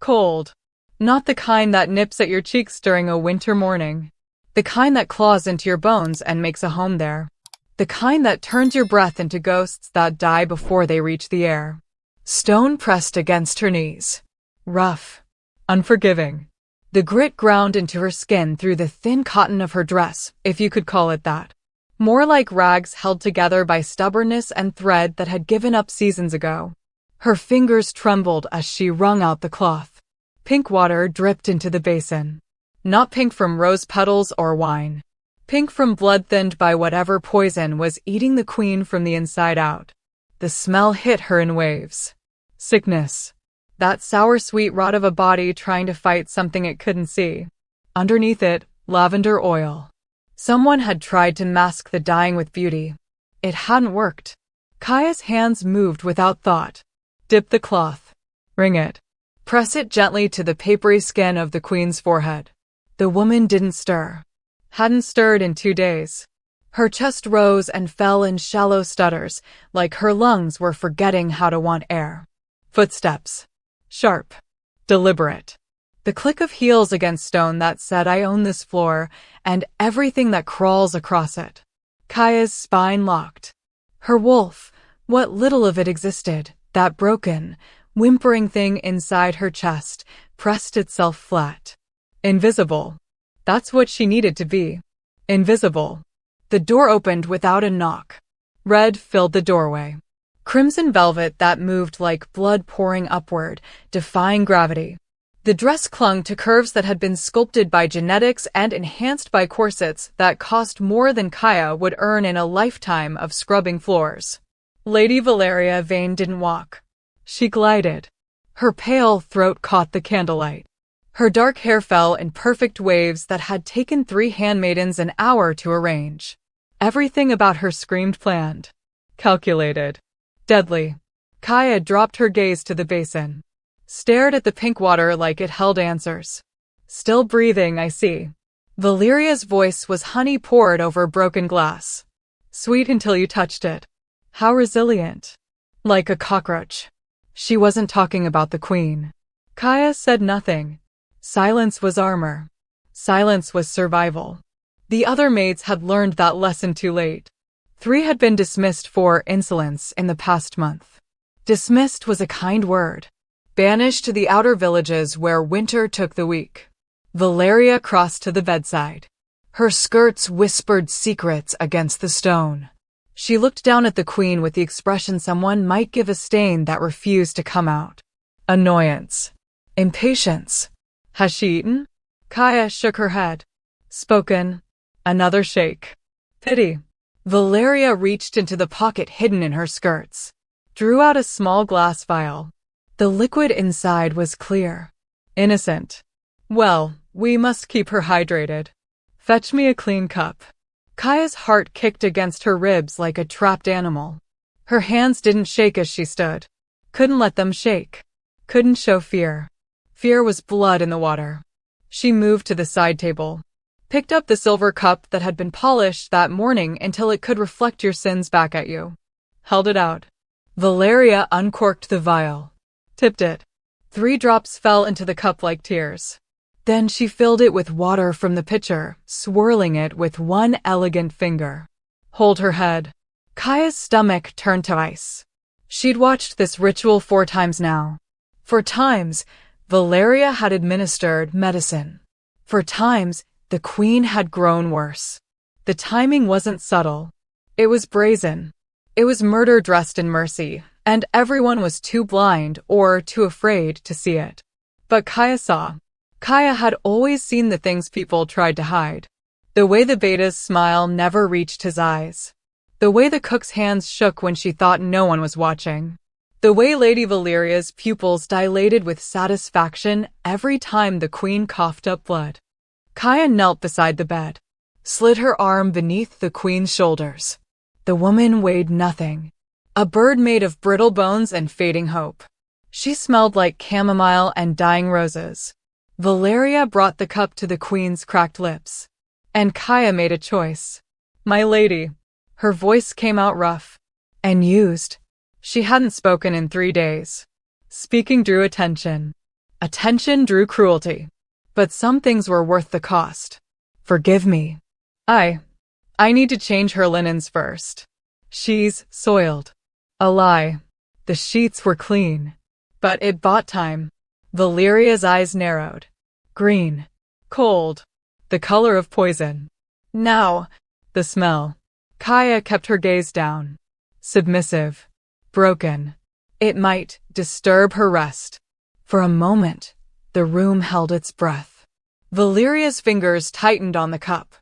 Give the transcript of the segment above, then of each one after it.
Cold. Not the kind that nips at your cheeks during a winter morning. The kind that claws into your bones and makes a home there. The kind that turns your breath into ghosts that die before they reach the air. Stone pressed against her knees. Rough. Unforgiving. The grit ground into her skin through the thin cotton of her dress, if you could call it that. More like rags held together by stubbornness and thread that had given up seasons ago. Her fingers trembled as she wrung out the cloth. Pink water dripped into the basin. Not pink from rose petals or wine. Pink from blood thinned by whatever poison was eating the queen from the inside out. The smell hit her in waves. Sickness. That sour sweet rot of a body trying to fight something it couldn't see. Underneath it, lavender oil. Someone had tried to mask the dying with beauty. It hadn't worked. Kaya's hands moved without thought. Dip the cloth. Wring it. Press it gently to the papery skin of the queen's forehead. The woman didn't stir. Hadn't stirred in 2 days. Her chest rose and fell in shallow stutters, like her lungs were forgetting how to want air. Footsteps. Sharp. Deliberate. The click of heels against stone that said, "I own this floor," and everything that crawls across it. Kaya's spine locked. Her wolf, what little of it existed, that broken, whimpering thing inside her chest, pressed itself flat. Invisible. That's what she needed to be. Invisible. The door opened without a knock. Red filled the doorway. Crimson velvet that moved like blood pouring upward, defying gravity. The dress clung to curves that had been sculpted by genetics and enhanced by corsets that cost more than Kaya would earn in a lifetime of scrubbing floors. Lady Valeria Vane didn't walk. She glided. Her pale throat caught the candlelight. Her dark hair fell in perfect waves that had taken 3 handmaidens an hour to arrange. Everything about her screamed planned. Calculated. Deadly. Kaya dropped her gaze to the basin. Stared at the pink water like it held answers. Still breathing, I see. Valeria's voice was honey poured over broken glass. Sweet until you touched it. How resilient. Like a cockroach. She wasn't talking about the queen. Kaya said nothing. Silence was armor. Silence was survival. The other maids had learned that lesson too late. 3 had been dismissed for insolence in the past month. Dismissed was a kind word. Banished to the outer villages where winter took the week. Valeria crossed to the bedside. Her skirts whispered secrets against the stone. She looked down at the queen with the expression someone might give a stain that refused to come out. Annoyance. Impatience. Has she eaten? Kaya shook her head. Spoken. Another shake. Pity. Valeria reached into the pocket hidden in her skirts. Drew out a small glass vial. The liquid inside was clear. Innocent. Well, we must keep her hydrated. Fetch me a clean cup. Kaya's heart kicked against her ribs like a trapped animal. Her hands didn't shake as she stood. Couldn't let them shake. Couldn't show fear. Fear was blood in the water. She moved to the side table. Picked up the silver cup that had been polished that morning until it could reflect your sins back at you. Held it out. Valeria uncorked the vial. Tipped it. 3 drops fell into the cup like tears. Then she filled it with water from the pitcher, swirling it with one elegant finger. Hold her head. Kaya's stomach turned to ice. She'd watched this ritual 4 times now. 4 times, Valeria had administered medicine. 4 times, the queen had grown worse. The timing wasn't subtle. It was brazen. It was murder dressed in mercy, and everyone was too blind or too afraid to see it. But Kaya saw. Kaya had always seen the things people tried to hide. The way the beta's smile never reached his eyes. The way the cook's hands shook when she thought no one was watching. The way Lady Valeria's pupils dilated with satisfaction every time the queen coughed up blood. Kaya knelt beside the bed. Slid her arm beneath the queen's shoulders. The woman weighed nothing. A bird made of brittle bones and fading hope. She smelled like chamomile and dying roses. Valeria brought the cup to the queen's cracked lips. And Kaya made a choice. My lady. Her voice came out rough. And used. She hadn't spoken in 3 days. Speaking drew attention. Attention drew cruelty. But some things were worth the cost. Forgive me. I need to change her linens first. She's soiled. A lie. The sheets were clean. But it bought time. Valeria's eyes narrowed. Green. Cold. The color of poison. Now, the smell. Kaya kept her gaze down. Submissive. Broken. It might disturb her rest. For a moment, the room held its breath. Valeria's fingers tightened on the cup.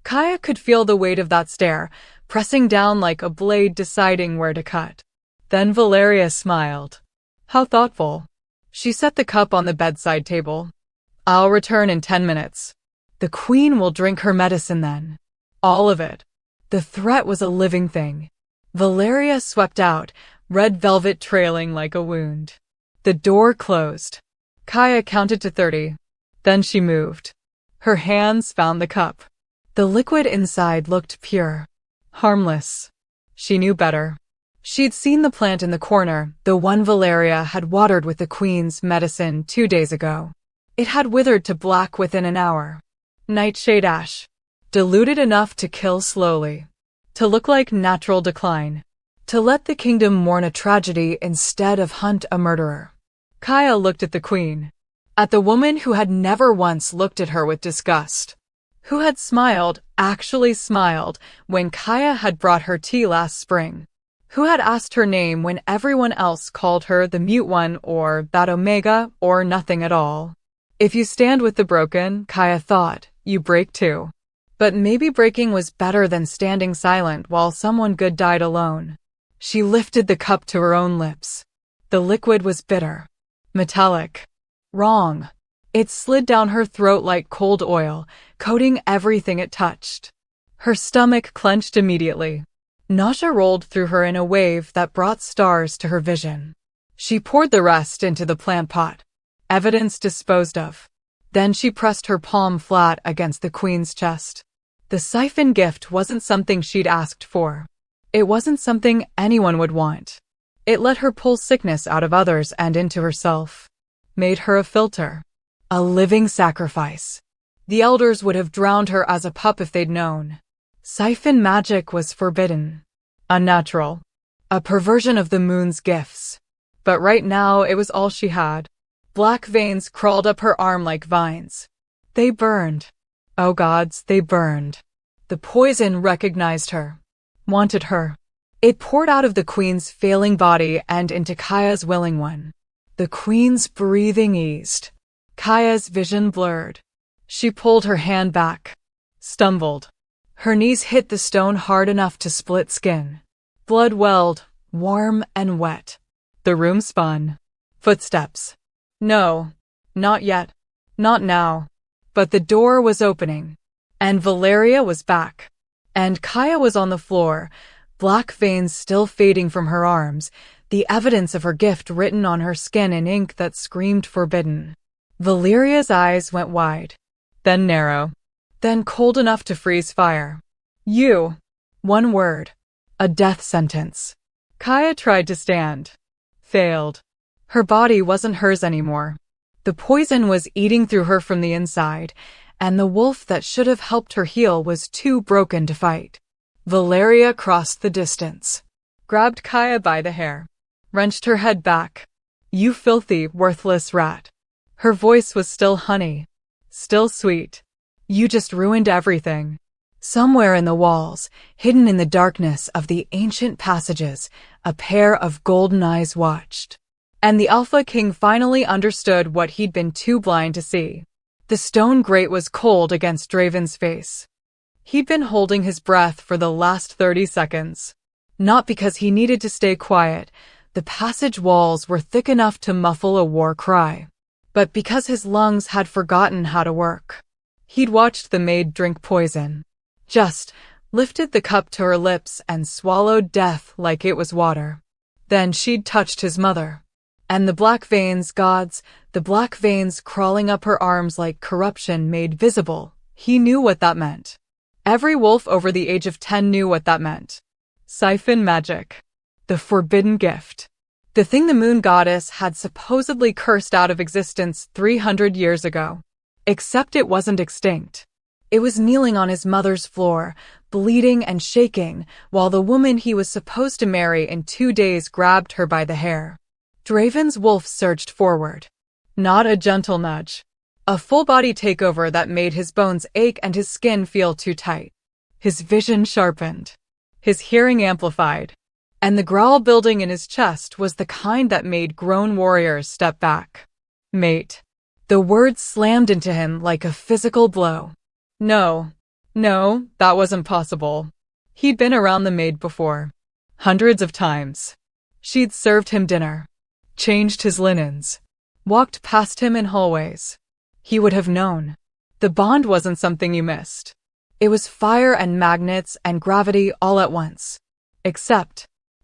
Kaya could feel the weight of that stare, pressing down like a blade deciding where to cut. Then Valeria smiled. How thoughtful. She set the cup on the bedside table. I'll return in 10 minutes. The queen will drink her medicine then. All of it. The threat was a living thing. Valeria swept out, red velvet trailing like a wound. The door closed. Kaya counted to 30. Then she moved. Her hands found the cup. The liquid inside looked pure. Harmless. She knew better. She'd seen the plant in the corner, the one Valeria had watered with the queen's medicine 2 days ago. It had withered to black within an hour. Nightshade ash. Diluted enough to kill slowly. To look like natural decline. To let the kingdom mourn a tragedy instead of hunt a murderer. Kaya looked at the queen. At the woman who had never once looked at her with disgust. Who had smiled, actually smiled, when Kaya had brought her tea last spring. Who had asked her name when everyone else called her the mute one or that Omega or nothing at all. If you stand with the broken, Kaya thought, you break too. But maybe breaking was better than standing silent while someone good died alone. She lifted the cup to her own lips. The liquid was bitter. Metallic. Wrong. It slid down her throat like cold oil, coating everything it touched. Her stomach clenched immediately. Nausea rolled through her in a wave that brought stars to her vision. She poured the rest into the plant pot. Evidence disposed of. Then she pressed her palm flat against the queen's chest. The siphon gift wasn't something she'd asked for. It wasn't something anyone would want. It let her pull sickness out of others and into herself. Made her a filter. A living sacrifice. The elders would have drowned her as a pup if they'd known. Siphon magic was forbidden. Unnatural. A perversion of the moon's gifts. But right now it was all she had. Black veins crawled up her arm like vines. They burned. Oh gods, they burned. The poison recognized her. Wanted her. It poured out of the queen's failing body and into Kaya's willing one. The queen's breathing eased. Kaya's vision blurred. She pulled her hand back. Stumbled. Her knees hit the stone hard enough to split skin. Blood welled, warm and wet. The room spun. Footsteps. No, not yet. Not now. But the door was opening. And Valeria was back. And Kaya was on the floor, black veins still fading from her arms, the evidence of her gift written on her skin in ink that screamed forbidden. Valeria's eyes went wide. Then narrow. Then cold enough to freeze fire. You. One word. A death sentence. Kaya tried to stand. Failed. Her body wasn't hers anymore. The poison was eating through her from the inside, and the wolf that should have helped her heal was too broken to fight. Valeria crossed the distance. Grabbed Kaya by the hair. Wrenched her head back. You filthy, worthless rat. Her voice was still honey. Still sweet. You just ruined everything. Somewhere in the walls, hidden in the darkness of the ancient passages, a pair of golden eyes watched. And the Alpha King finally understood what he'd been too blind to see. The stone grate was cold against Draven's face. He'd been holding his breath for the last 30 seconds. Not because he needed to stay quiet, the passage walls were thick enough to muffle a war cry, but because his lungs had forgotten how to work. He'd watched the maid drink poison. Just lifted the cup to her lips and swallowed death like it was water. Then she'd touched his mother. And the black veins, gods, the black veins crawling up her arms like corruption made visible. He knew what that meant. Every wolf over the age of 10 knew what that meant. Siphon magic. The forbidden gift. The thing the moon goddess had supposedly cursed out of existence 300 years ago. Except it wasn't extinct. It was kneeling on his mother's floor, bleeding and shaking, while the woman he was supposed to marry in 2 days grabbed her by the hair. Draven's wolf surged forward. Not a gentle nudge. A full-body takeover that made his bones ache and his skin feel too tight. His vision sharpened. His hearing amplified. And the growl building in his chest was the kind that made grown warriors step back. Mate. The word slammed into him like a physical blow. No, that wasn't possible. He'd been around the maid before. Hundreds of times. She'd served him dinner, changed his linens, walked past him in hallways. He would have known. The bond wasn't something you missed. It was fire and magnets and gravity all at once.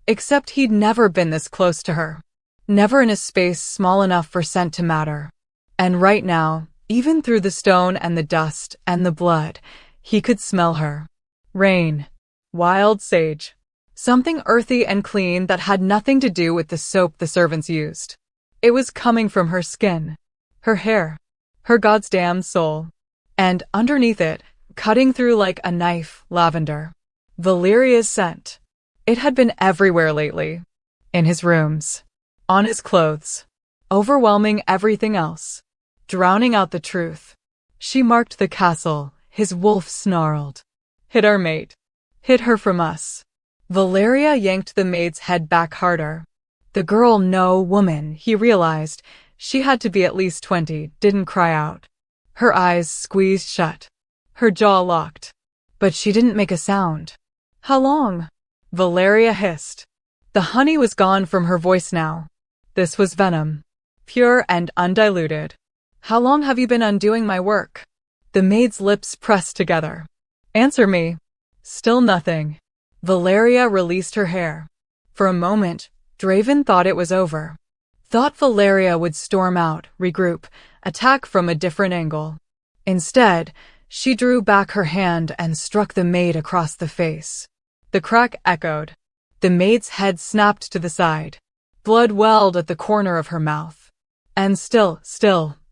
Except he'd never been this close to her. Never in a space small enough for scent to matter. And right now, even through the stone and the dust and the blood, he could smell her. Rain. Wild sage. Something earthy and clean that had nothing to do with the soap the servants used. It was coming from her skin, her hair, her goddamn soul. And underneath it, cutting through like a knife, lavender. Valeria's scent. It had been everywhere lately. In his rooms. On his clothes. Overwhelming everything else. Drowning out the truth. She marked the castle. His wolf snarled. Hit our mate. Hid her from us. Valeria yanked the maid's head back harder. The girl, no woman, he realized, she had to be at least 20, didn't cry out. Her eyes squeezed shut. Her jaw locked. But she didn't make a sound. How long? Valeria hissed. The honey was gone from her voice now. This was venom. Pure and undiluted. How long have you been undoing my work? The maid's lips pressed together. Answer me. Still nothing. Valeria released her hair. For a moment, Draven thought it was over. Thought Valeria would storm out, regroup, attack from a different angle. Instead, she drew back her hand and struck the maid across the face. The crack echoed. The maid's head snapped to the side. Blood welled at the corner of her mouth. And still,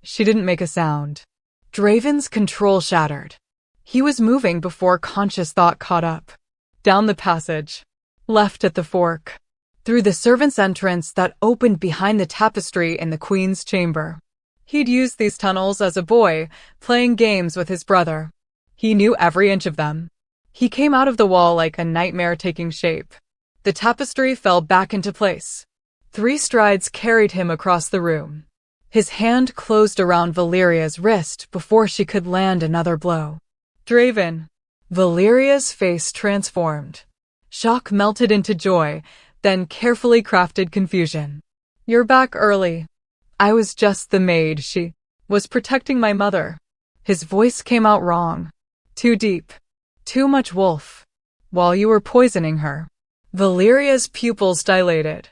she didn't make a sound. Draven's control shattered. He was moving before conscious thought caught up. Down the passage. Left at the fork. Through the servants' entrance that opened behind the tapestry in the Queen's chamber. He'd used these tunnels as a boy, playing games with his brother. He knew every inch of them. He came out of the wall like a nightmare taking shape. The tapestry fell back into place. 3 strides carried him across the room. His hand closed around Valeria's wrist before she could land another blow. Draven. Valeria's face transformed. Shock melted into joy, then carefully crafted confusion. You're back early. I was just the maid. She was protecting my mother. His voice came out wrong. Too deep. Too much wolf. While you were poisoning her. Valeria's pupils dilated.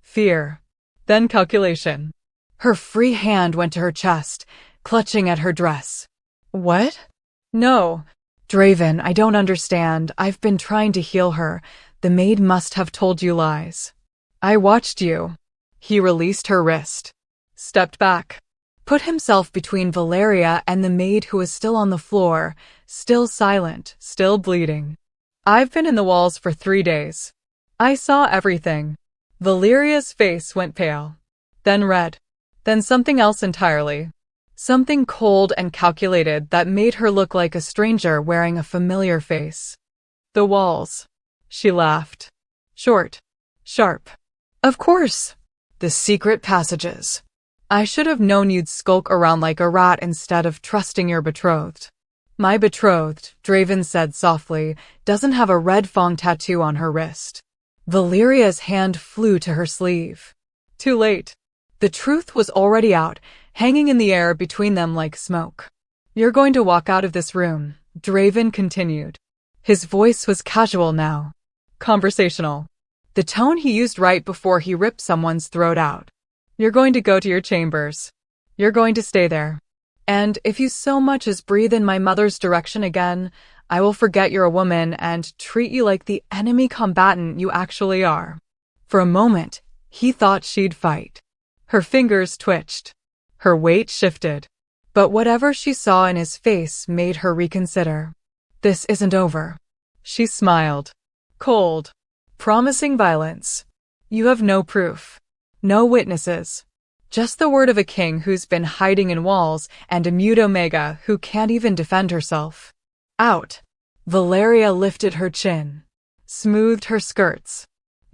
Fear. Then calculation. Her free hand went to her chest, clutching at her dress. What? No. Draven, I don't understand. I've been trying to heal her. The maid must have told you lies. I watched you. He released her wrist. Stepped back. Put himself between Valeria and the maid who was still on the floor, still silent, still bleeding. I've been in the walls for 3 days. I saw everything. Valeria's face went pale. Then red. Then something else entirely. Something cold and calculated that made her look like a stranger wearing a familiar face. The walls. She laughed. Short. Sharp. Of course. The secret passages. I should have known you'd skulk around like a rat instead of trusting your betrothed. My betrothed, Draven said softly, doesn't have a red fong tattoo on her wrist. Valeria's hand flew to her sleeve. Too late. The truth was already out, hanging in the air between them like smoke. You're going to walk out of this room, Draven continued. His voice was casual now. Conversational. The tone he used right before he ripped someone's throat out. You're going to go to your chambers. You're going to stay there. And if you so much as breathe in my mother's direction again, I will forget you're a woman and treat you like the enemy combatant you actually are. For a moment, He thought she'd fight. Her fingers twitched. Her weight shifted. But whatever she saw in his face made her reconsider. This isn't over. She smiled. Cold. Promising violence. You have no proof. No witnesses. Just the word of a king who's been hiding in walls and a mute omega who can't even defend herself. Out. Valeria lifted her chin, smoothed her skirts,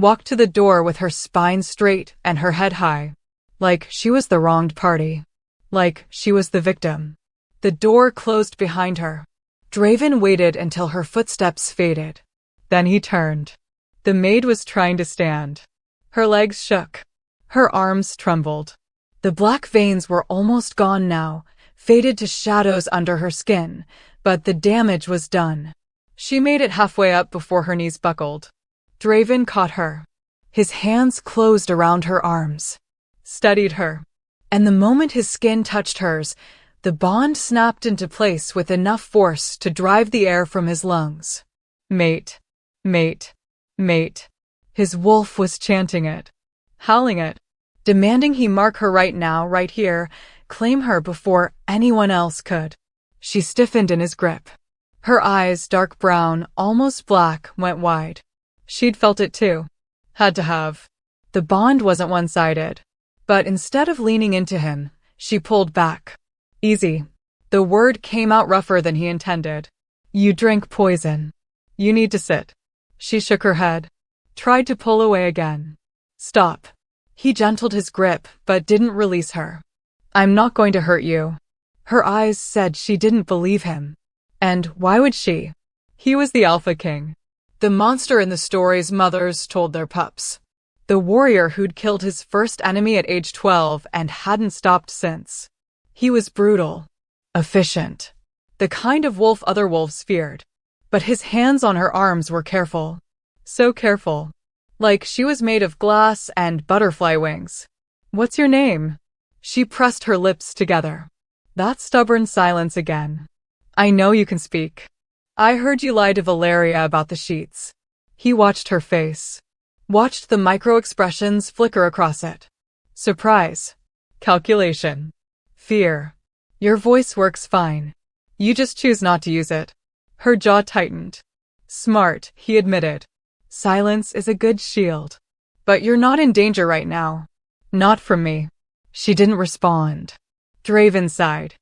walked to the door with her spine straight and her head high, like she was the wronged party, like she was the victim. The door closed behind her. Draven waited until her footsteps faded. Then he turned. The maid was trying to stand. Her legs shook. Her arms trembled. The black veins were almost gone now, faded to shadows under her skin, but the damage was done. She made it halfway up before her knees buckled. Draven caught her. His hands closed around her arms, steadied her, and the moment his skin touched hers, the bond snapped into place with enough force to drive the air from his lungs. Mate, mate, mate. His wolf was chanting it, howling it, demanding he mark her right now, right here, claim her before anyone else could. She stiffened in his grip. Her eyes, dark brown, almost black, went wide. She'd felt it too. Had to have. The bond wasn't one-sided. But instead of leaning into him, she pulled back. Easy. The word came out rougher than he intended. You drink poison. You need to sit. She shook her head. Tried to pull away again. Stop. He gentled his grip, but didn't release her. I'm not going to hurt you. Her eyes said she didn't believe him. And why would she? He was the Alpha King. The monster in the stories mothers told their pups. The warrior who'd killed his first enemy at age 12 and hadn't stopped since. He was brutal. Efficient. The kind of wolf other wolves feared. But his hands on her arms were careful. So careful. Like she was made of glass and butterfly wings. What's your name? She pressed her lips together. That stubborn silence again. I know you can speak. I heard you lie to Valeria about the sheets. He watched her face. Watched the micro-expressions flicker across it. Surprise. Calculation. Fear. Your voice works fine. You just choose not to use it. Her jaw tightened. Smart, he admitted. Silence is a good shield. But you're not in danger right now. Not from me. She didn't respond. Draven sighed.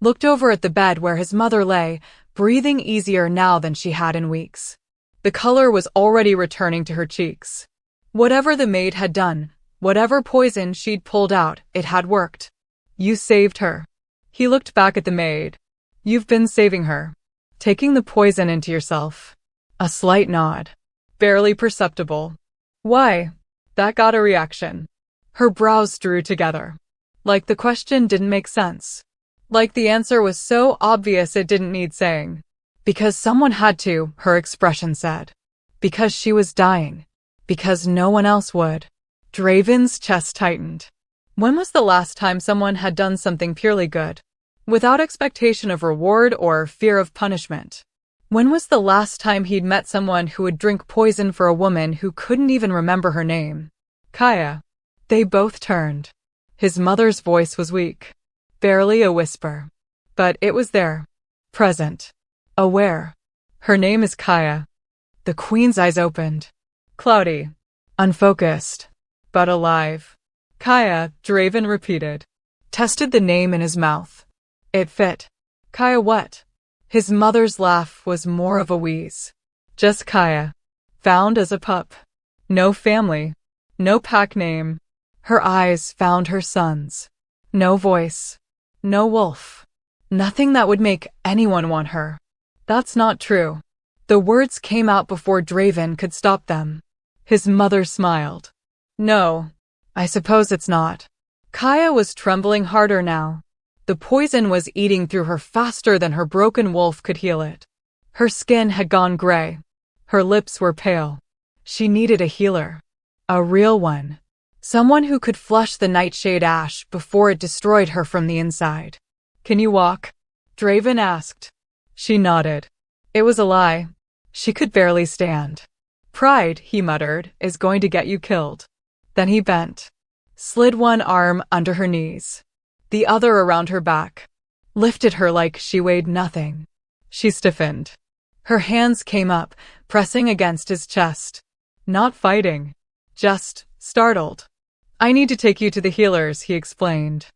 Looked over at the bed where his mother lay, breathing easier now than she had in weeks. The color was already returning to her cheeks. Whatever the maid had done, whatever poison she'd pulled out, it had worked. You saved her. He looked back at the maid. You've been saving her. Taking the poison into yourself. A slight nod. Barely perceptible. Why? That got a reaction. Her brows drew together. Like the question didn't make sense. Like the answer was so obvious it didn't need saying. Because someone had to, her expression said. Because she was dying. Because no one else would. Draven's chest tightened. When was the last time someone had done something purely good? Without expectation of reward or fear of punishment? When was the last time he'd met someone who would drink poison for a woman who couldn't even remember her name? Kaya. They both turned. His mother's voice was weak. Barely a whisper. But it was there. Present. Aware. Her name is Kaya. The queen's eyes opened. Cloudy. Unfocused. But alive. Kaya, Draven repeated. Tested the name in his mouth. It fit. Kaya what? His mother's laugh was more of a wheeze. Just Kaya. Found as a pup. No family. No pack name. Her eyes found her son's. No voice. No wolf. Nothing that would make anyone want her. That's not true. The words came out before Draven could stop them. His mother smiled. No, I suppose it's not. Kaya was trembling harder now. The poison was eating through her faster than her broken wolf could heal it. Her skin had gone gray. Her lips were pale. She needed a healer. A real one. Someone who could flush the nightshade ash before it destroyed her from the inside. Can you walk? Draven asked. She nodded. It was a lie. She could barely stand. Pride, he muttered, is going to get you killed. Then he bent, slid one arm under her knees, the other around her back, lifted her like she weighed nothing. She stiffened. Her hands came up, pressing against his chest. Not fighting, just startled. I need to take you to the healers, he explained.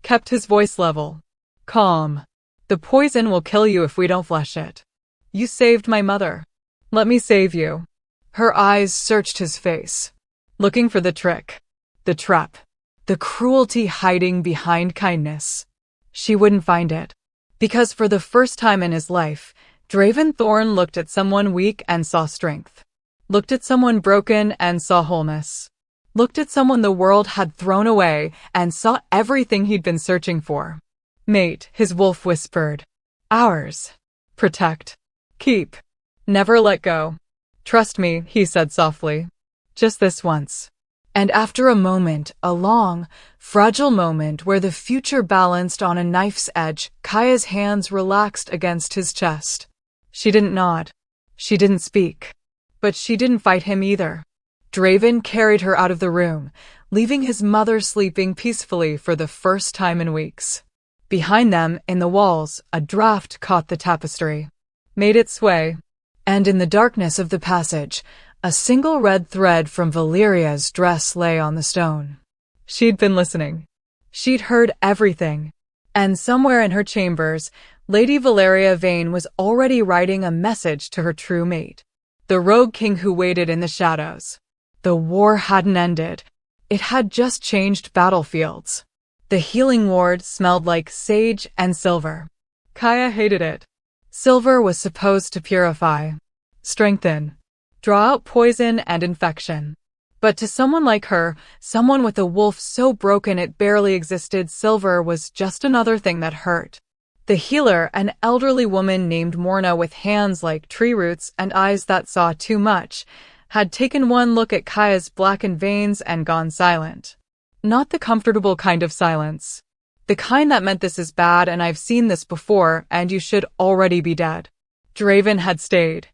Kept his voice level, calm. The poison will kill you if we don't flush it. You saved my mother. Let me save you. Her eyes searched his face, looking for the trick, the trap, the cruelty hiding behind kindness. She wouldn't find it. Because for the first time in his life, Draven Thorn looked at someone weak and saw strength. Looked at someone broken and saw wholeness. Looked at someone the world had thrown away and saw everything he'd been searching for. Mate, his wolf whispered. Ours. Protect. Keep. Never let go. Trust me, he said softly. Just this once. And after a moment, a long, fragile moment where the future balanced on a knife's edge, Kaya's hands relaxed against his chest. She didn't nod. She didn't speak. But she didn't fight him either. Draven carried her out of the room, leaving his mother sleeping peacefully for the first time in weeks. Behind them, in the walls, a draft caught the tapestry, made it sway, and in the darkness of the passage, a single red thread from Valeria's dress lay on the stone. She'd been listening. She'd heard everything. And somewhere in her chambers, Lady Valeria Vane was already writing a message to her true mate, the rogue king who waited in the shadows. The war hadn't ended. It had just changed battlefields. The healing ward smelled like sage and silver. Kaya hated it. Silver was supposed to purify, strengthen, draw out poison and infection. But to someone like her, someone with a wolf so broken it barely existed, silver was just another thing that hurt. The healer, an elderly woman named Morna with hands like tree roots and eyes that saw too much, had taken one look at Kaya's blackened veins and gone silent. Not the comfortable kind of silence. The kind that meant this is bad and I've seen this before and you should already be dead. Draven had stayed.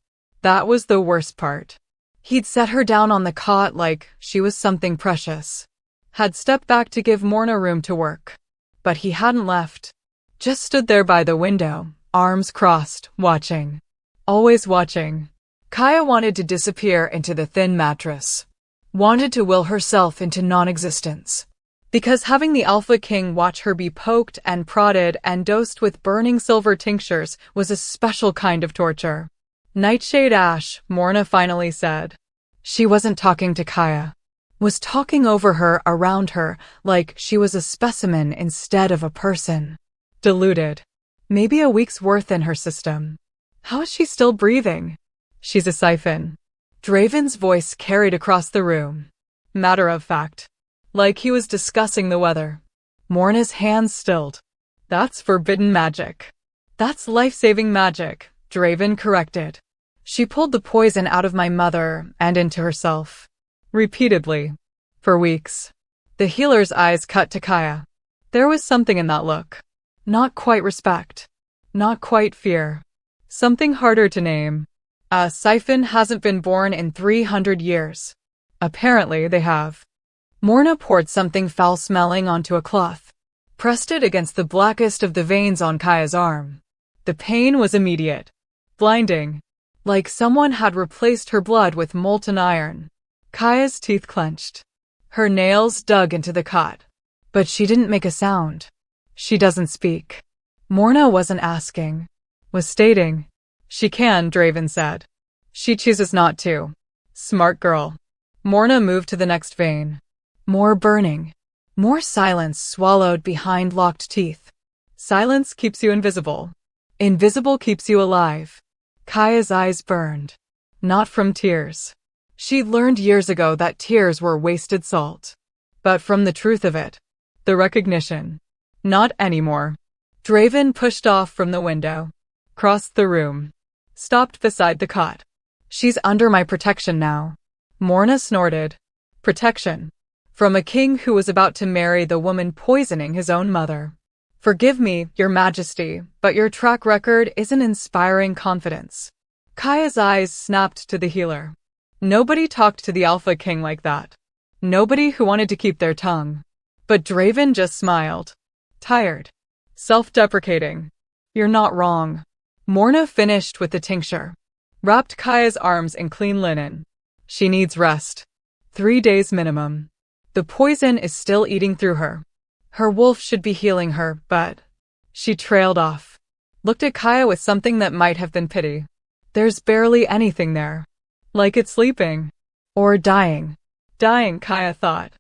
That was the worst part. He'd set her down on the cot like she was something precious. Had stepped back to give Morna room to work. But he hadn't left. Just stood there by the window, arms crossed, watching. Always watching. Kaya wanted to disappear into the thin mattress. Wanted to will herself into non-existence. Because having the Alpha King watch her be poked and prodded and dosed with burning silver tinctures was a special kind of torture. Nightshade Ash, Morna finally said. She wasn't talking to Kaya. Was talking over her, around her, like she was a specimen instead of a person. Diluted. Maybe a week's worth in her system. How is she still breathing? She's a siphon. Draven's voice carried across the room. Matter of fact. Like he was discussing the weather. Morna's hands stilled. That's forbidden magic. That's life-saving magic, Draven corrected. She pulled the poison out of my mother and into herself. Repeatedly. For weeks. The healer's eyes cut to Kaya. There was something in that look. Not quite respect. Not quite fear. Something harder to name. A siphon hasn't been born in 300 years. Apparently they have. Morna poured something foul-smelling onto a cloth. Pressed it against the blackest of the veins on Kaya's arm. The pain was immediate. Blinding. Like someone had replaced her blood with molten iron. Kaya's teeth clenched. Her nails dug into the cot. But she didn't make a sound. She doesn't speak. Morna wasn't asking. Was stating. She can, Draven said. She chooses not to. Smart girl. Morna moved to the next vein. More burning. More silence swallowed behind locked teeth. Silence keeps you invisible. Invisible keeps you alive. Kaya's eyes burned. Not from tears. She'd learned years ago that tears were wasted salt. But from the truth of it. The recognition. Not anymore. Draven pushed off from the window. Crossed the room. Stopped beside the cot. She's under my protection now. Morna snorted. Protection. From a king who was about to marry the woman poisoning his own mother. Forgive me, your majesty, but your track record isn't inspiring confidence. Kaya's eyes snapped to the healer. Nobody talked to the Alpha King like that. Nobody who wanted to keep their tongue. But Draven just smiled. Tired. Self-deprecating. You're not wrong. Morna finished with the tincture. Wrapped Kaya's arms in clean linen. She needs rest. 3 days minimum. The poison is still eating through her. Her wolf should be healing her, but... She trailed off. Looked at Kaya with something that might have been pity. There's barely anything there. Like it's sleeping. Or dying. Dying, Kaya thought.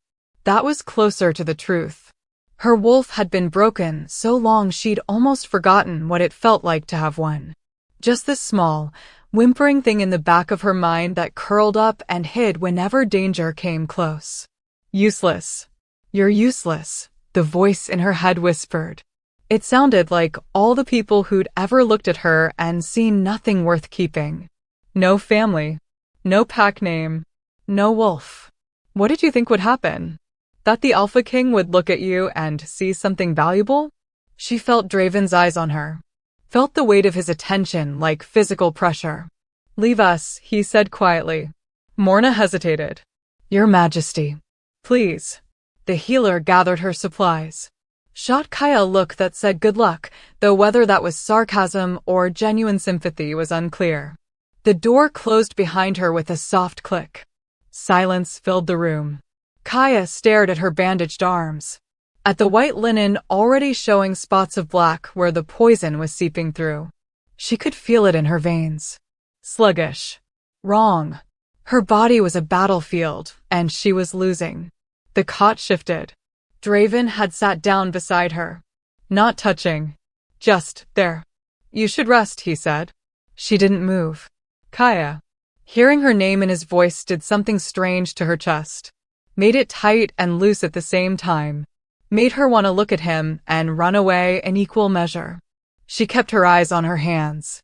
That was closer to the truth. Her wolf had been broken so long she'd almost forgotten what it felt like to have one. Just this small, whimpering thing in the back of her mind that curled up and hid whenever danger came close. Useless. You're useless, the voice in her head whispered. It sounded like all the people who'd ever looked at her and seen nothing worth keeping. No family. No pack name. No wolf. What did you think would happen? That the Alpha King would look at you and see something valuable? She felt Draven's eyes on her. Felt the weight of his attention like physical pressure. Leave us, he said quietly. Morna hesitated. Your Majesty. Please. The healer gathered her supplies. Shot Kaya a look that said good luck, though whether that was sarcasm or genuine sympathy was unclear. The door closed behind her with a soft click. Silence filled the room. Kaya stared at her bandaged arms. At the white linen already showing spots of black where the poison was seeping through. She could feel it in her veins. Sluggish. Wrong. Her body was a battlefield, and she was losing. The cot shifted. Draven had sat down beside her. Not touching. Just there. You should rest, he said. She didn't move. Kaya. Hearing her name in his voice did something strange to her chest. Made it tight and loose at the same time. Made her want to look at him and run away in equal measure. She kept her eyes on her hands.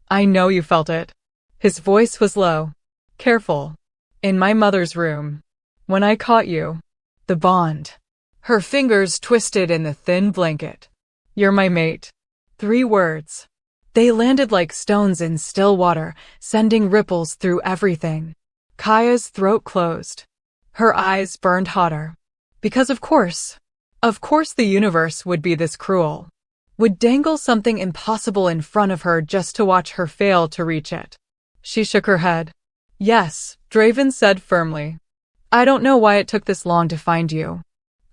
I know you felt it. His voice was low. Careful. In my mother's room. When I caught you. The bond. Her fingers twisted in the thin blanket. You're my mate. 3 words. They landed like stones in still water, sending ripples through everything. Kaya's throat closed. Her eyes burned hotter. Because of course the universe would be this cruel. Would dangle something impossible in front of her just to watch her fail to reach it. She shook her head. Yes, Draven said firmly. I don't know why it took this long to find you.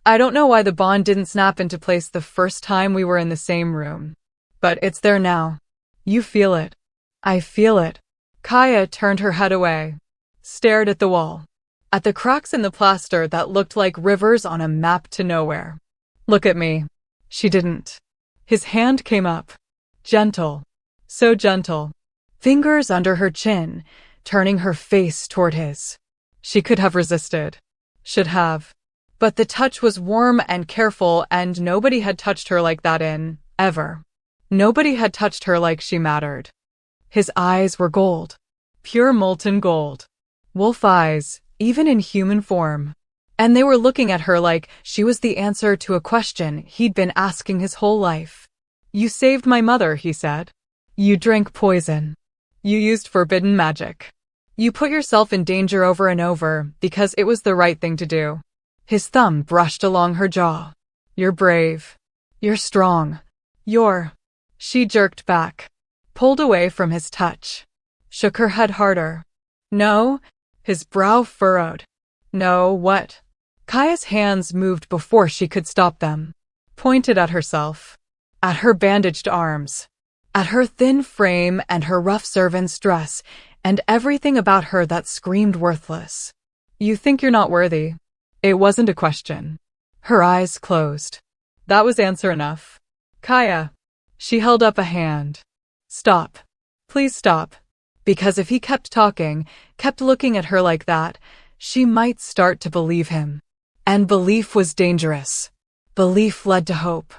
I don't know why the bond didn't snap into place the first time we were in the same room. But it's there now. You feel it. I feel it. Kaya turned her head away. Stared at the wall. At the cracks in the plaster that looked like rivers on a map to nowhere. Look at me. She didn't. His hand came up. Gentle. So gentle. Fingers under her chin, turning her face toward his. She could have resisted. Should have. But the touch was warm and careful, and nobody had touched her like that ever. Nobody had touched her like she mattered. His eyes were gold. Pure molten gold. Wolf eyes, even in human form. And they were looking at her like she was the answer to a question he'd been asking his whole life. You saved my mother, he said. You drank poison. You used forbidden magic. You put yourself in danger over and over because it was the right thing to do. His thumb brushed along her jaw. You're brave. You're strong. She jerked back. Pulled away from his touch. Shook her head harder. No. His brow furrowed. No, what? Kaya's hands moved before she could stop them. Pointed at herself. At her bandaged arms. At her thin frame and her rough servant's dress, and everything about her that screamed worthless. You think you're not worthy. It wasn't a question. Her eyes closed. That was answer enough. Kaya. She held up a hand. Stop. Please stop. Because if he kept talking, kept looking at her like that, she might start to believe him. And belief was dangerous. Belief led to hope.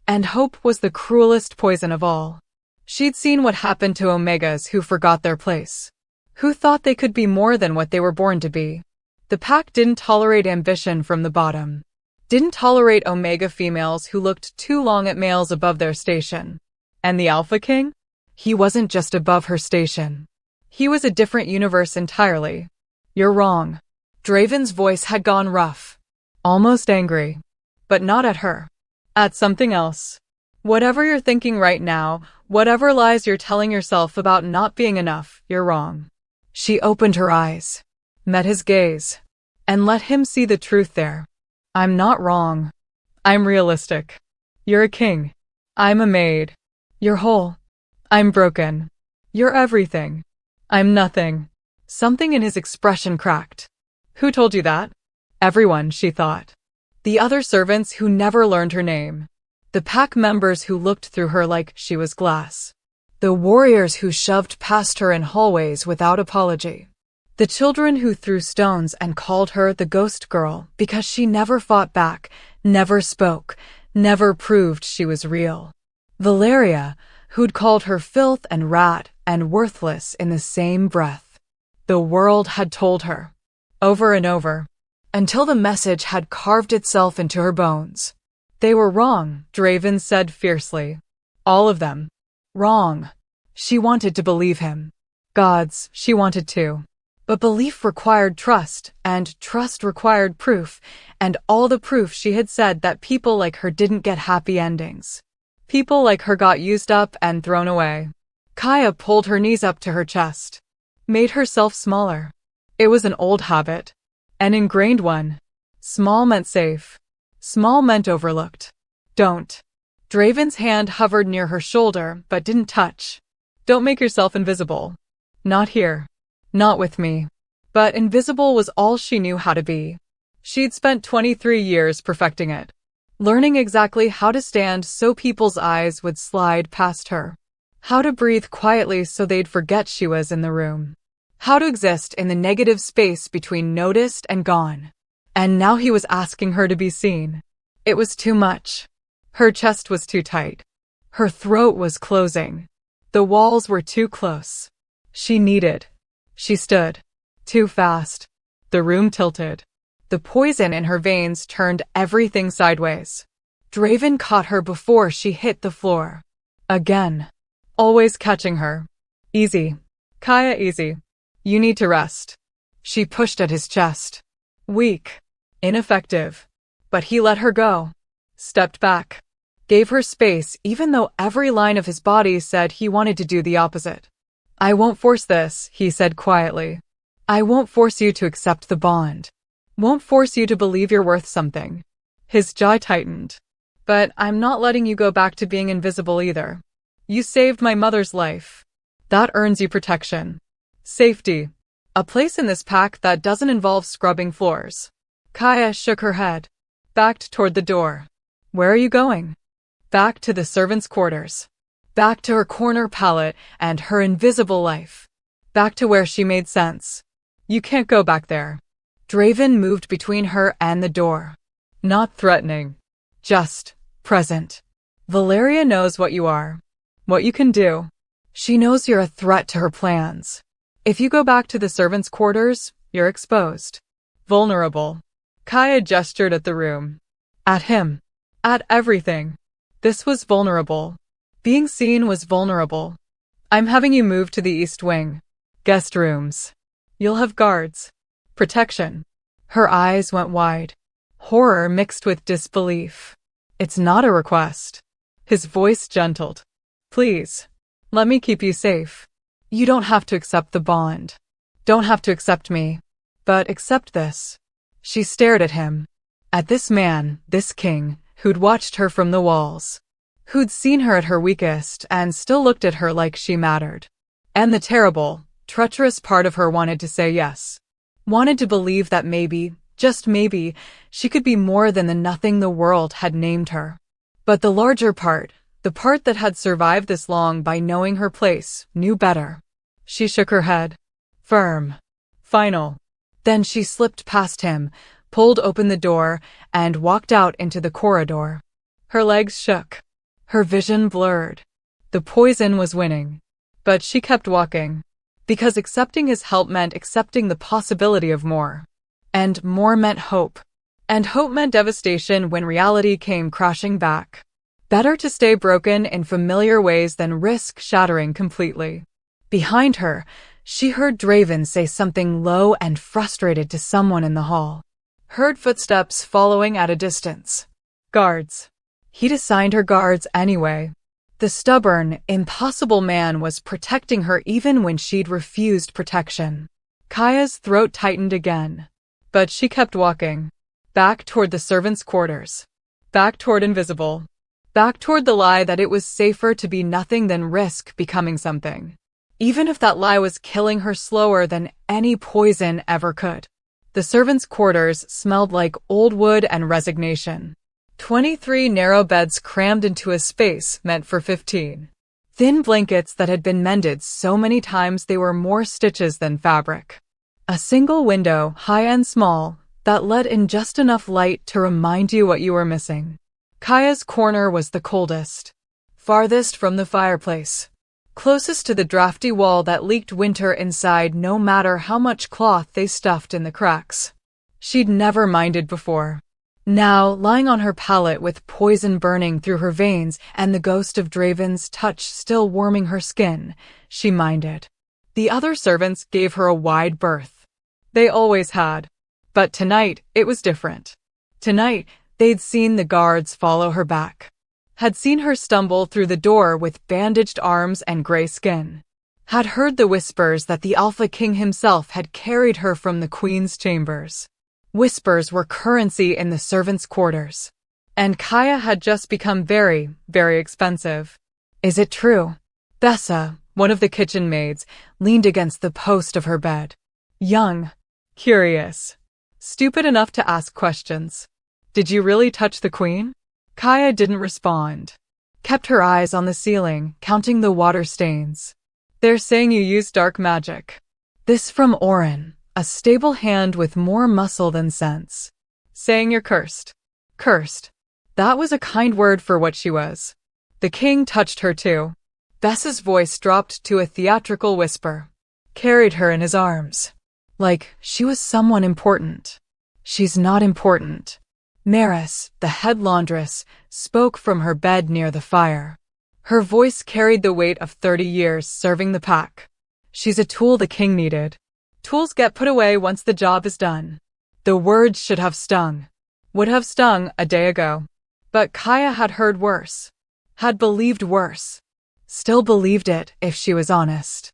And hope was the cruelest poison of all. She'd seen what happened to Omegas who forgot their place. Who thought they could be more than what they were born to be. The pack didn't tolerate ambition from the bottom. Didn't tolerate Omega females who looked too long at males above their station. And the Alpha King? He wasn't just above her station. He was a different universe entirely. You're wrong. Draven's voice had gone rough, almost angry, but not at her. At something else. Whatever you're thinking right now, whatever lies you're telling yourself about not being enough, you're wrong. She opened her eyes, met his gaze, and let him see the truth there. I'm not wrong. I'm realistic. You're a king. I'm a maid. You're whole. I'm broken. You're everything. I'm nothing. Something in his expression cracked. Who told you that? Everyone, she thought. The other servants who never learned her name. The pack members who looked through her like she was glass. The warriors who shoved past her in hallways without apology. The children who threw stones and called her the ghost girl because she never fought back, never spoke, never proved she was real. Valeria, who'd called her filth and rat and worthless in the same breath. The world had told her, over and over, until the message had carved itself into her bones. They were wrong, Draven said fiercely. All of them. Wrong. She wanted to believe him. Gods, she wanted to. But belief required trust, and trust required proof, and all the proof she had said that people like her didn't get happy endings. People like her got used up and thrown away. Kaya pulled her knees up to her chest. Made herself smaller. It was an old habit. An ingrained one. Small meant safe. Small meant overlooked. Don't. Draven's hand hovered near her shoulder, but didn't touch. Don't make yourself invisible. Not here. Not with me. But invisible was all she knew how to be. She'd spent 23 years perfecting it. Learning exactly how to stand so people's eyes would slide past her. How to breathe quietly so they'd forget she was in the room. How to exist in the negative space between noticed and gone. And now he was asking her to be seen. It was too much. Her chest was too tight. Her throat was closing. The walls were too close. She needed. She stood. Too fast. The room tilted. The poison in her veins turned everything sideways. Draven caught her before she hit the floor. Again. Always catching her. Easy. Kaya, easy. You need to rest. She pushed at his chest. Weak. Ineffective. But he let her go. Stepped back. Gave her space even though every line of his body said he wanted to do the opposite. I won't force this, he said quietly. I won't force you to accept the bond. Won't force you to believe you're worth something. His jaw tightened. But I'm not letting you go back to being invisible either. You saved my mother's life. That earns you protection. Safety. A place in this pack that doesn't involve scrubbing floors. Kaya shook her head. Backed toward the door. Where are you going? Back to the servants' quarters. Back to her corner pallet and her invisible life. Back to where she made sense. You can't go back there. Draven moved between her and the door. Not threatening. Just present. Valeria knows what you are. What you can do. She knows you're a threat to her plans. If you go back to the servants' quarters, you're exposed. Vulnerable. Kaya gestured at the room. At him. At everything. This was vulnerable. Being seen was vulnerable. I'm having you move to the East Wing. Guest rooms. You'll have guards. Protection. Her eyes went wide. Horror mixed with disbelief. It's not a request. His voice gentled. Please. Let me keep you safe. You don't have to accept the bond. Don't have to accept me. But accept this. She stared at him. At this man, this king, who'd watched her from the walls. Who'd seen her at her weakest and still looked at her like she mattered. And the terrible, treacherous part of her wanted to say yes. Wanted to believe that maybe, just maybe, she could be more than the nothing the world had named her. But the larger part, the part that had survived this long by knowing her place, knew better. She shook her head. Firm. Final. Then she slipped past him, pulled open the door, and walked out into the corridor. Her legs shook. Her vision blurred. The poison was winning. But she kept walking. Because accepting his help meant accepting the possibility of more. And more meant hope. And hope meant devastation when reality came crashing back. Better to stay broken in familiar ways than risk shattering completely. Behind her, She heard Draven say something low and frustrated to someone in the hall. Heard footsteps following at a distance. Guards. He'd assigned her guards anyway. The stubborn, impossible man was protecting her even when she'd refused protection. Kaya's throat tightened again. But she kept walking. Back toward the servants' quarters. Back toward invisible. Back toward the lie that it was safer to be nothing than risk becoming something. Even if that lie was killing her slower than any poison ever could. The servants' quarters smelled like old wood and resignation. 23 narrow beds crammed into a space meant for 15. Thin blankets that had been mended so many times they were more stitches than fabric. A single window, high and small, that let in just enough light to remind you what you were missing. Kaya's corner was the coldest. Farthest from the fireplace. Closest to the drafty wall that leaked winter inside no matter how much cloth they stuffed in the cracks. She'd never minded before. Now, lying on her pallet with poison burning through her veins and the ghost of Draven's touch still warming her skin, she minded. The other servants gave her a wide berth. They always had. But tonight, it was different. Tonight, they'd seen the guards follow her back. Had seen her stumble through the door with bandaged arms and gray skin. Had heard the whispers that the Alpha King himself had carried her from the Queen's chambers. Whispers were currency in the servants' quarters. And Kaya had just become very, very expensive. Is it true? Bessa, one of the kitchen maids, leaned against the post of her bed. Young. Curious. Stupid enough to ask questions. Did you really touch the Queen? Kaya didn't respond. Kept her eyes on the ceiling, counting the water stains. They're saying you used dark magic. This from Oren. A stable hand with more muscle than sense. Saying you're cursed. Cursed. That was a kind word for what she was. The king touched her too. Bessa's voice dropped to a theatrical whisper. Carried her in his arms. Like she was someone important. She's not important. Maris, the head laundress, spoke from her bed near the fire. Her voice carried the weight of 30 years serving the pack. She's a tool the king needed. Tools get put away once the job is done. The words should have stung. Would have stung a day ago. But Kaya had heard worse. Had believed worse. Still believed it if she was honest.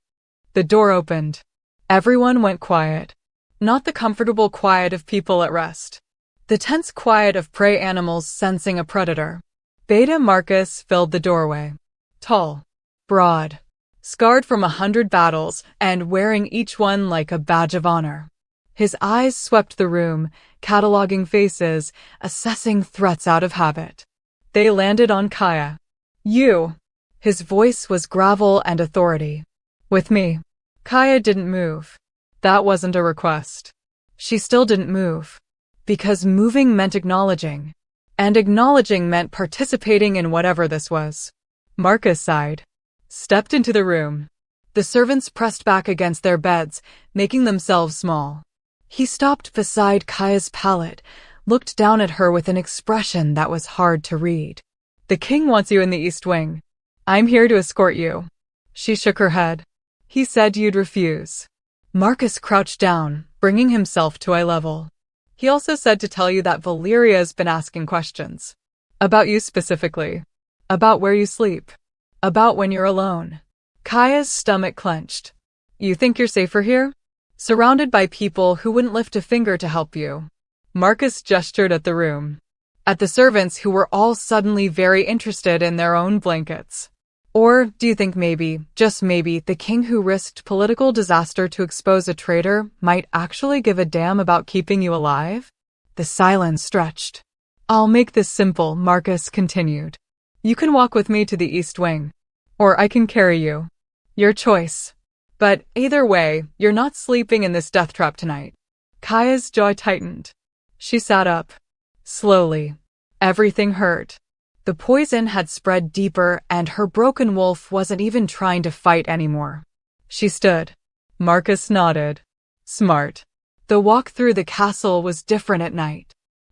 The door opened. Everyone went quiet. Not the comfortable quiet of people at rest. The tense quiet of prey animals sensing a predator. Beta Marcus filled the doorway. Tall. Broad. Scarred from 100 battles, and wearing each one like a badge of honor. His eyes swept the room, cataloging faces, assessing threats out of habit. They landed on Kaya. You. His voice was gravel and authority. With me. Kaya didn't move. That wasn't a request. She still didn't move. Because moving meant acknowledging. And acknowledging meant participating in whatever this was. Marcus sighed. Stepped into the room. The servants pressed back against their beds, making themselves small. He stopped beside Kaya's pallet, looked down at her with an expression that was hard to read. The king wants you in the East Wing. I'm here to escort you. She shook her head. He said you'd refuse. Marcus crouched down, bringing himself to eye level. He also said to tell you that Valeria's been asking questions. About you specifically. About where you sleep. About when you're alone. Kaya's stomach clenched. You think you're safer here? Surrounded by people who wouldn't lift a finger to help you. Marcus gestured at the room. At the servants who were all suddenly very interested in their own blankets. Or, do you think maybe, just maybe, the king who risked political disaster to expose a traitor might actually give a damn about keeping you alive? The silence stretched. I'll make this simple, Marcus continued. You can walk with me to the East Wing. Or I can carry you. Your choice. But either way, you're not sleeping in this death trap tonight. Kaya's jaw tightened. She sat up. Slowly. Everything hurt. The poison had spread deeper and her broken wolf wasn't even trying to fight anymore. She stood. Marcus nodded. Smart. The walk through the castle was different at night.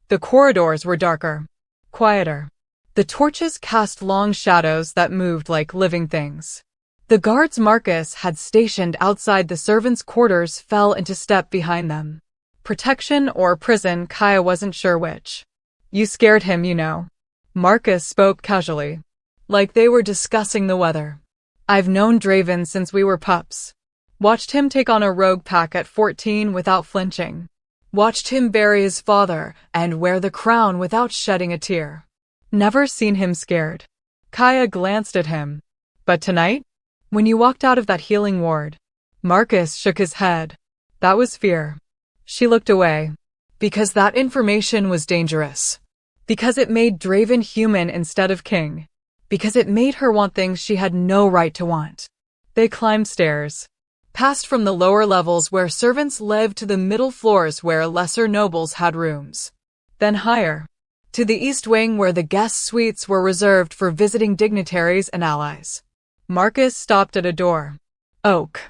The corridors were darker. Quieter. The torches cast long shadows that moved like living things. The guards Marcus had stationed outside the servants' quarters fell into step behind them. Protection or prison, Kaya wasn't sure which. You scared him, you know. Marcus spoke casually, like they were discussing the weather. I've known Draven since we were pups. Watched him take on a rogue pack at 14 without flinching. Watched him bury his father and wear the crown without shedding a tear. Never seen him scared. Kaya glanced at him. But tonight? When you walked out of that healing ward? Marcus shook his head. That was fear. She looked away. Because that information was dangerous. Because it made Draven human instead of king. Because it made her want things she had no right to want. They climbed stairs. Passed from the lower levels where servants lived to the middle floors where lesser nobles had rooms. Then higher. To the east wing where the guest suites were reserved for visiting dignitaries and allies. Marcus stopped at a door. Oak.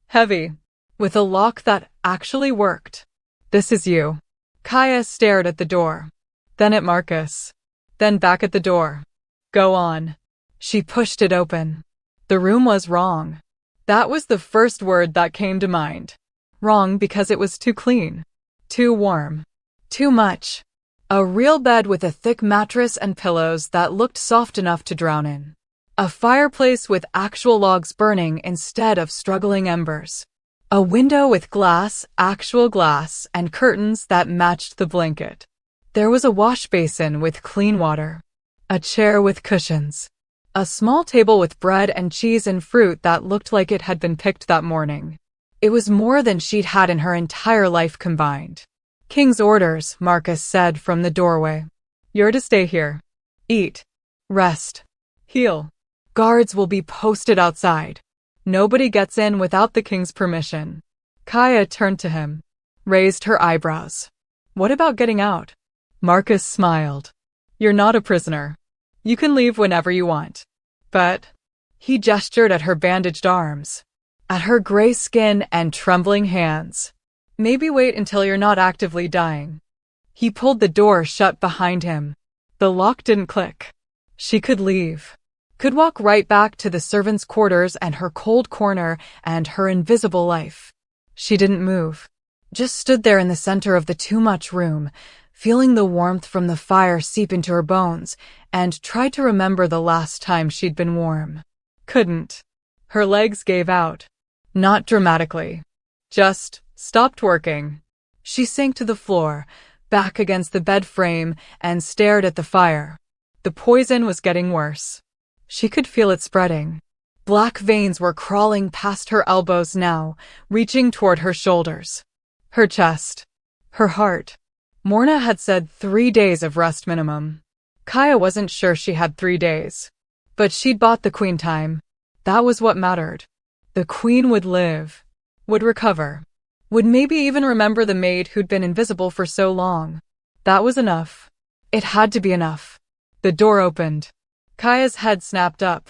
Heavy. With a lock that actually worked. This is you. Kaya stared at the door. Then at Marcus. Then back at the door. Go on. She pushed it open. The room was wrong. That was the first word that came to mind. Wrong because it was too clean. Too warm. Too much. A real bed with a thick mattress and pillows that looked soft enough to drown in. A fireplace with actual logs burning instead of struggling embers. A window with glass, actual glass, and curtains that matched the blanket. There was a wash basin with clean water. A chair with cushions. A small table with bread and cheese and fruit that looked like it had been picked that morning. It was more than she'd had in her entire life combined. King's orders, Marcus said from the doorway. You're to stay here. Eat. Rest. Heal. Guards will be posted outside. Nobody gets in without the king's permission. Kaya turned to him. Raised her eyebrows. What about getting out? Marcus smiled. You're not a prisoner. You can leave whenever you want. But... He gestured at her bandaged arms. At her gray skin and trembling hands. Maybe wait until you're not actively dying. He pulled the door shut behind him. The lock didn't click. She could leave. Could walk right back to the servants' quarters and her cold corner and her invisible life. She didn't move. Just stood there in the center of the too-much room, feeling the warmth from the fire seep into her bones, and tried to remember the last time she'd been warm. Couldn't. Her legs gave out. Not dramatically. Just stopped working. She sank to the floor, back against the bed frame, and stared at the fire. The poison was getting worse. She could feel it spreading. Black veins were crawling past her elbows now, reaching toward her shoulders. Her chest. Her heart. Morna had said 3 days of rest minimum. Kaya wasn't sure she had 3 days. But she'd bought the queen time. That was what mattered. The queen would live. Would recover. Would maybe even remember the maid who'd been invisible for so long. That was enough. It had to be enough. The door opened. Kaya's head snapped up.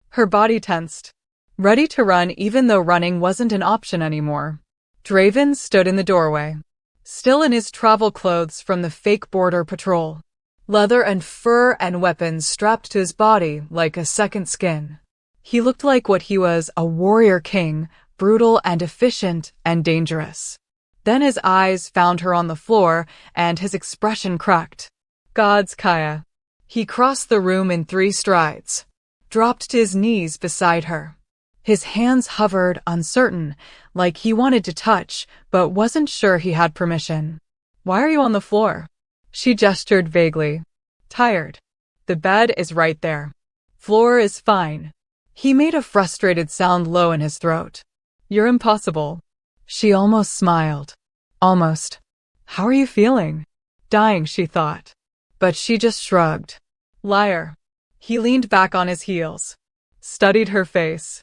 Her body tensed. Ready to run even though running wasn't an option anymore. Draven stood in the doorway. Still in his travel clothes from the fake border patrol. Leather and fur and weapons strapped to his body like a second skin. He looked like what he was, a warrior king, brutal and efficient and dangerous. Then his eyes found her on the floor, and his expression cracked. Gods, Kaya. He crossed the room in 3 strides. Dropped to his knees beside her. His hands hovered, uncertain, like he wanted to touch, but wasn't sure he had permission. Why are you on the floor? She gestured vaguely. Tired. The bed is right there. Floor is fine. He made a frustrated sound low in his throat. You're impossible. She almost smiled. Almost. How are you feeling? Dying, she thought. But she just shrugged. Liar. He leaned back on his heels. Studied her face.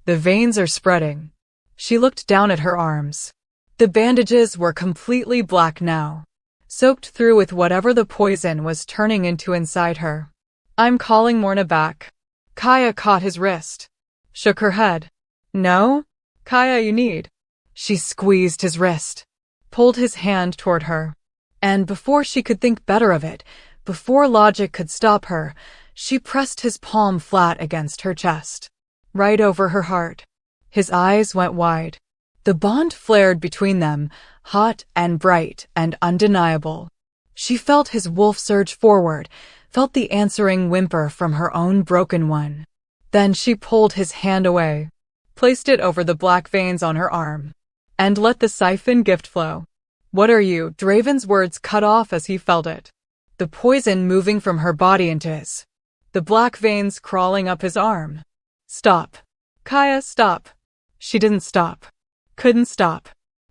The veins are spreading. She looked down at her arms. The bandages were completely black now. Soaked through with whatever the poison was turning into inside her. I'm calling Morna back. Kaya caught his wrist. Shook her head. No? Kaya, you need. She squeezed his wrist. Pulled his hand toward her. And before she could think better of it, before logic could stop her, she pressed his palm flat against her chest. right over her heart. His eyes went wide. The bond flared between them, hot and bright and undeniable. She felt his wolf surge forward, felt the answering whimper from her own broken one. Then she pulled his hand away, placed it over the black veins on her arm, and let the siphon gift flow. "What are you?" Draven's words cut off as he felt it. The poison moving from her body into his. The black veins crawling up his arm. "Stop. Kaya, stop." She didn't stop. Couldn't stop.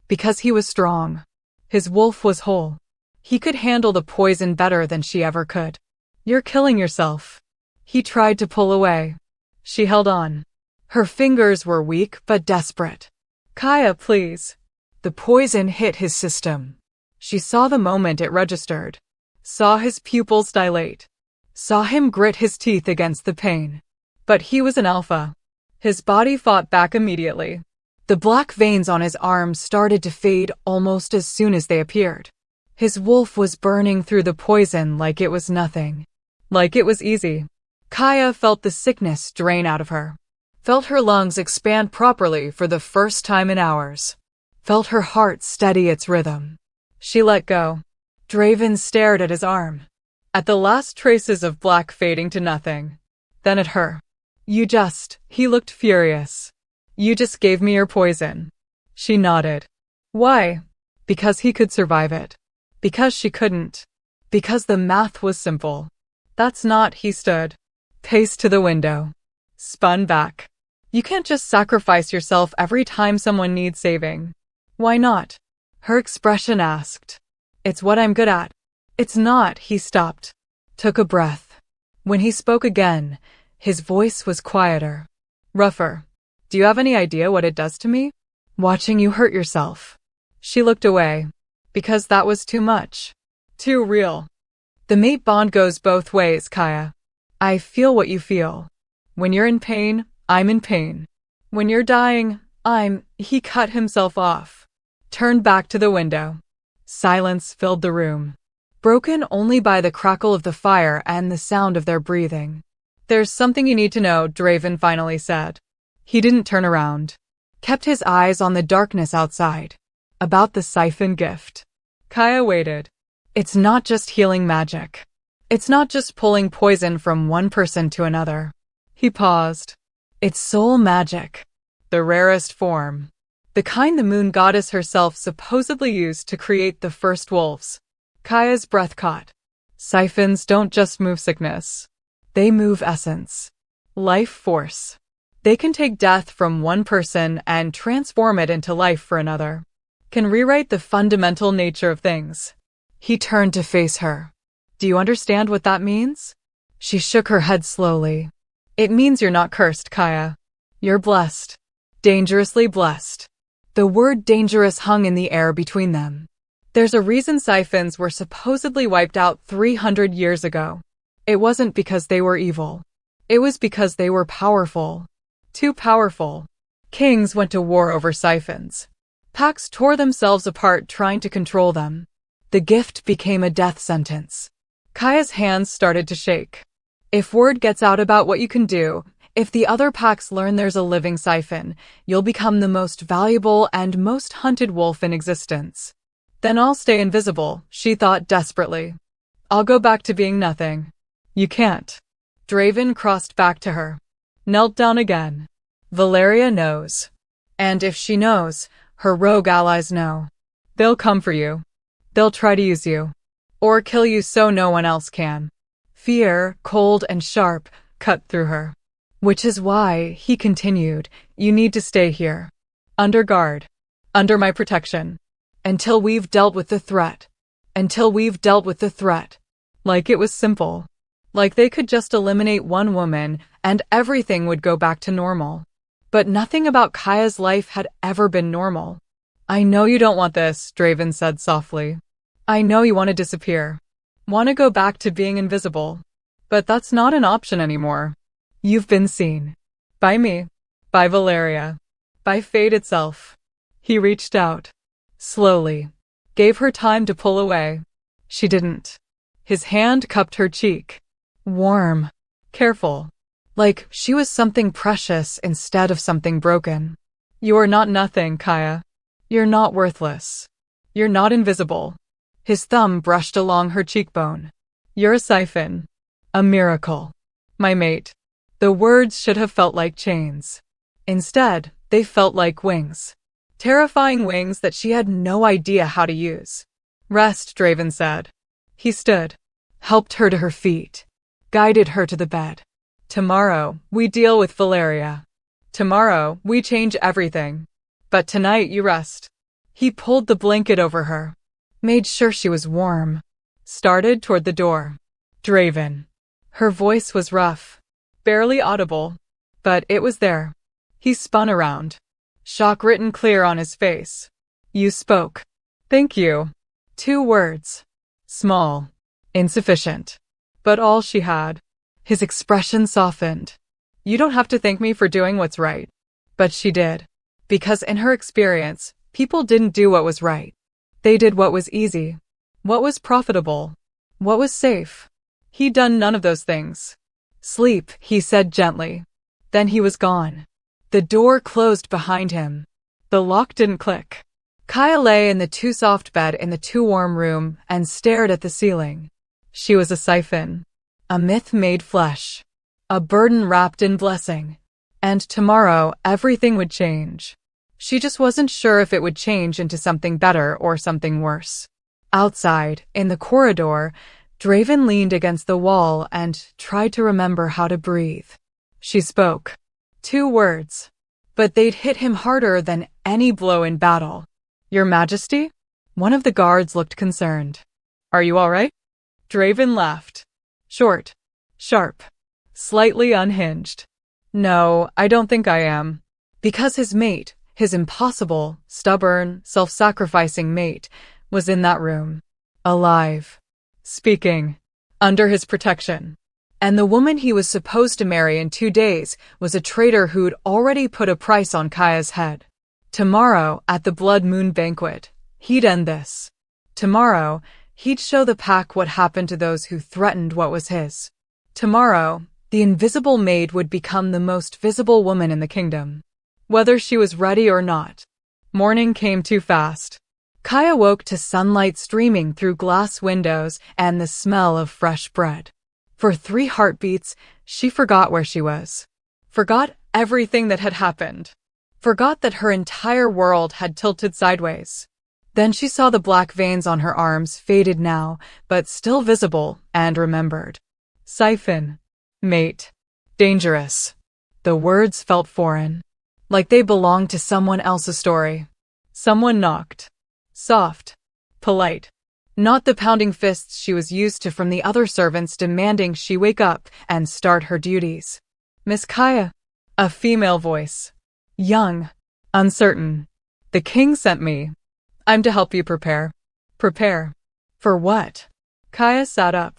Because he was strong. His wolf was whole. He could handle the poison better than she ever could. "You're killing yourself." He tried to pull away. She held on. Her fingers were weak but desperate. "Kaya, please." The poison hit his system. She saw the moment it registered. Saw his pupils dilate. Saw him grit his teeth against the pain. But he was an alpha. His body fought back immediately. The black veins on his arms started to fade almost as soon as they appeared. His wolf was burning through the poison like it was nothing. Like it was easy. Kaya felt the sickness drain out of her. Felt her lungs expand properly for the first time in hours. Felt her heart steady its rhythm. She let go. Draven stared at his arm. At the last traces of black fading to nothing. Then at her. He looked furious. "You just gave me your poison." She nodded. "Why?" Because he could survive it. Because she couldn't. Because the math was simple. "That's not," he stood. Paced to the window. Spun back. "You can't just sacrifice yourself every time someone needs saving." "Why not?" Her expression asked. "It's what I'm good at." "It's not." He stopped. Took a breath. When he spoke again, his voice was quieter. Rougher. "Do you have any idea what it does to me? Watching you hurt yourself." She looked away. Because that was too much. Too real. The mate bond goes both ways, Kaya. I feel what you feel. When you're in pain, I'm in pain. When you're dying, He cut himself off. Turned back to the window. Silence filled the room. Broken only by the crackle of the fire and the sound of their breathing. "There's something you need to know," Draven finally said. He didn't turn around. Kept his eyes on the darkness outside. About the siphon gift. Kaya waited. It's not just healing magic. It's not just pulling poison from one person to another. He paused. It's soul magic. The rarest form. The kind the moon goddess herself supposedly used to create the first wolves. Kaya's breath caught. Siphons don't just move sickness. They move essence. Life force. They can take death from one person and transform it into life for another. Can rewrite the fundamental nature of things. He turned to face her. Do you understand what that means? She shook her head slowly. It means you're not cursed, Kaya. You're blessed. Dangerously blessed. The word dangerous hung in the air between them. There's a reason siphons were supposedly wiped out 300 years ago. It wasn't because they were evil. It was because they were powerful. Too powerful. Kings went to war over siphons. Packs tore themselves apart trying to control them. The gift became a death sentence. Kaya's hands started to shake. If word gets out about what you can do, if the other packs learn there's a living siphon, you'll become the most valuable and most hunted wolf in existence. Then I'll stay invisible, she thought desperately. I'll go back to being nothing. You can't. Draven crossed back to her. Knelt down again. Valeria knows. And if she knows, her rogue allies know. They'll come for you. They'll try to use you. Or kill you so no one else can. Fear, cold and sharp, cut through her. Which is why, he continued, you need to stay here. Under guard. Under my protection. Until we've dealt with the threat. Until we've dealt with the threat. Like it was simple. Like they could just eliminate one woman, and everything would go back to normal. But nothing about Kaya's life had ever been normal. I know you don't want this, Draven said softly. I know you want to disappear. Want to go back to being invisible. But that's not an option anymore. You've been seen. By me. By Valeria. By fate itself. He reached out. Slowly. Gave her time to pull away. She didn't. His hand cupped her cheek. Warm. Careful. Like she was something precious instead of something broken. You are not nothing, Kaya. You're not worthless. You're not invisible. His thumb brushed along her cheekbone. You're a siphon. A miracle. My mate. The words should have felt like chains. Instead, they felt like wings. Terrifying wings that she had no idea how to use. Rest, Draven said. He stood, helped her to her feet, guided her to the bed. Tomorrow, we deal with Valeria. Tomorrow, we change everything. But tonight you rest. He pulled the blanket over her, made sure she was warm, started toward the door. Draven. Her voice was rough, barely audible, but it was there. He spun around, shock written clear on his face. You spoke. Thank you. 2 words. Small. Insufficient. But all she had. His expression softened. You don't have to thank me for doing what's right. But she did. Because in her experience, people didn't do what was right. They did what was easy. What was profitable. What was safe. He'd done none of those things. Sleep, he said gently. Then he was gone. The door closed behind him. The lock didn't click. Kaya lay in the too soft bed in the too warm room and stared at the ceiling. She was a siphon. A myth made flesh. A burden wrapped in blessing. And tomorrow, everything would change. She just wasn't sure if it would change into something better or something worse. Outside, in the corridor, Draven leaned against the wall and tried to remember how to breathe. She spoke. 2 words. But they'd hit him harder than any blow in battle. Your Majesty? One of the guards looked concerned. Are you all right? Draven laughed. Short. Sharp. Slightly unhinged. No, I don't think I am. Because his mate, his impossible, stubborn, self-sacrificing mate, was in that room. Alive. Speaking. Under his protection. And the woman he was supposed to marry in 2 days was a traitor who'd already put a price on Kaya's head. Tomorrow, at the Blood Moon banquet, he'd end this. Tomorrow, he'd show the pack what happened to those who threatened what was his. Tomorrow, the invisible maid would become the most visible woman in the kingdom. Whether she was ready or not. Morning came too fast. Kaya woke to sunlight streaming through glass windows and the smell of fresh bread. For 3 heartbeats, she forgot where she was. Forgot everything that had happened. Forgot that her entire world had tilted sideways. Then she saw the black veins on her arms, faded now, but still visible, and remembered. Siphon. Mate. Dangerous. The words felt foreign. Like they belonged to someone else's story. Someone knocked. Soft. Polite. Not the pounding fists she was used to from the other servants demanding she wake up and start her duties. Miss Kaya. A female voice. Young. Uncertain. The king sent me. I'm to help you prepare. Prepare. For what? Kaya sat up.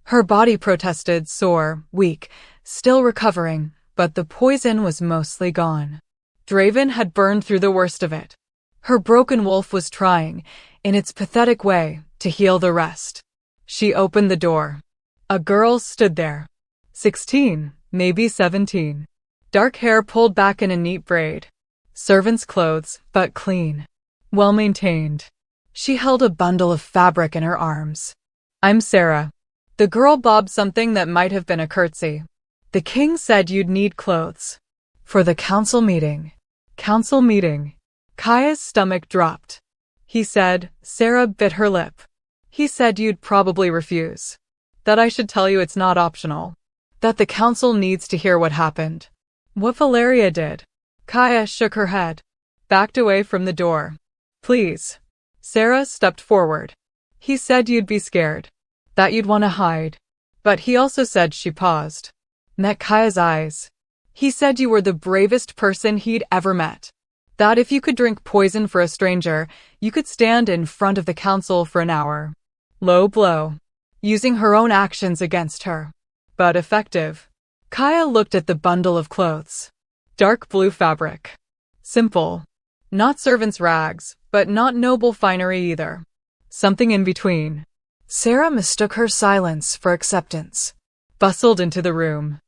Her body protested, sore, weak, still recovering, but the poison was mostly gone. Draven had burned through the worst of it. Her broken wolf was trying, in its pathetic way, to heal the rest. She opened the door. A girl stood there. 16, maybe 17. Dark hair pulled back in a neat braid. Servant's clothes, but clean. Well-maintained. She held a bundle of fabric in her arms. I'm Sarah. The girl bobbed something that might have been a curtsy. The king said you'd need clothes. For the council meeting. Council meeting. Kaya's stomach dropped. He said. Sarah bit her lip. He said you'd probably refuse. That I should tell you it's not optional. That the council needs to hear what happened. What Valeria did. Kaya shook her head. Backed away from the door. Please. Sarah stepped forward. He said you'd be scared. That you'd want to hide. But he also said. She paused. Met Kaya's eyes. He said you were the bravest person he'd ever met. That if you could drink poison for a stranger, you could stand in front of the council for an hour. Low blow. Using her own actions against her. But effective. Kaya looked at the bundle of clothes. Dark blue fabric. Simple. Not servants' rags, but not noble finery either. Something in between. Sarah mistook her silence for acceptance. Bustled into the room.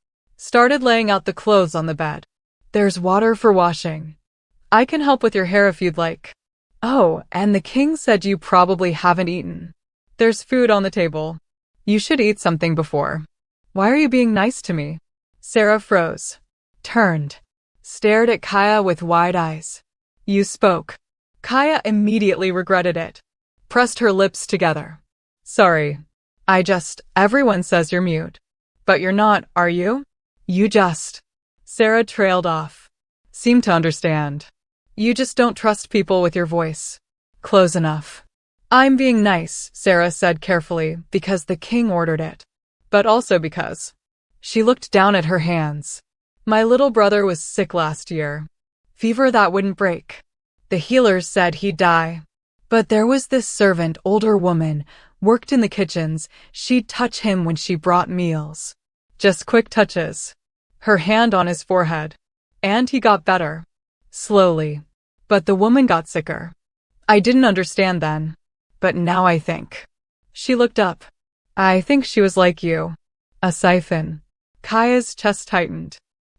started laying out the clothes on the bed. There's water for washing. I can help with your hair if you'd like. Oh, and the king said you probably haven't eaten. There's food on the table. You should eat something before. Why are you being nice to me? Sarah froze, turned, stared at Kaya with wide eyes. You spoke. Kaya immediately regretted it, pressed her lips together. Sorry. Everyone says you're mute. But you're not, are you? You just. Sarah trailed off. Seemed to understand. You just don't trust people with your voice. Close enough. I'm being nice, Sarah said carefully, because the king ordered it. But also because. She looked down at her hands. My little brother was sick last year. Fever that wouldn't break. The healers said he'd die. But there was this servant, older woman, worked in the kitchens. She'd touch him when she brought meals. Just quick touches. Her hand on his forehead. And he got better. Slowly. But the woman got sicker. I didn't understand then. But now I think. She looked up. I think she was like you. A siphon. Kaya's chest tightened.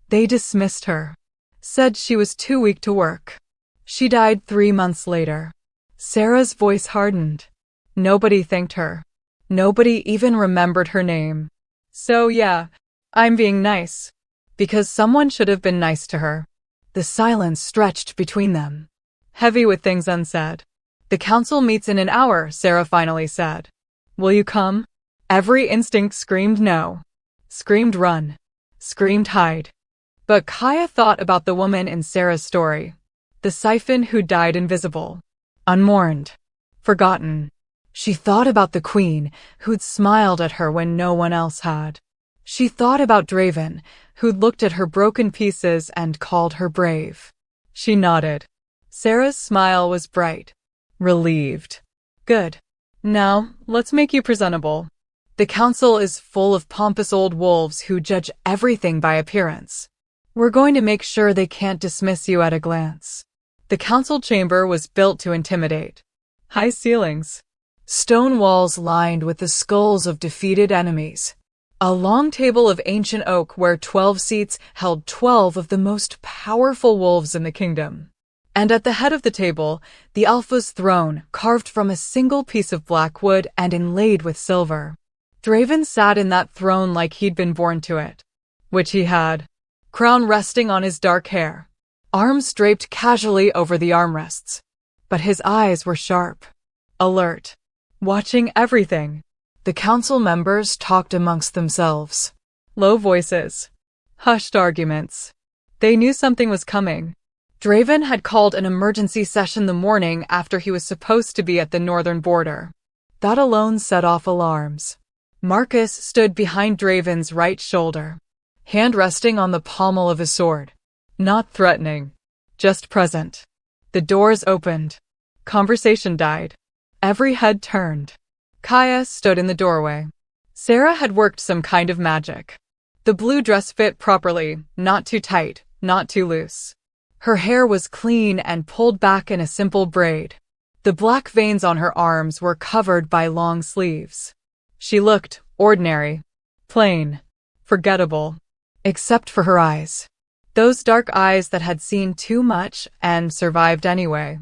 They dismissed her. Said she was too weak to work. She died 3 months later. Sarah's voice hardened. Nobody thanked her. Nobody even remembered her name. So yeah, I'm being nice. Because someone should have been nice to her. The silence stretched between them, heavy with things unsaid. The council meets in an hour, Sarah finally said. Will you come? Every instinct screamed no. Screamed run. Screamed hide. But Kaya thought about the woman in Sarah's story. The siphon who died invisible. Unmourned. Forgotten. She thought about the queen, who'd smiled at her when no one else had. She thought about Draven, who'd looked at her broken pieces and called her brave. She nodded. Sarah's smile was bright. Relieved. Good. Now, let's make you presentable. The council is full of pompous old wolves who judge everything by appearance. We're going to make sure they can't dismiss you at a glance. The council chamber was built to intimidate. High ceilings. Stone walls lined with the skulls of defeated enemies. A long table of ancient oak where 12 seats held 12 of the most powerful wolves in the kingdom. And at the head of the table, the Alpha's throne, carved from a single piece of black wood and inlaid with silver. Draven sat in that throne like he'd been born to it. Which he had. Crown resting on his dark hair. Arms draped casually over the armrests. But his eyes were sharp. Alert. Watching everything. The council members talked amongst themselves. Low voices. Hushed arguments. They knew something was coming. Draven had called an emergency session the morning after he was supposed to be at the northern border. That alone set off alarms. Marcus stood behind Draven's right shoulder, hand resting on the pommel of his sword. Not threatening, just present. The doors opened. Conversation died. Every head turned. Kaya stood in the doorway. Sarah had worked some kind of magic. The blue dress fit properly, not too tight, not too loose. Her hair was clean and pulled back in a simple braid. The black veins on her arms were covered by long sleeves. She looked ordinary, plain, forgettable, except for her eyes. Those dark eyes that had seen too much and survived anyway.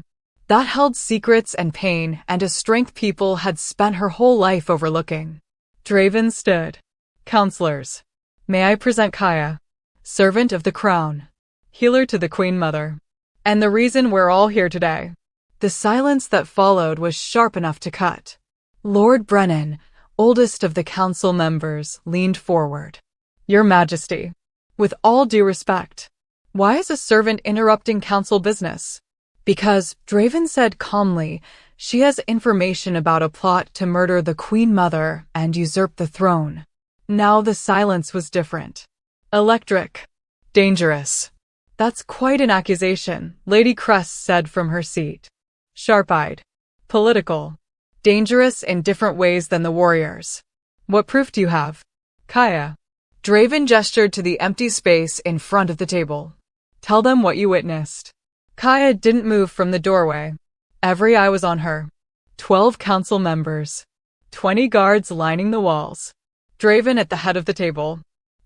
That held secrets and pain and a strength people had spent her whole life overlooking. Draven stood. Counselors. May I present Kaya, servant of the crown, healer to the Queen Mother. And the reason we're all here today. The silence that followed was sharp enough to cut. Lord Brennan, oldest of the council members, leaned forward. Your Majesty, with all due respect, why is a servant interrupting council business? Because, Draven said calmly, she has information about a plot to murder the Queen Mother and usurp the throne. Now the silence was different. Electric. Dangerous. That's quite an accusation, Lady Cress said from her seat. Sharp-eyed. Political. Dangerous in different ways than the warriors. What proof do you have? Kaya. Draven gestured to the empty space in front of the table. Tell them what you witnessed. Kaya didn't move from the doorway. Every eye was on her. 12 council members. 20 guards lining the walls. Draven at the head of the table.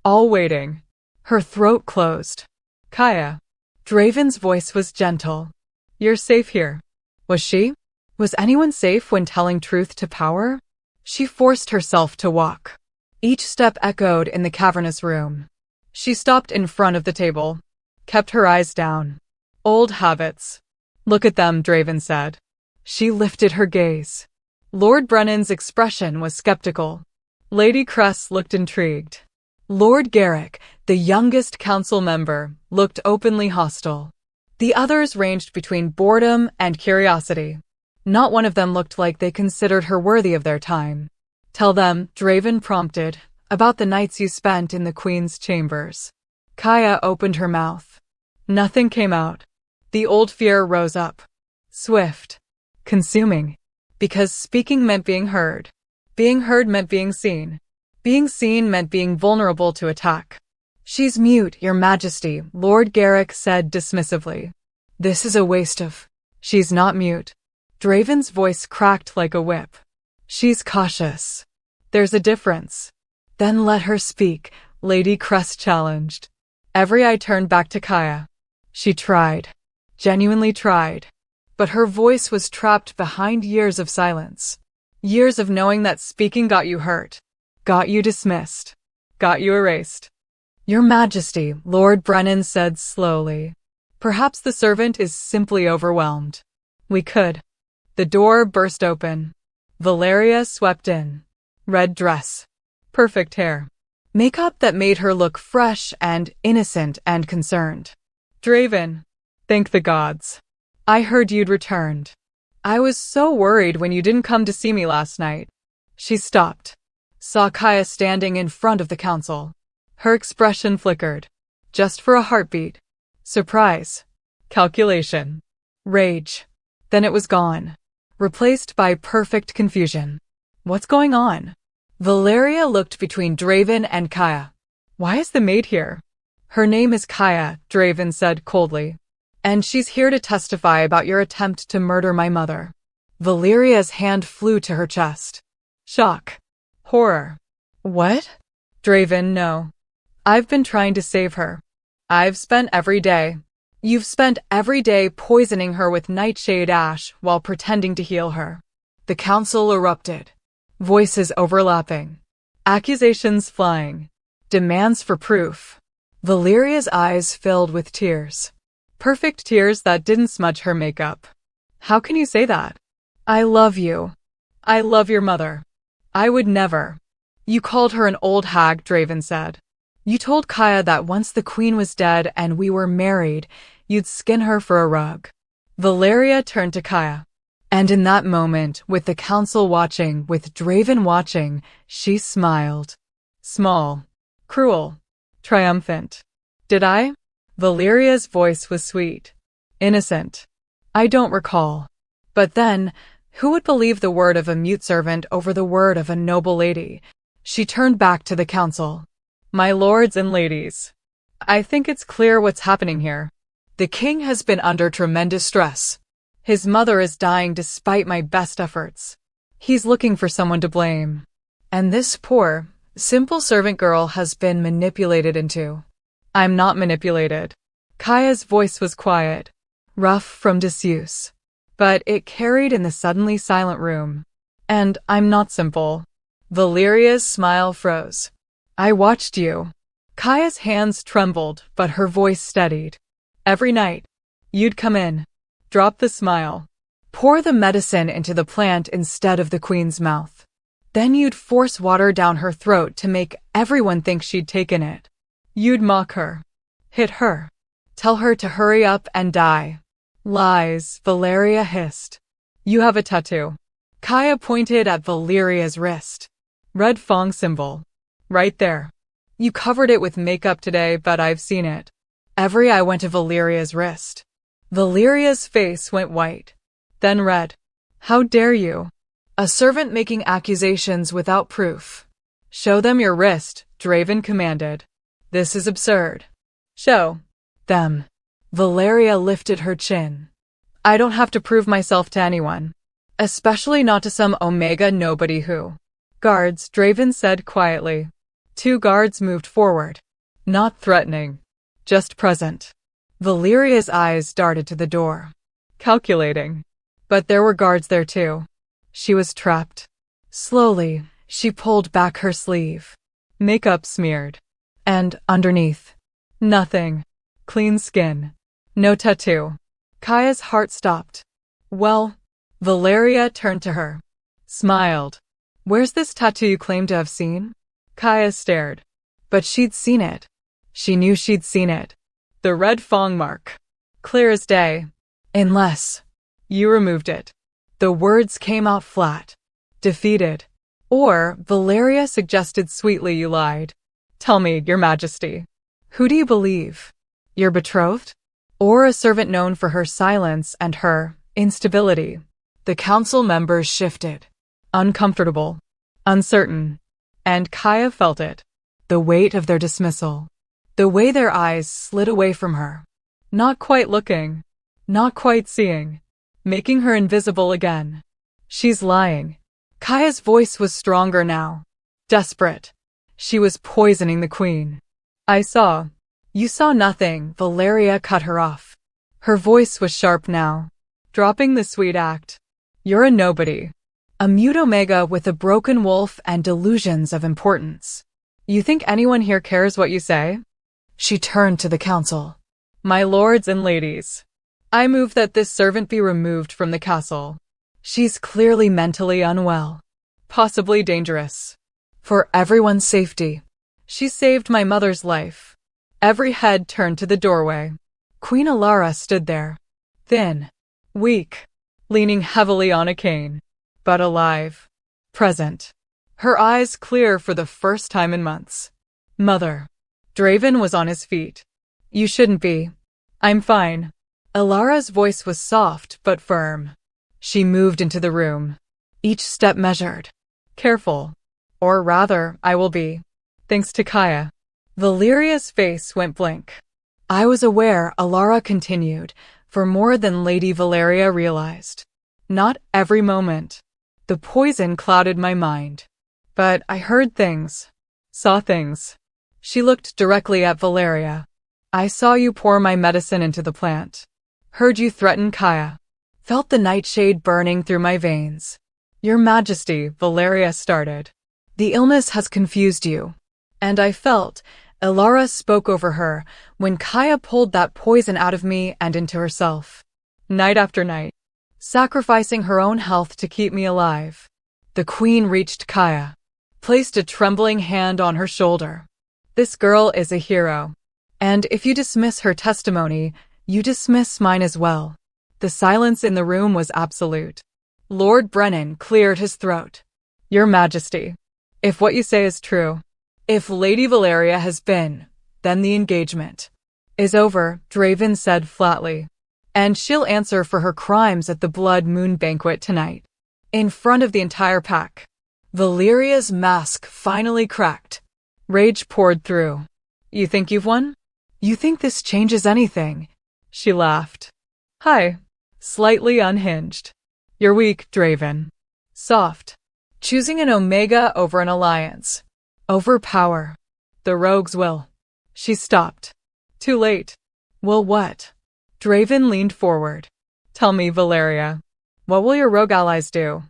All waiting. Her throat closed. Kaya. Draven's voice was gentle. You're safe here. Was she? Was anyone safe when telling truth to power? She forced herself to walk. Each step echoed in the cavernous room. She stopped in front of the table, kept her eyes down. Old habits. Look at them, Draven said. She lifted her gaze. Lord Brennan's expression was skeptical. Lady Cress looked intrigued. Lord Garrick, the youngest council member, looked openly hostile. The others ranged between boredom and curiosity. Not one of them looked like they considered her worthy of their time. Tell them, Draven prompted, about the nights you spent in the Queen's chambers. Kaya opened her mouth. Nothing came out. The old fear rose up. Swift. Consuming. Because speaking meant being heard. Being heard meant being seen. Being seen meant being vulnerable to attack. She's mute, Your Majesty, Lord Garrick said dismissively. This is a waste of... She's not mute. Draven's voice cracked like a whip. She's cautious. There's a difference. Then let her speak, Lady Cress challenged. Every eye turned back to Kaya. She tried. Genuinely tried. But her voice was trapped behind years of silence. Years of knowing that speaking got you hurt. Got you dismissed. Got you erased. Your Majesty, Lord Brennan said slowly. Perhaps the servant is simply overwhelmed. We could. The door burst open. Valeria swept in. Red dress. Perfect hair. Makeup that made her look fresh and innocent and concerned. Draven. Thank the gods. I heard you'd returned. I was so worried when you didn't come to see me last night. She stopped. Saw Kaya standing in front of the council. Her expression flickered. Just for a heartbeat. Surprise. Calculation. Rage. Then it was gone. Replaced by perfect confusion. What's going on? Valeria looked between Draven and Kaya. Why is the maid here? Her name is Kaya, Draven said coldly. And she's here to testify about your attempt to murder my mother. Valeria's hand flew to her chest. Shock. Horror. What? Draven, no. I've been trying to save her. I've spent every day. You've spent every day poisoning her with nightshade ash while pretending to heal her. The council erupted. Voices overlapping. Accusations flying. Demands for proof. Valeria's eyes filled with tears. Perfect tears that didn't smudge her makeup. How can you say that? I love you. I love your mother. I would never. You called her an old hag, Draven said. You told Kaya that once the queen was dead and we were married, you'd skin her for a rug. Valeria turned to Kaya. And in that moment, with the council watching, with Draven watching, she smiled. Small. Cruel. Triumphant. Did I? Valeria's voice was sweet. Innocent. I don't recall. But then, who would believe the word of a mute servant over the word of a noble lady? She turned back to the council. My lords and ladies. I think it's clear what's happening here. The king has been under tremendous stress. His mother is dying despite my best efforts. He's looking for someone to blame. And this poor, simple servant girl has been manipulated into. I'm not manipulated. Kaya's voice was quiet, rough from disuse. But it carried in the suddenly silent room. And I'm not simple. Valeria's smile froze. I watched you. Kaya's hands trembled, but her voice steadied. Every night, you'd come in, drop the smile, pour the medicine into the plant instead of the queen's mouth. Then you'd force water down her throat to make everyone think she'd taken it. You'd mock her, hit her, tell her to hurry up and die. Lies, Valeria hissed. You have a tattoo. Kaya pointed at Valeria's wrist. Red Fong symbol. Right there. You covered it with makeup today, but I've seen it. Every eye went to Valeria's wrist. Valeria's face went white, then red. How dare you? A servant making accusations without proof. Show them your wrist, Draven commanded. This is absurd. Show them. Valeria lifted her chin. I don't have to prove myself to anyone. Especially not to some Omega nobody who. Guards, Draven said quietly. 2 guards moved forward. Not threatening. Just present. Valeria's eyes darted to the door. Calculating. But there were guards there too. She was trapped. Slowly, she pulled back her sleeve. Makeup smeared. And underneath. Nothing. Clean skin. No tattoo. Kaya's heart stopped. Well, Valeria turned to her. Smiled. Where's this tattoo you claim to have seen? Kaya stared. But she'd seen it. She knew she'd seen it. The red fong mark. Clear as day. Unless you removed it. The words came out flat. Defeated. Or, Valeria suggested sweetly, you lied. Tell me, your majesty. Who do you believe? Your betrothed? Or a servant known for her silence and her instability? The council members shifted. Uncomfortable. Uncertain. And Kaya felt it. The weight of their dismissal. The way their eyes slid away from her. Not quite looking. Not quite seeing. Making her invisible again. She's lying. Kaya's voice was stronger now. Desperate. She was poisoning the queen. I saw. You saw nothing, Valeria cut her off. Her voice was sharp now. Dropping the sweet act. You're a nobody. A mute omega with a broken wolf and delusions of importance. You think anyone here cares what you say? She turned to the council. My lords and ladies. I move that this servant be removed from the castle. She's clearly mentally unwell. Possibly dangerous. For everyone's safety. She saved my mother's life. Every head turned to the doorway. Queen Alara stood there. Thin. Weak. Leaning heavily on a cane. But alive. Present. Her eyes clear for the first time in months. Mother. Draven was on his feet. You shouldn't be. I'm fine. Alara's voice was soft but firm. She moved into the room. Each step measured. Careful. Or rather, I will be. Thanks to Kaya. Valeria's face went blank. I was aware, Alara continued, for more than Lady Valeria realized. Not every moment. The poison clouded my mind. But I heard things. Saw things. She looked directly at Valeria. I saw you pour my medicine into the plant. Heard you threaten Kaya. Felt the nightshade burning through my veins. Your Majesty, Valeria started. The illness has confused you. And I felt, Alara spoke over her, when Kaya pulled that poison out of me and into herself. Night after night. Sacrificing her own health to keep me alive. The queen reached Kaya. Placed a trembling hand on her shoulder. This girl is a hero. And if you dismiss her testimony, you dismiss mine as well. The silence in the room was absolute. Lord Brennan cleared his throat. Your Majesty. If what you say is true. If Lady Valeria has been, then the engagement is over, Draven said flatly. And she'll answer for her crimes at the Blood Moon banquet tonight. In front of the entire pack. Valeria's mask finally cracked. Rage poured through. You think you've won? You think this changes anything? She laughed. Hi. Slightly unhinged. You're weak, Draven. Soft. Choosing an Omega over an alliance. Over power. The rogues will. She stopped. Too late. Will what? Draven leaned forward. Tell me, Valeria. What will your rogue allies do?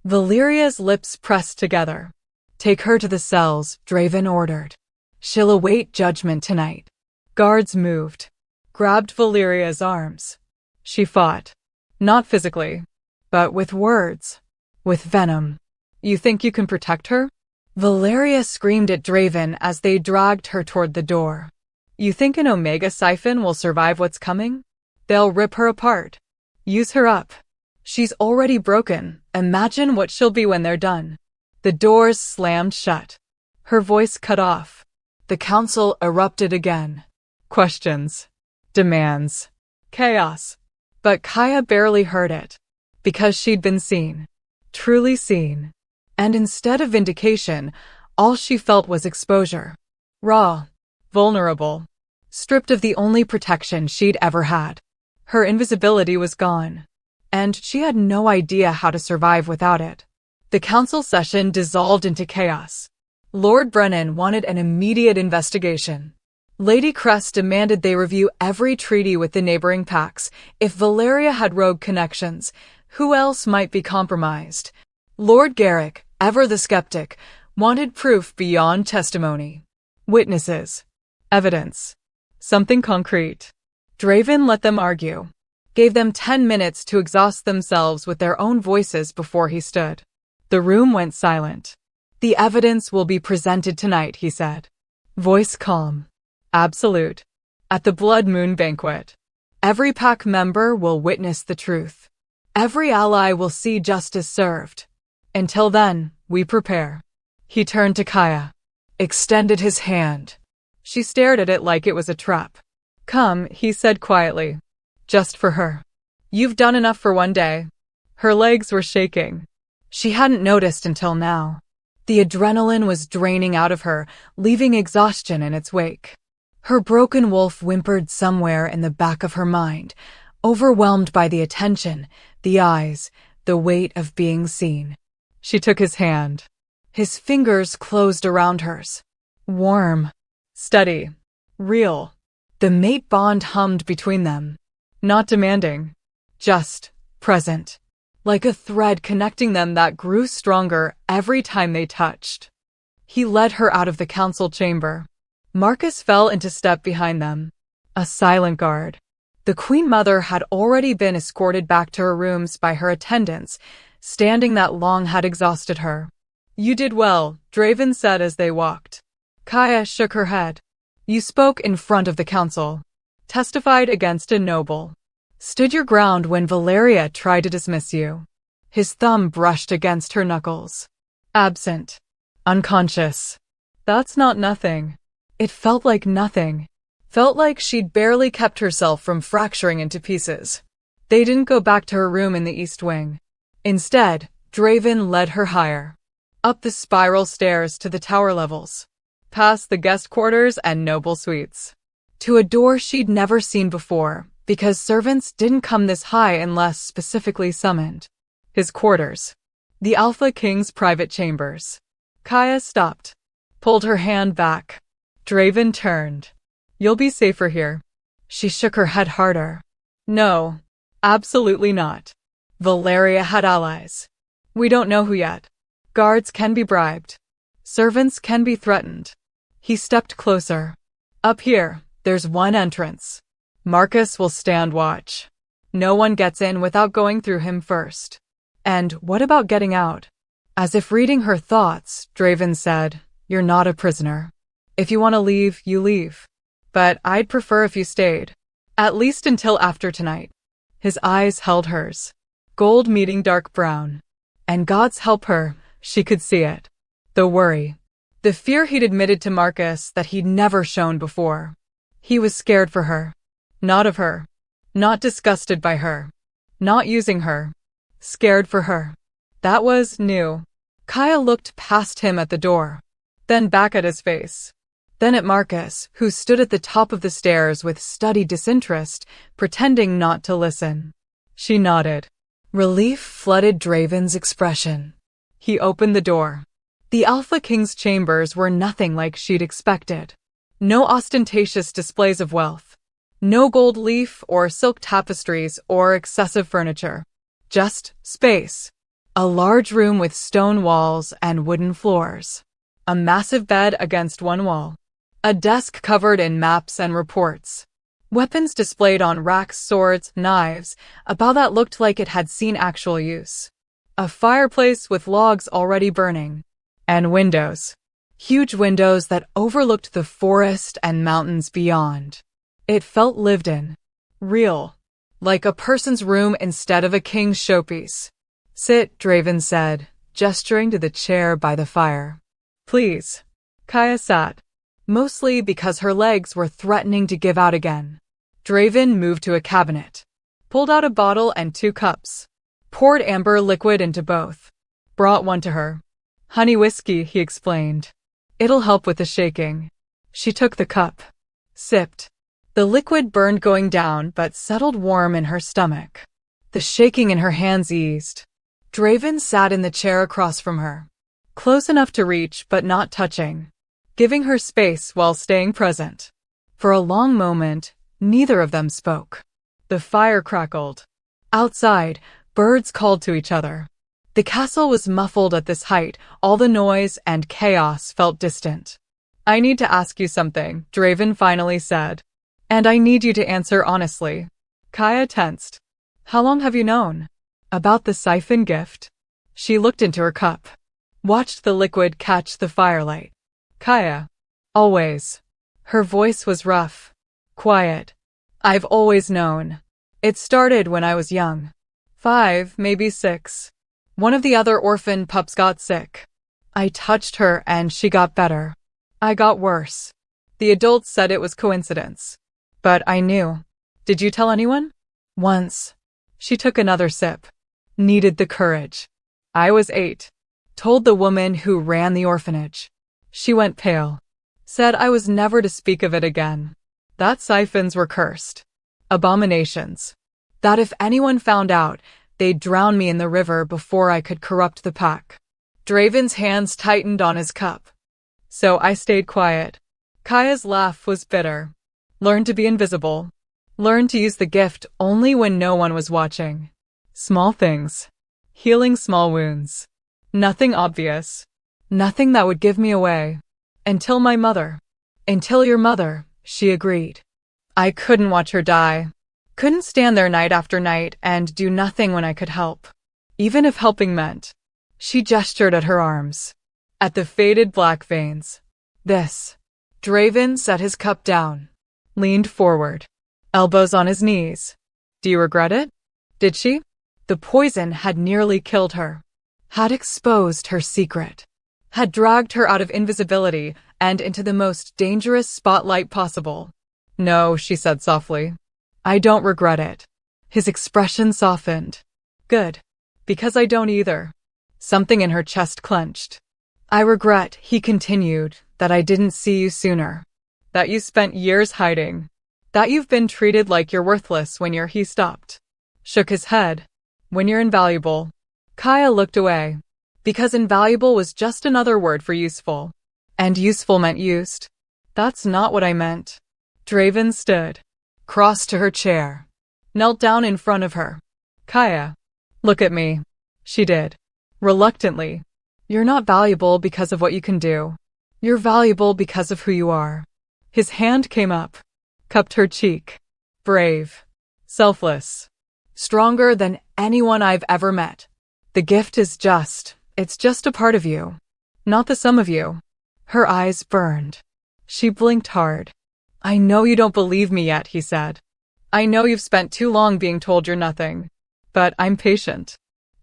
Valeria's lips pressed together. Take her to the cells, Draven ordered. She'll await judgment tonight. Guards moved. Grabbed Valeria's arms. She fought. Not physically. But with words. With venom. You think you can protect her? Valeria screamed at Draven as they dragged her toward the door. You think an Omega siphon will survive what's coming? They'll rip her apart. Use her up. She's already broken. Imagine what she'll be when they're done. The doors slammed shut. Her voice cut off. The council erupted again. Questions. Demands. Chaos. But Kaya barely heard it. Because she'd been seen. Truly seen. And instead of vindication, all she felt was exposure. Raw. Vulnerable. Stripped of the only protection she'd ever had. Her invisibility was gone. And she had no idea how to survive without it. The council session dissolved into chaos. Lord Brennan wanted an immediate investigation. Lady Crest demanded they review every treaty with the neighboring packs. If Valeria had rogue connections, who else might be compromised? Lord Garrick, ever the skeptic, wanted proof beyond testimony. Witnesses. Evidence. Something concrete. Draven let them argue. Gave them 10 minutes to exhaust themselves with their own voices before he stood. The room went silent. The evidence will be presented tonight, he said. Voice calm. Absolute. At the Blood Moon banquet. Every pack member will witness the truth. Every ally will see justice served. Until then, we prepare. He turned to Kaya. Extended his hand. She stared at it like it was a trap. Come, he said quietly. Just for her. You've done enough for one day. Her legs were shaking. She hadn't noticed until now. The adrenaline was draining out of her, leaving exhaustion in its wake. Her broken wolf whimpered somewhere in the back of her mind, overwhelmed by the attention, the eyes, the weight of being seen. She took his hand. His fingers closed around hers. Warm. Steady. Real. The mate bond hummed between them. Not demanding. Just present. Like a thread connecting them that grew stronger every time they touched. He led her out of the council chamber. Marcus fell into step behind them. A silent guard. The Queen Mother had already been escorted back to her rooms by her attendants. Standing that long had exhausted her. You did well, Draven said as they walked. Kaya shook her head. You spoke in front of the council. Testified against a noble. Stood your ground when Valeria tried to dismiss you. His thumb brushed against her knuckles. Absent. Unconscious. That's not nothing. It felt like nothing. Felt like she'd barely kept herself from fracturing into pieces. They didn't go back to her room in the East Wing. Instead, Draven led her higher. Up the spiral stairs to the tower levels. Past the guest quarters and noble suites. To a door she'd never seen before, because servants didn't come this high unless specifically summoned. His quarters. The Alpha King's private chambers. Kaya stopped. Pulled her hand back. Draven turned. You'll be safer here. She shook her head harder. No. Absolutely not. Valeria had allies. We don't know who yet. Guards can be bribed. Servants can be threatened. He stepped closer. Up here, there's one entrance. Marcus will stand watch. No one gets in without going through him first. And what about getting out? As if reading her thoughts, Draven said, You're not a prisoner. If you want to leave, you leave. But I'd prefer if you stayed. At least until after tonight. His eyes held hers. Gold meeting dark brown. And God's help her, she could see it. The worry. The fear he'd admitted to Marcus that he'd never shown before. He was scared for her. Not of her. Not disgusted by her. Not using her. Scared for her. That was new. Kaya looked past him at the door. Then back at his face. Then at Marcus, who stood at the top of the stairs with studied disinterest, pretending not to listen. She nodded. Relief flooded Draven's expression. He opened the door. The Alpha King's chambers were nothing like she'd expected. No ostentatious displays of wealth. No gold leaf or silk tapestries or excessive furniture. Just space. A large room with stone walls and wooden floors. A massive bed against one wall. A desk covered in maps and reports. Weapons displayed on racks, swords, knives, a bow that looked like it had seen actual use. A fireplace with logs already burning. And windows. Huge windows that overlooked the forest and mountains beyond. It felt lived in. Real. Like a person's room instead of a king's showpiece. Sit, Draven said, gesturing to the chair by the fire. Please. Kaya sat. Mostly because her legs were threatening to give out again. Draven moved to a cabinet. Pulled out a bottle and 2 cups. Poured amber liquid into both. Brought one to her. Honey whiskey, he explained. It'll help with the shaking. She took the cup. Sipped. The liquid burned going down but settled warm in her stomach. The shaking in her hands eased. Draven sat in the chair across from her. Close enough to reach but not touching. Giving her space while staying present. For a long moment, neither of them spoke. The fire crackled. Outside, birds called to each other. The castle was muffled at this height, all the noise and chaos felt distant. I need to ask you something, Draven finally said. And I need you to answer honestly. Kaya tensed. How long have you known? About the siphon gift? She looked into her cup. Watched the liquid catch the firelight. Kaya. Always. Her voice was rough. Quiet. I've always known. It started when I was young. 5, maybe 6. One of the other orphan pups got sick. I touched her and she got better. I got worse. The adults said it was coincidence. But I knew. Did you tell anyone? Once. She took another sip. Needed the courage. I was 8. Told the woman who ran the orphanage. She went pale. Said I was never to speak of it again. That siphons were cursed. Abominations. That if anyone found out, they'd drown me in the river before I could corrupt the pack. Draven's hands tightened on his cup. So I stayed quiet. Kaya's laugh was bitter. Learned to be invisible. Learned to use the gift only when no one was watching. Small things. Healing small wounds. Nothing obvious. Nothing that would give me away. Until my mother. Until your mother, she agreed. I couldn't watch her die. Couldn't stand there night after night and do nothing when I could help. Even if helping meant. She gestured at her arms. At the faded black veins. This. Draven set his cup down. Leaned forward. Elbows on his knees. Do you regret it? Did she? The poison had nearly killed her. Had exposed her secret. Had dragged her out of invisibility and into the most dangerous spotlight possible. No, she said softly. I don't regret it. His expression softened. Good. Because I don't either. Something in her chest clenched. I regret, he continued, that I didn't see you sooner. That you spent years hiding. That you've been treated like you're worthless when he stopped. Shook his head. When you're invaluable. Kaya looked away. Because invaluable was just another word for useful. And useful meant used. That's not what I meant. Draven stood. Crossed to her chair. Knelt down in front of her. Kaya. Look at me. She did. Reluctantly. You're not valuable because of what you can do. You're valuable because of who you are. His hand came up. Cupped her cheek. Brave. Selfless. Stronger than anyone I've ever met. The gift is it's just a part of you. Not the sum of you. Her eyes burned. She blinked hard. I know you don't believe me yet, he said. I know you've spent too long being told you're nothing. But I'm patient.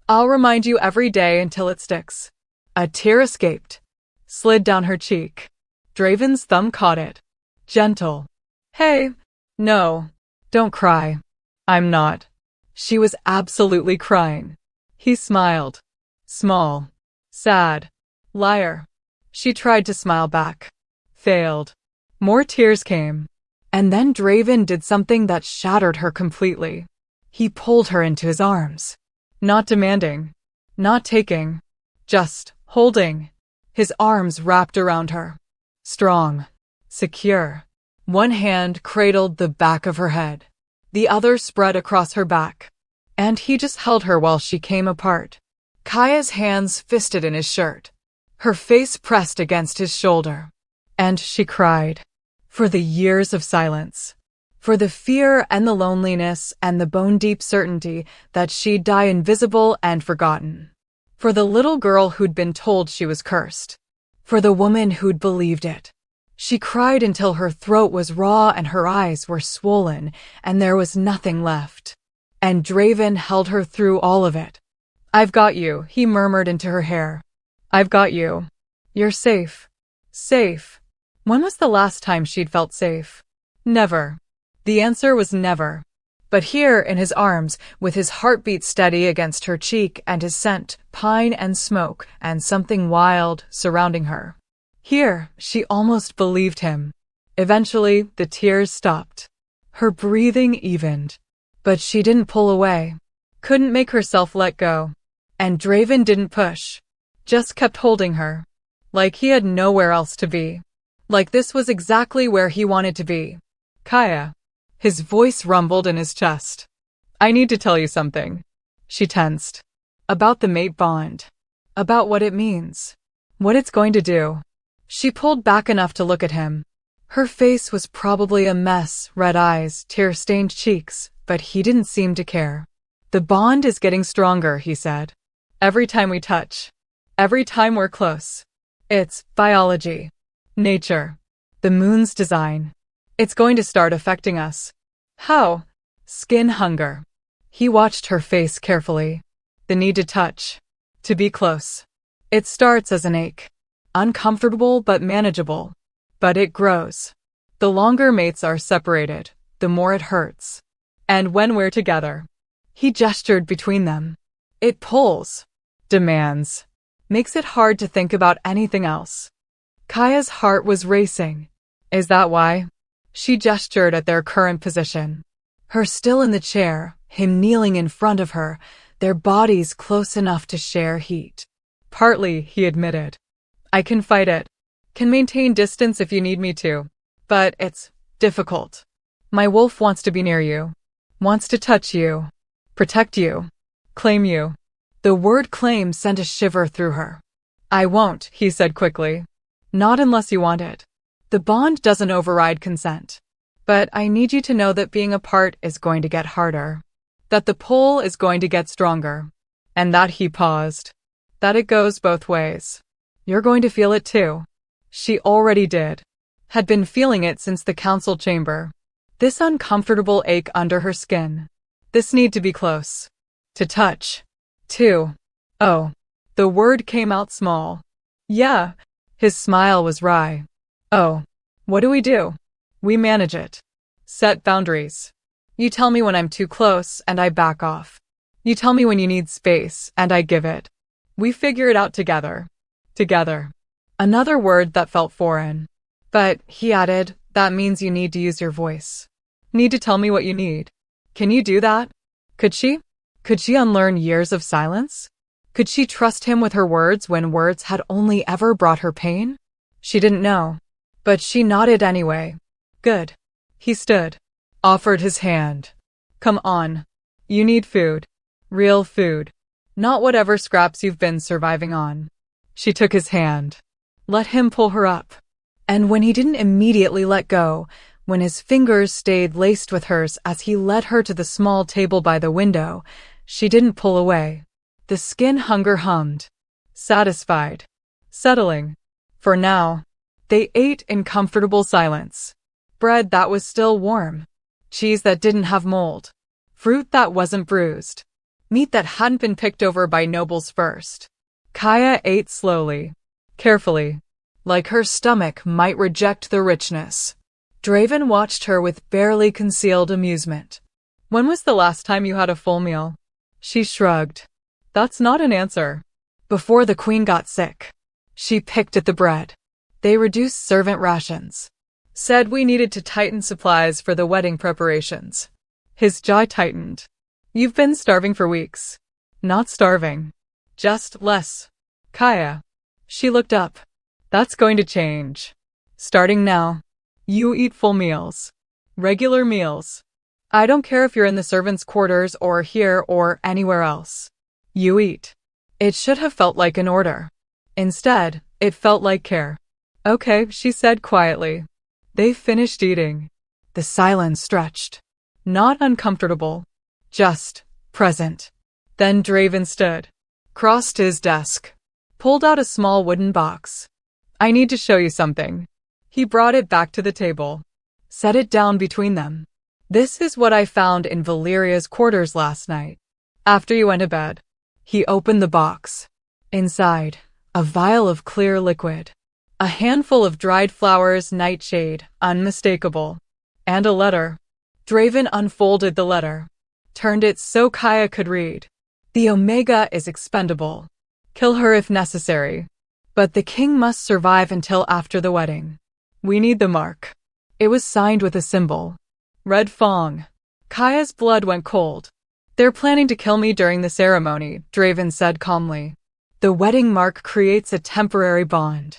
I'll remind you every day until it sticks. A tear escaped. Slid down her cheek. Draven's thumb caught it. Gentle. Hey. No. Don't cry. I'm not. She was absolutely crying. He smiled. Small. Sad. Liar. She tried to smile back. Failed. More tears came. And then Draven did something that shattered her completely. He pulled her into his arms. Not demanding. Not taking. Just holding. His arms wrapped around her. Strong. Secure. One hand cradled the back of her head. The other spread across her back. And he just held her while she came apart. Kaya's hands fisted in his shirt. Her face pressed against his shoulder. And she cried. For the years of silence. For the fear and the loneliness and the bone-deep certainty that she'd die invisible and forgotten. For the little girl who'd been told she was cursed. For the woman who'd believed it. She cried until her throat was raw and her eyes were swollen and there was nothing left. And Draven held her through all of it. I've got you, he murmured into her hair. I've got you. You're safe. Safe. When was the last time she'd felt safe? Never. The answer was never. But here in his arms, with his heartbeat steady against her cheek and his scent, pine and smoke, and something wild surrounding her. Here, she almost believed him. Eventually, the tears stopped. Her breathing evened. But she didn't pull away. Couldn't make herself let go. And Draven didn't push. Just kept holding her. Like he had nowhere else to be. Like this was exactly where he wanted to be. Kaya. His voice rumbled in his chest. I need to tell you something. She tensed. About the mate bond. About what it means. What it's going to do. She pulled back enough to look at him. Her face was probably a mess, red eyes, tear-stained cheeks, but he didn't seem to care. The bond is getting stronger, he said. Every time we touch. Every time we're close. It's biology. Nature. The moon's design. It's going to start affecting us. How? Skin hunger. He watched her face carefully. The need to touch. To be close. It starts as an ache. Uncomfortable but manageable. But it grows. The longer mates are separated, the more it hurts. And when we're together. He gestured between them. It pulls. Demands. Makes it hard to think about anything else. Kaya's heart was racing. Is that why? She gestured at their current position. Her still in the chair, him kneeling in front of her, their bodies close enough to share heat. Partly, he admitted. I can fight it. Can maintain distance if you need me to. But it's difficult. My wolf wants to be near you. Wants to touch you. Protect you. Claim you. The word claim sent a shiver through her. I won't, he said quickly. Not unless you want it. The bond doesn't override consent. But I need you to know that being apart is going to get harder. That the pull is going to get stronger. And that he paused. That it goes both ways. You're going to feel it too. She already did. Had been feeling it since the council chamber. This uncomfortable ache under her skin. This need to be close. To touch. To. Oh. The word came out small. Yeah. His smile was wry. Oh. What do? We manage it. Set boundaries. You tell me when I'm too close and I back off. You tell me when you need space and I give it. We figure it out together. Together. Another word that felt foreign. But, he added, that means you need to use your voice. Need to tell me what you need. Can you do that? Could she? Could she unlearn years of silence? Could she trust him with her words when words had only ever brought her pain? She didn't know. But she nodded anyway. Good. He stood. Offered his hand. Come on. You need food. Real food. Not whatever scraps you've been surviving on. She took his hand. Let him pull her up. And when he didn't immediately let go, when his fingers stayed laced with hers as he led her to the small table by the window, she didn't pull away. The skin hunger hummed. Satisfied. Settling. For now. They ate in comfortable silence. Bread that was still warm. Cheese that didn't have mold. Fruit that wasn't bruised. Meat that hadn't been picked over by nobles first. Kaya ate slowly. Carefully. Like her stomach might reject the richness. Draven watched her with barely concealed amusement. When was the last time you had a full meal? She shrugged. That's not an answer. Before the queen got sick. She picked at the bread. They reduced servant rations. Said we needed to tighten supplies for the wedding preparations. His jaw tightened. You've been starving for weeks. Not starving. Just less. Kaya. She looked up. That's going to change. Starting now. You eat full meals. Regular meals. I don't care if you're in the servants' quarters or here or anywhere else. You eat. It should have felt like an order. Instead, it felt like care. Okay, she said quietly. They finished eating. The silence stretched. Not uncomfortable. Just present. Then Draven stood. Crossed his desk. Pulled out a small wooden box. I need to show you something. He brought it back to the table. Set it down between them. This is what I found in Valeria's quarters last night. After you went to bed. He opened the box. Inside, a vial of clear liquid. A handful of dried flowers, nightshade, unmistakable. And a letter. Draven unfolded the letter. Turned it so Kaya could read. The Omega is expendable. Kill her if necessary. But the king must survive until after the wedding. We need the mark. It was signed with a symbol. Red Fong. Kaya's blood went cold. They're planning to kill me during the ceremony, Draven said calmly. The wedding mark creates a temporary bond.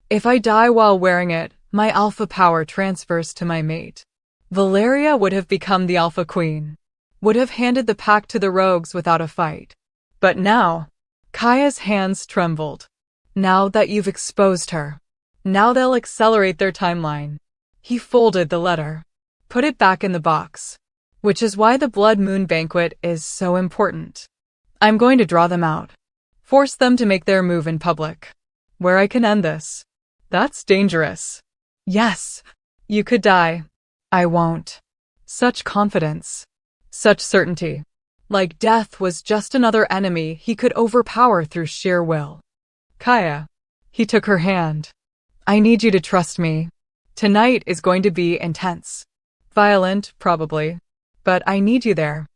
If I die while wearing it, my alpha power transfers to my mate. Valeria would have become the Alpha Queen, would have handed the pack to the rogues without a fight. But now, Kaya's hands trembled. Now that you've exposed her, now they'll accelerate their timeline. He folded the letter, put it back in the box, which is why the Blood Moon Banquet is so important. I'm going to draw them out, force them to make their move in public, where I can end this. That's dangerous. Yes, you could die. I won't. Such confidence. Such certainty. Like death was just another enemy he could overpower through sheer will. Kaya. He took her hand. I need you to trust me. Tonight is going to be intense. Violent, probably. But I need you there.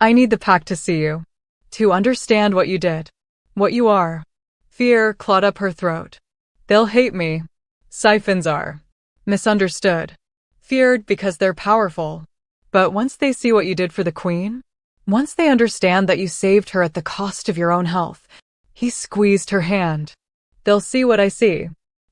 I need the pack to see you. To understand what you did. What you are. Fear clawed up her throat. They'll hate me. Siphons are. Misunderstood. Feared because they're powerful. But once they see what you did for the Queen, once they understand that you saved her at the cost of your own health, he squeezed her hand. They'll see what I see.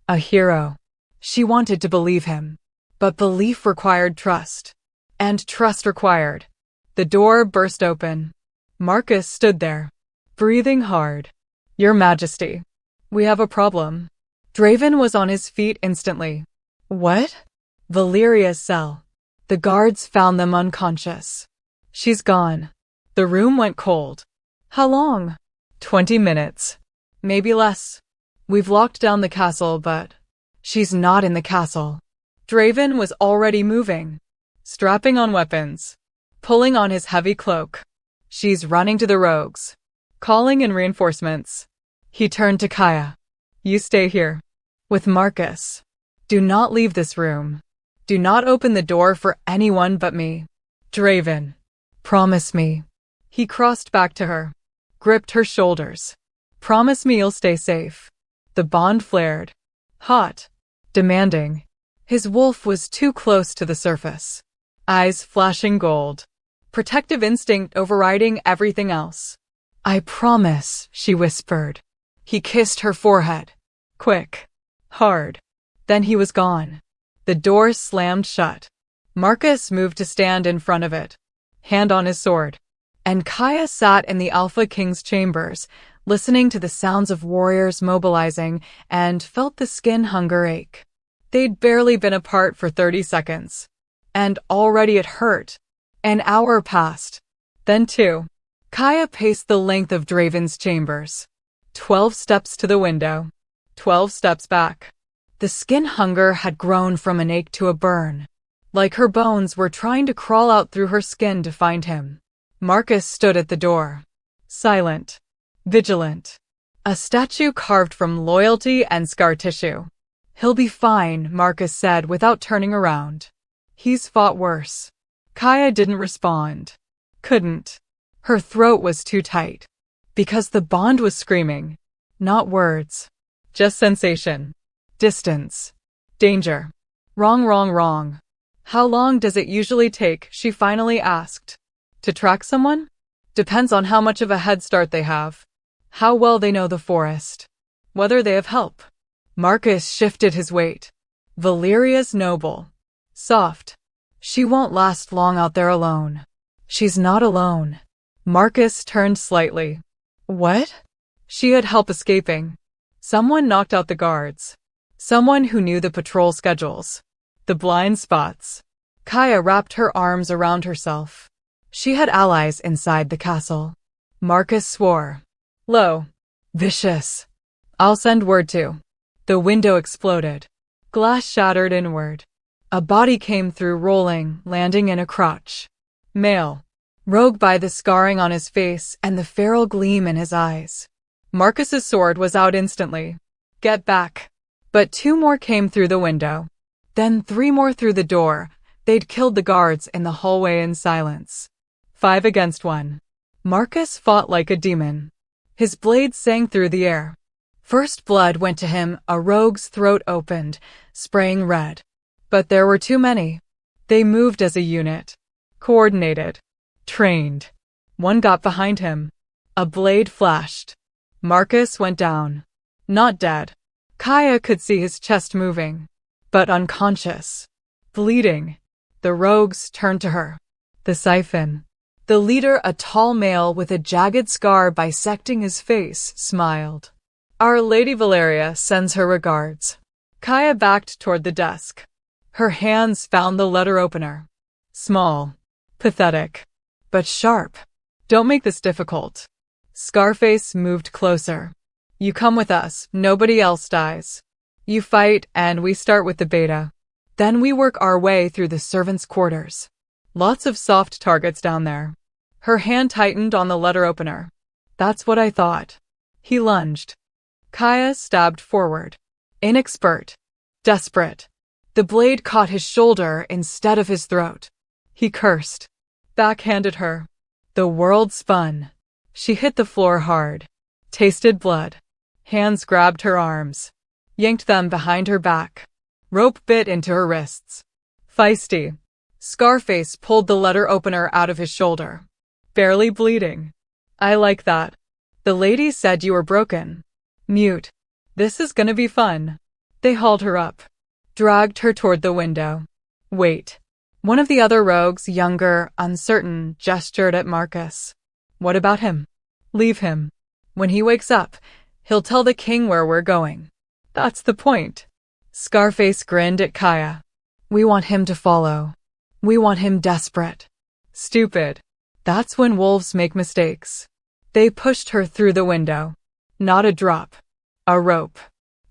A hero. She wanted to believe him. But belief required trust. And trust required. The door burst open. Marcus stood there, breathing hard. Your Majesty, we have a problem. Draven was on his feet instantly. What? Valeria's cell. The guards found them unconscious. She's gone. The room went cold. How long? 20 minutes. Maybe less. We've locked down the castle, but she's not in the castle. Draven was already moving, strapping on weapons, pulling on his heavy cloak. She's running to the rogues, calling in reinforcements. He turned to Kaya. You stay here. With Marcus. Do not leave this room. Do not open the door for anyone but me. Draven. Promise me. He crossed back to her, gripped her shoulders. Promise me you'll stay safe. The bond flared. Hot. Demanding. His wolf was too close to the surface. Eyes flashing gold. Protective instinct overriding everything else. I promise, she whispered. He kissed her forehead. Quick. Hard. Then he was gone. The door slammed shut. Marcus moved to stand in front of it, hand on his sword. And Kaya sat in the Alpha King's chambers, listening to the sounds of warriors mobilizing, and felt the skin hunger ache. They'd barely been apart for 30 seconds. And already it hurt. An hour passed. Then 2. Kaya paced the length of Draven's chambers. 12 steps to the window. 12 steps back. The skin hunger had grown from an ache to a burn. Like her bones were trying to crawl out through her skin to find him. Marcus stood at the door. Silent. Vigilant. A statue carved from loyalty and scar tissue. He'll be fine, Marcus said without turning around. He's fought worse. Kaya didn't respond. Couldn't. Her throat was too tight. Because the bond was screaming. Not words. Just sensation. Distance. Danger. Wrong, wrong, wrong. How long does it usually take, she finally asked. To track someone? Depends on how much of a head start they have. How well they know the forest. Whether they have help. Marcus shifted his weight. Valeria's noble. Soft. She won't last long out there alone. She's not alone. Marcus turned slightly. What? She had help escaping. Someone knocked out the guards. Someone who knew the patrol schedules. The blind spots. Kaya wrapped her arms around herself. She had allies inside the castle. Marcus swore. Low. Vicious. I'll send word to. The window exploded. Glass shattered inward. A body came through rolling, landing in a crotch. Male. Rogue by the scarring on his face and the feral gleam in his eyes. Marcus's sword was out instantly. Get back. But 2 more came through the window. Then 3 more through the door. They'd killed the guards in the hallway in silence. 5 against 1. Marcus fought like a demon. His blade sang through the air. First blood went to him, a rogue's throat opened, spraying red. But there were too many. They moved as a unit. Coordinated. Trained. One got behind him. A blade flashed. Marcus went down. Not dead. Kaya could see his chest moving. But unconscious. Bleeding. The rogues turned to her. The siphon. The leader, a tall male with a jagged scar bisecting his face, smiled. Our Lady Valeria sends her regards. Kaya backed toward the desk. Her hands found the letter opener. Small. Pathetic. But sharp. Don't make this difficult. Scarface moved closer. You come with us, nobody else dies. You fight, and we start with the beta. Then we work our way through the servants' quarters. Lots of soft targets down there. Her hand tightened on the letter opener. That's what I thought. He lunged. Kaya stabbed forward. Inexpert. Desperate. The blade caught his shoulder instead of his throat. He cursed. Backhanded her. The world spun. She hit the floor hard. Tasted blood. Hands grabbed her arms. Yanked them behind her back. Rope bit into her wrists. Feisty. Scarface pulled the letter opener out of his shoulder. Barely bleeding. I like that. The lady said you were broken. Mute. This is gonna be fun. They hauled her up. Dragged her toward the window. Wait. One of the other rogues, younger, uncertain, gestured at Marcus. What about him? Leave him. When he wakes up, he'll tell the king where we're going. That's the point. Scarface grinned at Kaya. We want him to follow. We want him desperate. Stupid. That's when wolves make mistakes. They pushed her through the window. Not a drop. A rope.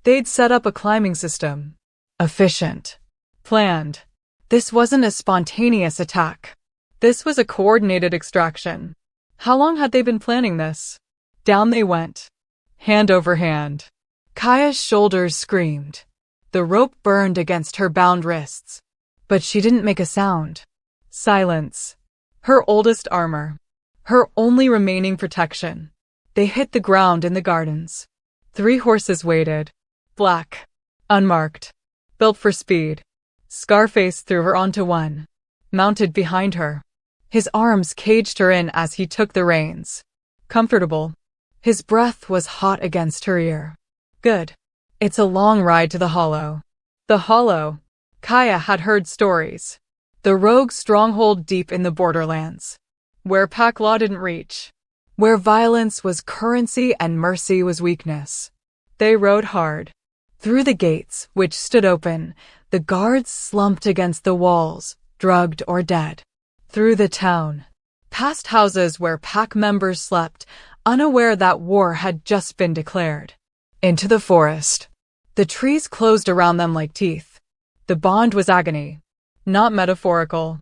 They'd set up a climbing system. Efficient. Planned. This wasn't a spontaneous attack. This was a coordinated extraction. How long had they been planning this? Down they went. Hand over hand. Kaya's shoulders screamed. The rope burned against her bound wrists. But she didn't make a sound. Silence. Her oldest armor. Her only remaining protection. They hit the ground in the gardens. 3 horses waited. Black. Unmarked. Built for speed. Scarface threw her onto one. Mounted behind her. His arms caged her in as he took the reins. Comfortable. His breath was hot against her ear. Good. It's a long ride to the Hollow. The Hollow. Kaya had heard stories. The rogue stronghold deep in the borderlands. Where pack law didn't reach. Where violence was currency and mercy was weakness. They rode hard. Through the gates, which stood open, the guards slumped against the walls, drugged or dead. Through the town. Past houses where pack members slept, unaware that war had just been declared. Into the forest. The trees closed around them like teeth. The bond was agony. Not metaphorical.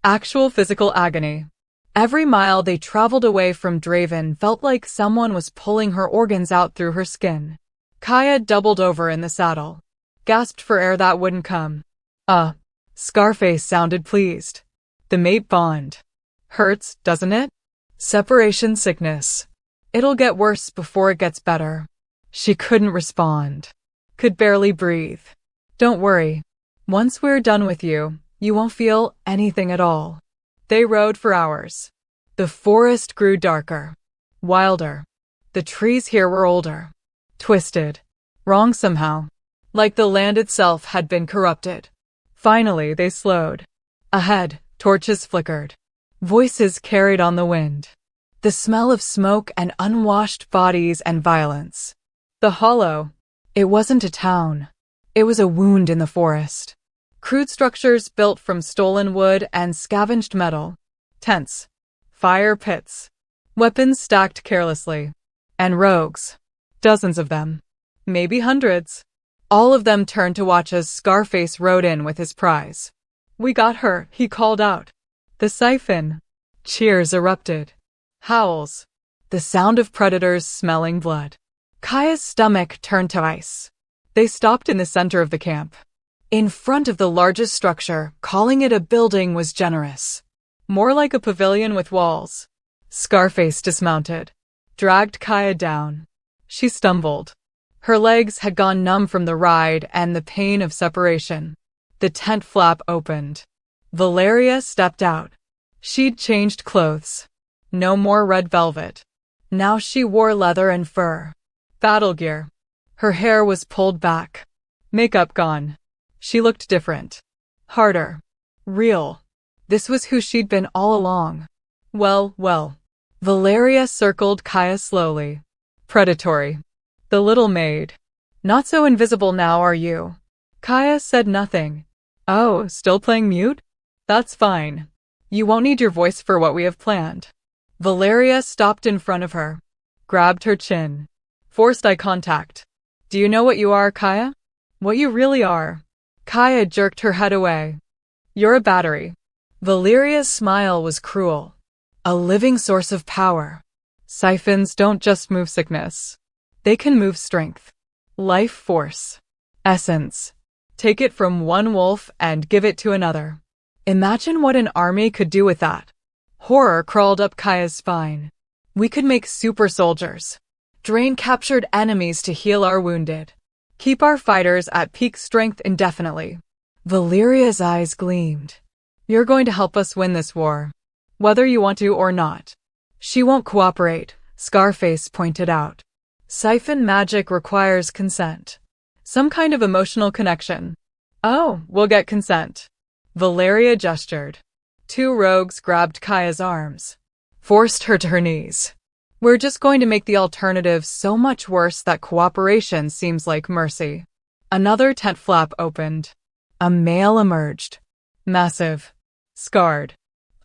Actual physical agony. Every mile they traveled away from Draven felt like someone was pulling her organs out through her skin. Kaya doubled over in the saddle. Gasped for air that wouldn't come. Scarface sounded pleased. The mate bond. Hurts, doesn't it? Separation sickness. It'll get worse before it gets better. She couldn't respond. Could barely breathe. Don't worry. Once we're done with you, you won't feel anything at all. They rode for hours. The forest grew darker. Wilder. The trees here were older. Twisted. Wrong somehow. Like the land itself had been corrupted. Finally, they slowed. Ahead, torches flickered. Voices carried on the wind. The smell of smoke and unwashed bodies and violence. The Hollow. It wasn't a town. It was a wound in the forest. Crude structures built from stolen wood and scavenged metal. Tents. Fire pits. Weapons stacked carelessly. And rogues. Dozens of them. Maybe hundreds. All of them turned to watch as Scarface rode in with his prize. We got her, he called out. The siphon. Cheers erupted. Howls. The sound of predators smelling blood. Kaya's stomach turned to ice. They stopped in the center of the camp. In front of the largest structure, calling it a building was generous. More like a pavilion with walls. Scarface dismounted. Dragged Kaya down. She stumbled. Her legs had gone numb from the ride and the pain of separation. The tent flap opened. Valeria stepped out. She'd changed clothes. No more red velvet. Now she wore leather and fur. Battle gear. Her hair was pulled back. Makeup gone. She looked different. Harder. Real. This was who she'd been all along. Well, well. Valeria circled Kaya slowly. Predatory. The little maid. Not so invisible now, are you? Kaya said nothing. Oh, still playing mute? That's fine. You won't need your voice for what we have planned. Valeria stopped in front of her, grabbed her chin, forced eye contact. Do you know what you are, Kaya? What you really are? Kaya jerked her head away. You're a battery. Valeria's smile was cruel. A living source of power. Siphons don't just move sickness. They can move strength. Life force. Essence. Take it from one wolf and give it to another. Imagine what an army could do with that. Horror crawled up Kaya's spine. We could make super soldiers. Drain captured enemies to heal our wounded. Keep our fighters at peak strength indefinitely. Valeria's eyes gleamed. You're going to help us win this war. Whether you want to or not. She won't cooperate, Scarface pointed out. Siphon magic requires consent. Some kind of emotional connection. Oh, we'll get consent. Valeria gestured. Two rogues grabbed Kaya's arms, forced her to her knees. We're just going to make the alternative so much worse that cooperation seems like mercy. Another tent flap opened. A male emerged. Massive. Scarred.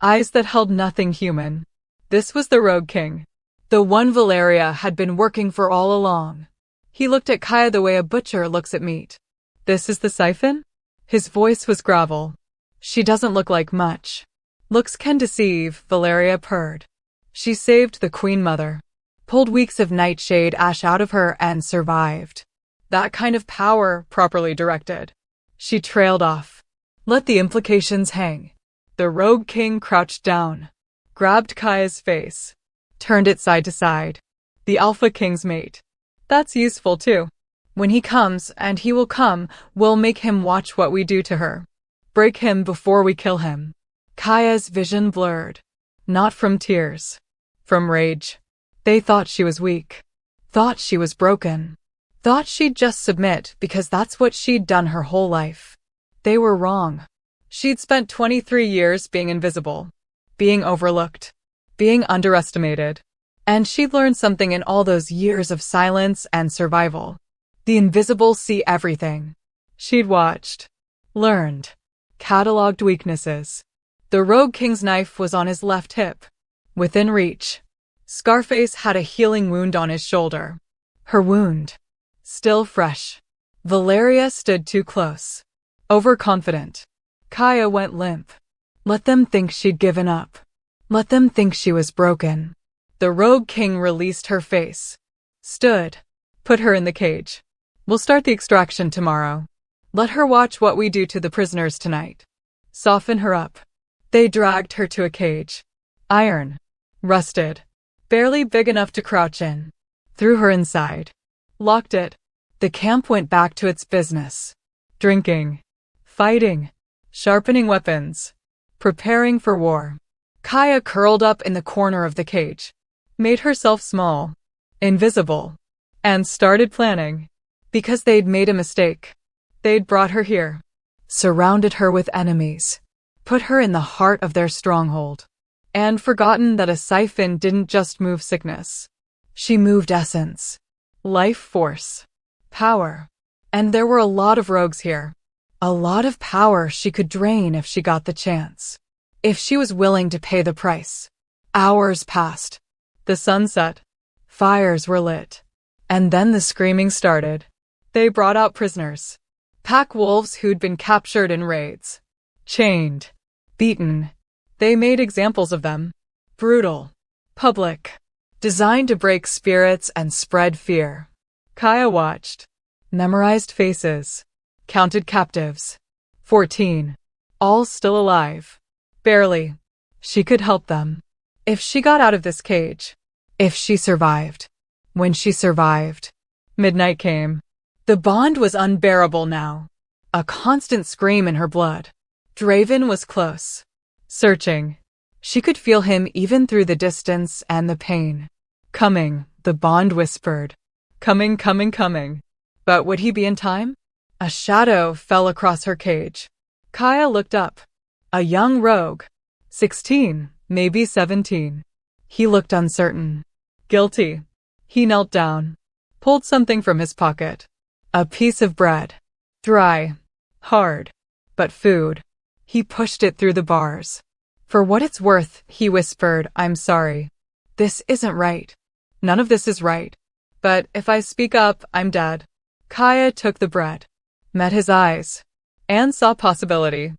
Eyes that held nothing human. This was the Rogue King. The one Valeria had been working for all along. He looked at Kaya the way a butcher looks at meat. This is the Siphon? His voice was gravel. She doesn't look like much. Looks can deceive, Valeria purred. She saved the Queen Mother. Pulled weeks of nightshade ash out of her and survived. That kind of power, properly directed. She trailed off. Let the implications hang. The Rogue King crouched down, grabbed Kaya's face, turned it side to side. The Alpha King's mate. That's useful too. When he comes, and he will come, we'll make him watch what we do to her. Break him before we kill him. Kaya's vision blurred. Not from tears. From rage. They thought she was weak. Thought she was broken. Thought she'd just submit because that's what she'd done her whole life. They were wrong. She'd spent 23 years being invisible. Being overlooked. Being underestimated. And she'd learned something in all those years of silence and survival. The invisible see everything. She'd watched. Learned. Cataloged weaknesses. The Rogue King's knife was on his left hip. Within reach. Scarface had a healing wound on his shoulder. Her wound. Still fresh. Valeria stood too close. Overconfident. Kaya went limp. Let them think she'd given up. Let them think she was broken. The Rogue King released her face. Stood. Put her in the cage. We'll start the extraction tomorrow. Let her watch what we do to the prisoners tonight. Soften her up. They dragged her to a cage. Iron. Rusted. Barely big enough to crouch in. Threw her inside. Locked it. The camp went back to its business. Drinking. Fighting. Sharpening weapons. Preparing for war. Kaya curled up in the corner of the cage. Made herself small. Invisible. And started planning. Because they'd made a mistake. They'd brought her here. Surrounded her with enemies. Put her in the heart of their stronghold. And forgotten that a siphon didn't just move sickness. She moved essence. Life force. Power. And there were a lot of rogues here. A lot of power she could drain if she got the chance. If she was willing to pay the price. Hours passed. The sun set. Fires were lit. And then the screaming started. They brought out prisoners. Pack wolves who'd been captured in raids. Chained. Beaten. They made examples of them. Brutal. Public. Designed to break spirits and spread fear. Kaya watched. Memorized faces. Counted captives. 14. All still alive. Barely. She could help them. If she got out of this cage. If she survived. When she survived. Midnight came. The bond was unbearable now. A constant scream in her blood. Draven was close. Searching. She could feel him even through the distance and the pain. Coming, the bond whispered. Coming, coming, coming. But would he be in time? A shadow fell across her cage. Kaya looked up. A young rogue. 16, maybe 17. He looked uncertain. Guilty. He knelt down, pulled something from his pocket. A piece of bread. Dry. Hard. But food. He pushed it through the bars. For what it's worth, he whispered, I'm sorry. This isn't right. None of this is right. But if I speak up, I'm dead. Kaya took the bread, met his eyes, and saw possibility.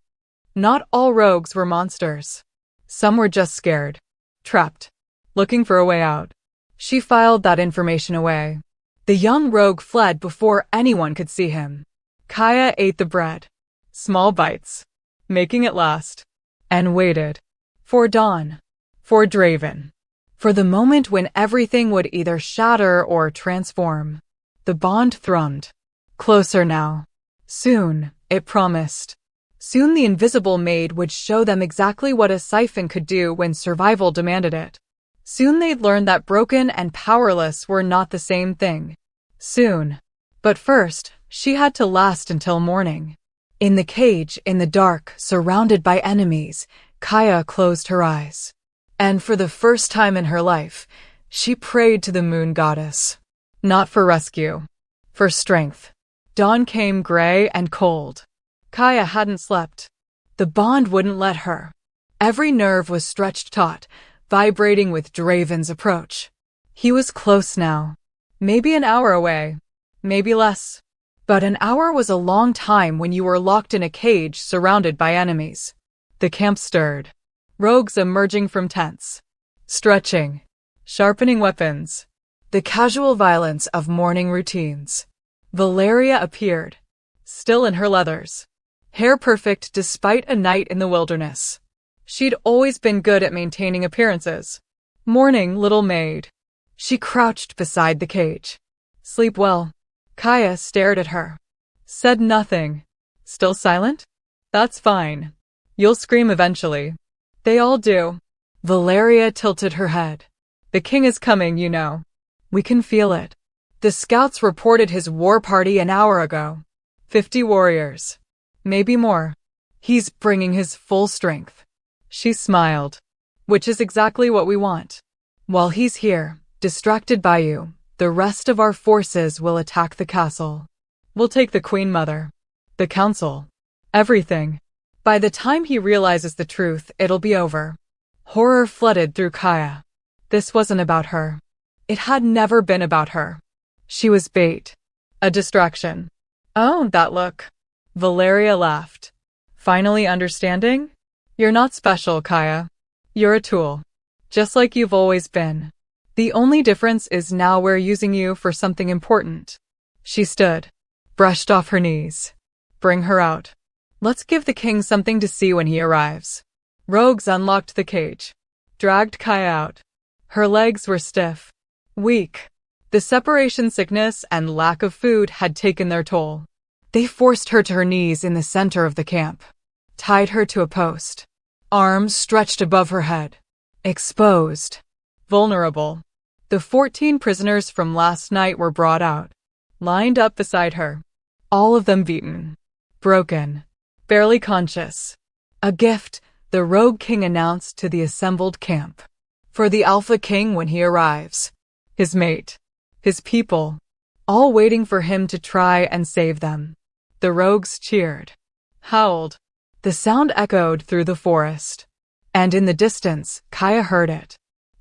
Not all rogues were monsters. Some were just scared, trapped, looking for a way out. She filed that information away. The young rogue fled before anyone could see him. Kaya ate the bread, small bites, making it last, and waited. For dawn. For Draven. For the moment when everything would either shatter or transform. The bond thrummed. Closer now. Soon, it promised. Soon the invisible maid would show them exactly what a siphon could do when survival demanded it. Soon they'd learn that broken and powerless were not the same thing. Soon. But first, she had to last until morning. In the cage, in the dark, surrounded by enemies, Kaya closed her eyes. And for the first time in her life, she prayed to the moon goddess. Not for rescue. For strength. Dawn came gray and cold. Kaya hadn't slept. The bond wouldn't let her. Every nerve was stretched taut, vibrating with Draven's approach. He was close now. Maybe an hour away. Maybe less. But an hour was a long time when you were locked in a cage surrounded by enemies. The camp stirred. Rogues emerging from tents. Stretching. Sharpening weapons. The casual violence of morning routines. Valeria appeared. Still in her leathers. Hair perfect despite a night in the wilderness. She'd always been good at maintaining appearances. Morning, little maid. She crouched beside the cage. Sleep well. Kaya stared at her. Said nothing. Still silent? That's fine. You'll scream eventually. They all do. Valeria tilted her head. The king is coming, you know. We can feel it. The scouts reported his war party an hour ago. 50 warriors. Maybe more. He's bringing his full strength. She smiled. Which is exactly what we want. While he's here, distracted by you, the rest of our forces will attack the castle. We'll take the Queen Mother. The council. Everything. By the time he realizes the truth, it'll be over. Horror flooded through Kaya. This wasn't about her. It had never been about her. She was bait. A distraction. Oh, that look. Valeria laughed. Finally understanding? You're not special, Kaya. You're a tool. Just like you've always been. The only difference is now we're using you for something important. She stood. Brushed off her knees. Bring her out. Let's give the king something to see when he arrives. Rogues unlocked the cage. Dragged Kaya out. Her legs were stiff. Weak. The separation sickness and lack of food had taken their toll. They forced her to her knees in the center of the camp. Tied her to a post. Arms stretched above her head. Exposed. Vulnerable. The 14 prisoners from last night were brought out. Lined up beside her. All of them beaten. Broken. Barely conscious. A gift, the Rogue King announced to the assembled camp. For the Alpha King when he arrives. His mate. His people. All waiting for him to try and save them. The rogues cheered. Howled. The sound echoed through the forest. And in the distance, Kaya heard it.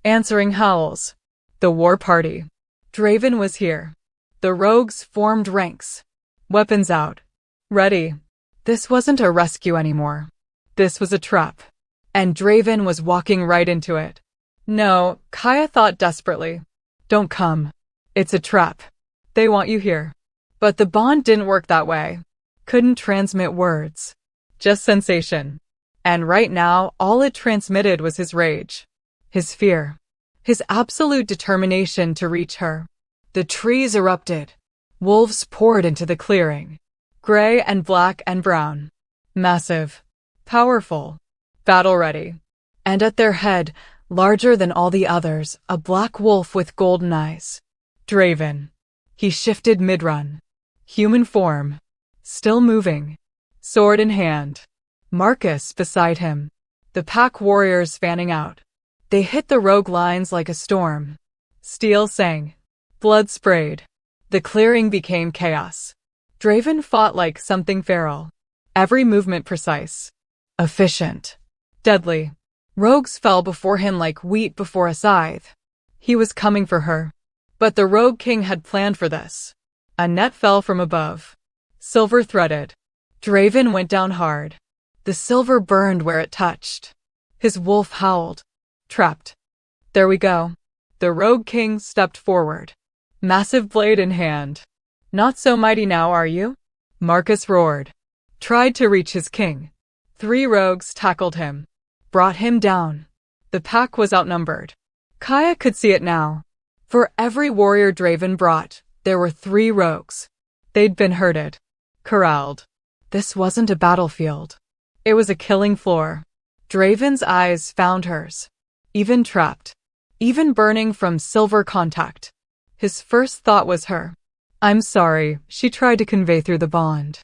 Answering howls. The war party. Draven was here. The rogues formed ranks. Weapons out. Ready. This wasn't a rescue anymore. This was a trap. And Draven was walking right into it. No, Kaya thought desperately. Don't come. It's a trap. They want you here. But the bond didn't work that way. Couldn't transmit words. Just sensation. And right now, all it transmitted was his rage. His fear. His absolute determination to reach her. The trees erupted. Wolves poured into the clearing. Gray and black and brown. Massive. Powerful. Battle-ready. And at their head, larger than all the others, a black wolf with golden eyes. Draven. He shifted mid-run. Human form. Still moving. Sword in hand. Marcus beside him. The pack warriors fanning out. They hit the rogue lines like a storm. Steel sang. Blood sprayed. The clearing became chaos. Draven fought like something feral. Every movement precise. Efficient. Deadly. Rogues fell before him like wheat before a scythe. He was coming for her. But the Rogue King had planned for this. A net fell from above. Silver threaded. Draven went down hard. The silver burned where it touched. His wolf howled. Trapped. There we go. The Rogue King stepped forward. Massive blade in hand. Not so mighty now, are you? Marcus roared. Tried to reach his king. 3 rogues tackled him. Brought him down. The pack was outnumbered. Kaya could see it now. For every warrior Draven brought, there were 3 rogues. They'd been herded. Corralled. This wasn't a battlefield. It was a killing floor. Draven's eyes found hers. Even trapped. Even burning from silver contact. His first thought was her. I'm sorry, she tried to convey through the bond.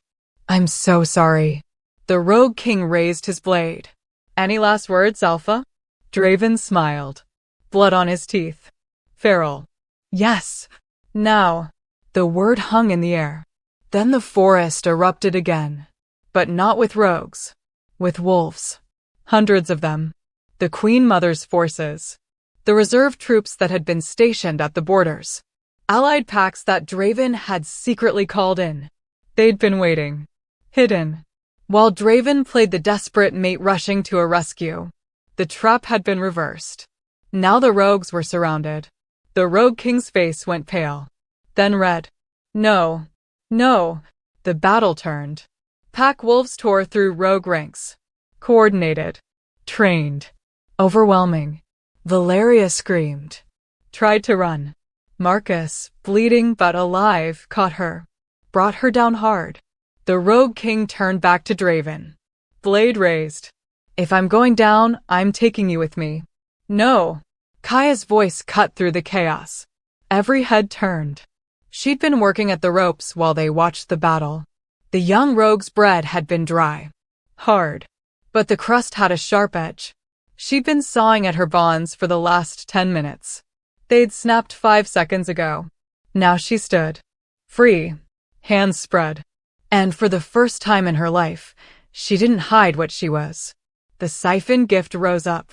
I'm so sorry. The Rogue King raised his blade. Any last words, Alpha? Draven smiled. Blood on his teeth. Feral. Yes. Now. The word hung in the air. Then the forest erupted again. But not with rogues. With wolves. Hundreds of them. The Queen Mother's forces. The reserve troops that had been stationed at the borders. Allied packs that Draven had secretly called in. They'd been waiting. Hidden. While Draven played the desperate mate rushing to a rescue. The trap had been reversed. Now the rogues were surrounded. The Rogue King's face went pale. Then red. No. No. The battle turned. Pack wolves tore through rogue ranks. Coordinated. Trained. Overwhelming. Valeria screamed. Tried to run. Marcus, bleeding but alive, caught her. Brought her down hard. The Rogue King turned back to Draven. Blade raised. If I'm going down, I'm taking you with me. No. Kaya's voice cut through the chaos. Every head turned. She'd been working at the ropes while they watched the battle. The young rogue's bread had been dry. Hard. But the crust had a sharp edge. She'd been sawing at her bonds for the last 10 minutes. They'd snapped 5 seconds ago. Now she stood. Free. Hands spread. And for the first time in her life, she didn't hide what she was. The siphon gift rose up.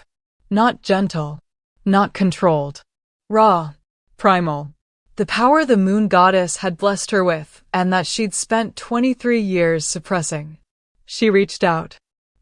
Not gentle. Not controlled. Raw. Primal. The power the moon goddess had blessed her with, and that she'd spent 23 years suppressing. She reached out.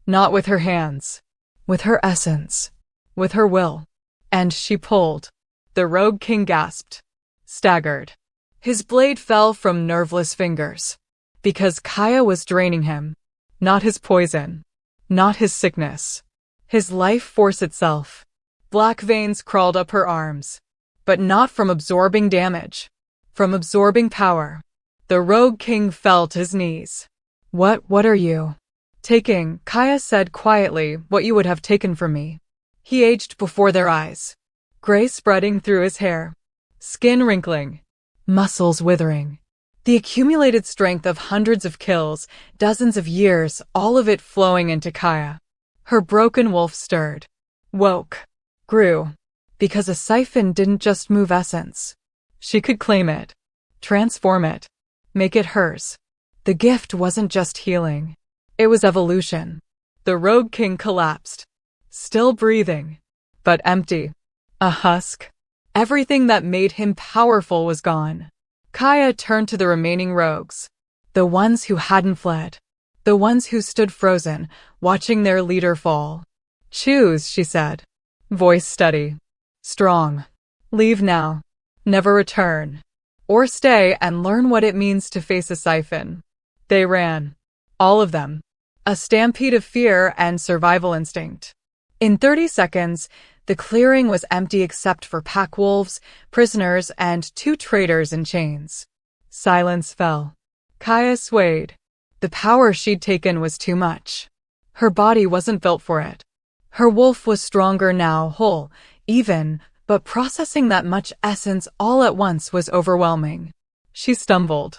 Not with her hands. With her essence. With her will. And she pulled. The Rogue King gasped. Staggered. His blade fell from nerveless fingers. Because Kaya was draining him. Not his poison. Not his sickness. His life force itself. Black veins crawled up her arms. But not from absorbing damage. From absorbing power. The Rogue King fell to his knees. What are you? Taking, Kaya said quietly, what you would have taken from me. He aged before their eyes. Gray spreading through his hair. Skin wrinkling. Muscles withering. The accumulated strength of hundreds of kills, dozens of years, all of it flowing into Kaya. Her broken wolf stirred. Woke. Grew. Because a siphon didn't just move essence. She could claim it. Transform it. Make it hers. The gift wasn't just healing. It was evolution. The Rogue King collapsed. Still breathing. But empty. A husk. Everything that made him powerful was gone. Kaya turned to the remaining rogues. The ones who hadn't fled. The ones who stood frozen, watching their leader fall. Choose, she said. Voice steady. Strong. Leave now. Never return. Or stay and learn what it means to face a siphon. They ran. All of them. A stampede of fear and survival instinct. In 30 seconds, the clearing was empty except for pack wolves, prisoners, and 2 traitors in chains. Silence fell. Kaya swayed. The power she'd taken was too much. Her body wasn't built for it. Her wolf was stronger now, whole, even, but processing that much essence all at once was overwhelming. She stumbled.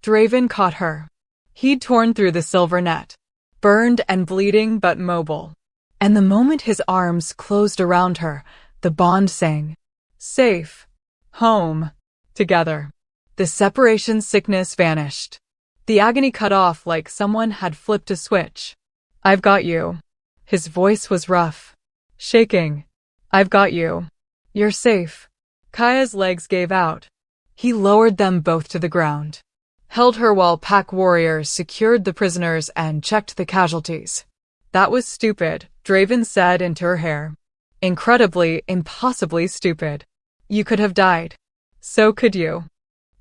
Draven caught her. He'd torn through the silver net. burned and bleeding but mobile. And the moment his arms closed around her, the bond sang. Safe. Home. Together. The separation sickness vanished. The agony cut off like someone had flipped a switch. I've got you. His voice was rough. Shaking. I've got you. You're safe. Kaya's legs gave out. He lowered them both to the ground. Held her while pack warriors secured the prisoners and checked the casualties. That was stupid, Draven said into her hair. Incredibly, impossibly stupid. You could have died. So could you.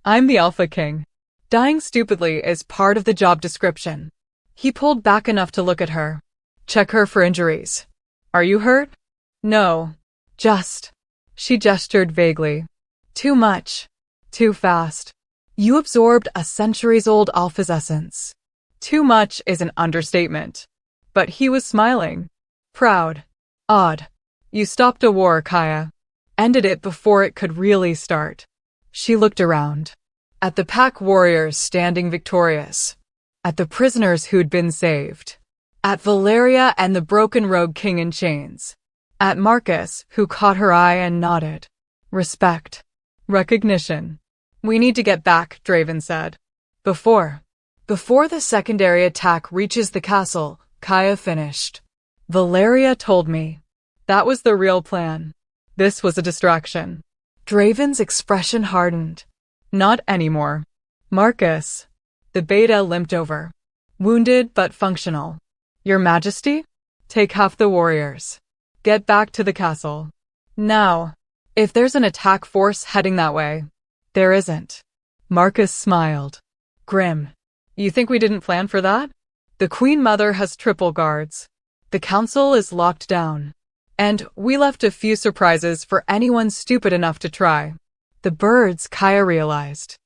I'm the Alpha King. Dying stupidly is part of the job description. He pulled back enough to look at her. Check her for injuries. Are you hurt? No. Just. She gestured vaguely. Too much. Too fast. You absorbed a centuries-old Alpha's essence. Too much is an understatement. But he was smiling. Proud. Odd. You stopped a war, Kaya. Ended it before it could really start. She looked around. At the pack warriors standing victorious. At the prisoners who'd been saved. At Valeria and the broken rogue king in chains. At Marcus, who caught her eye and nodded. Respect. Recognition. We need to get back, Draven said. Before the secondary attack reaches the castle, Kaya finished. Valeria told me. That was the real plan. This was a distraction. Draven's expression hardened. Not anymore. Marcus. The beta limped over. Wounded but functional. Your Majesty? Take half the warriors. Get back to the castle. Now. If there's an attack force heading that way. There isn't. Marcus smiled. Grim. You think we didn't plan for that? The Queen Mother has triple guards. The council is locked down. And we left a few surprises for anyone stupid enough to try. The birds, Kaya realized.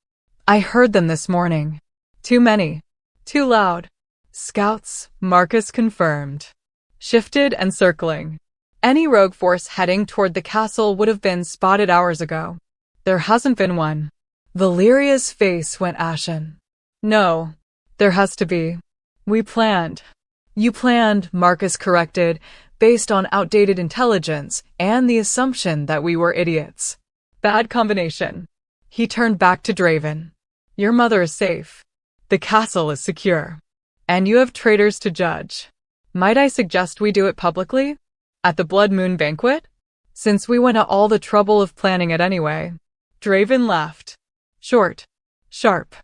I heard them this morning. Too many. Too loud. Scouts, Marcus confirmed. Shifted and circling. Any rogue force heading toward the castle would have been spotted hours ago. There hasn't been one. Valeria's face went ashen. No. There has to be. We planned. You planned, Marcus corrected, based on outdated intelligence and the assumption that we were idiots. Bad combination. He turned back to Draven. Your mother is safe. The castle is secure. And you have traitors to judge. Might I suggest we do it publicly? At the Blood Moon banquet? Since we went to all the trouble of planning it anyway. Draven laughed. Short. Sharp.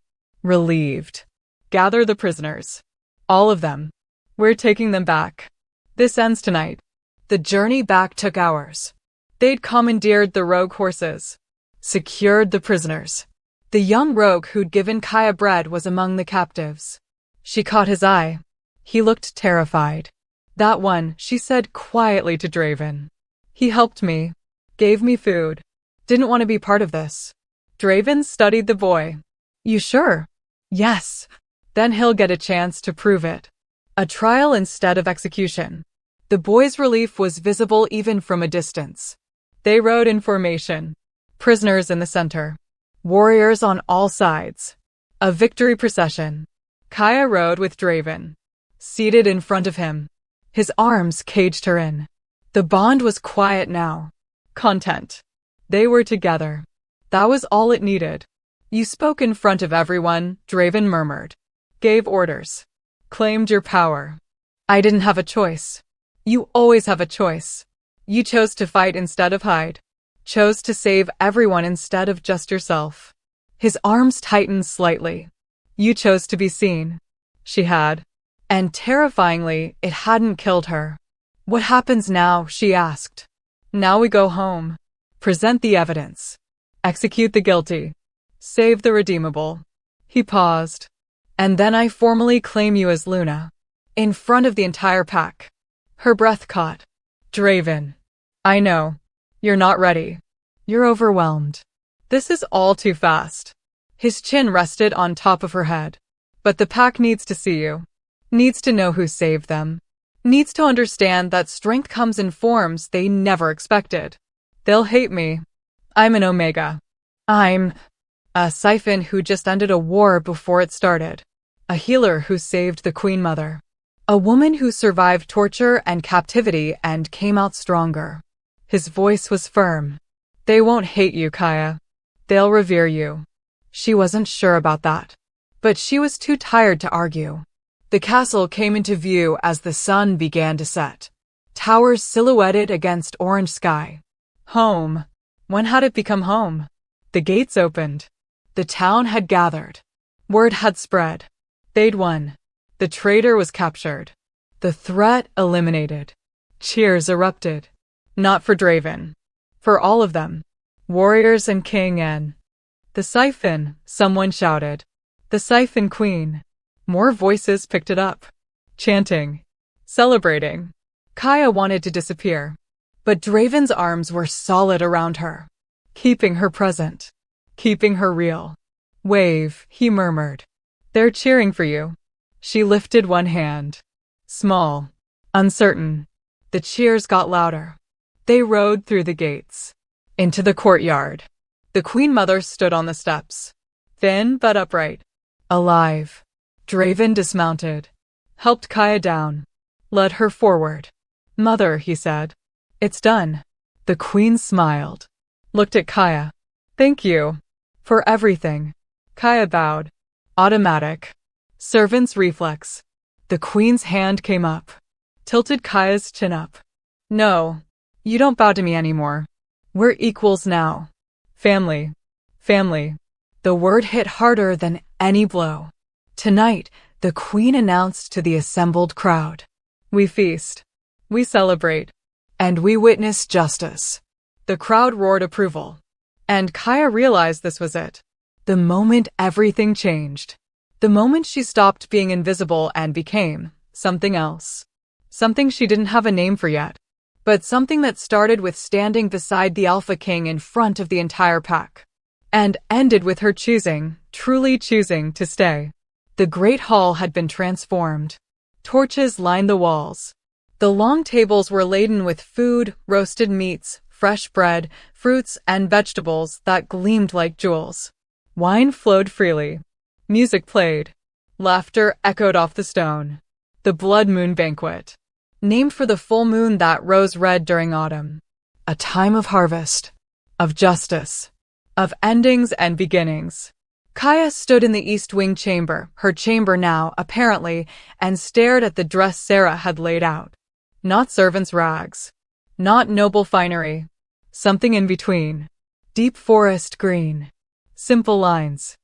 Relieved. Gather the prisoners. All of them. We're taking them back. This ends tonight. The journey back took hours. They'd commandeered the rogue horses. Secured the prisoners. The young rogue who'd given Kaya bread was among the captives. She caught his eye. He looked terrified. That one, she said quietly to Draven. He helped me. Gave me food. Didn't want to be part of this. Draven studied the boy. You sure? Yes. Then he'll get a chance to prove it. A trial instead of execution. The boy's relief was visible even from a distance. They rode in formation. Prisoners in the center. Warriors on all sides. A victory procession. Kaya rode with Draven. Seated in front of him. His arms caged her in. The bond was quiet now. Content. They were together. That was all it needed. You spoke in front of everyone, Draven murmured. Gave orders. Claimed your power. I didn't have a choice. You always have a choice. You chose to fight instead of hide. Chose to save everyone instead of just yourself. His arms tightened slightly. You chose to be seen. She had. And terrifyingly, it hadn't killed her. What happens now, she asked. Now we go home. Present the evidence. Execute the guilty. Save the redeemable. He paused. And then I formally claim you as Luna. In front of the entire pack. Her breath caught. Draven. I know. You're not ready. You're overwhelmed. This is all too fast. His chin rested on top of her head. But the pack needs to see you. Needs to know who saved them. Needs to understand that strength comes in forms they never expected. They'll hate me. I'm an Omega. I'm a siphon who just ended a war before it started. A healer who saved the Queen Mother. A woman who survived torture and captivity and came out stronger. His voice was firm. They won't hate you, Kaya. They'll revere you. She wasn't sure about that. But she was too tired to argue. The castle came into view as the sun began to set. Towers silhouetted against orange sky. Home. When had it become home? The gates opened. The town had gathered. Word had spread. They'd won. The traitor was captured. The threat eliminated. Cheers erupted. Not for Draven. For all of them. Warriors and king and... The Siphon, someone shouted. The Siphon Queen. More voices picked it up. Chanting. Celebrating. Kaya wanted to disappear. But Draven's arms were solid around her. Keeping her present. Keeping her real. Wave, he murmured. They're cheering for you. She lifted one hand. Small. Uncertain. The cheers got louder. They rode through the gates. Into the courtyard. The Queen Mother stood on the steps. Thin but upright. Alive. Draven dismounted. Helped Kaya down. Led her forward. Mother, he said. It's done. The Queen smiled. Looked at Kaya. Thank you. For everything. Kaya bowed. Automatic. Servant's reflex. The Queen's hand came up. Tilted Kaya's chin up. No. You don't bow to me anymore. We're equals now. Family. Family. The word hit harder than any blow. Tonight, the Queen announced to the assembled crowd. We feast. We celebrate. And we witness justice. The crowd roared approval. And Kaya realized this was it. The moment everything changed. The moment she stopped being invisible and became something else. Something she didn't have a name for yet. But something that started with standing beside the Alpha King in front of the entire pack. And ended with her choosing, truly choosing, to stay. The Great Hall had been transformed. Torches lined the walls. The long tables were laden with food, roasted meats, fresh bread, fruits, and vegetables that gleamed like jewels. Wine flowed freely. Music played. Laughter echoed off the stone. The Blood Moon Banquet. Named for the full moon that rose red during autumn. A time of harvest. Of justice. Of endings and beginnings. Kaya stood in the East Wing chamber, her chamber now, apparently, and stared at the dress Sarah had laid out. Not servants' rags. Not noble finery. Something in between. Deep forest green. Simple lines.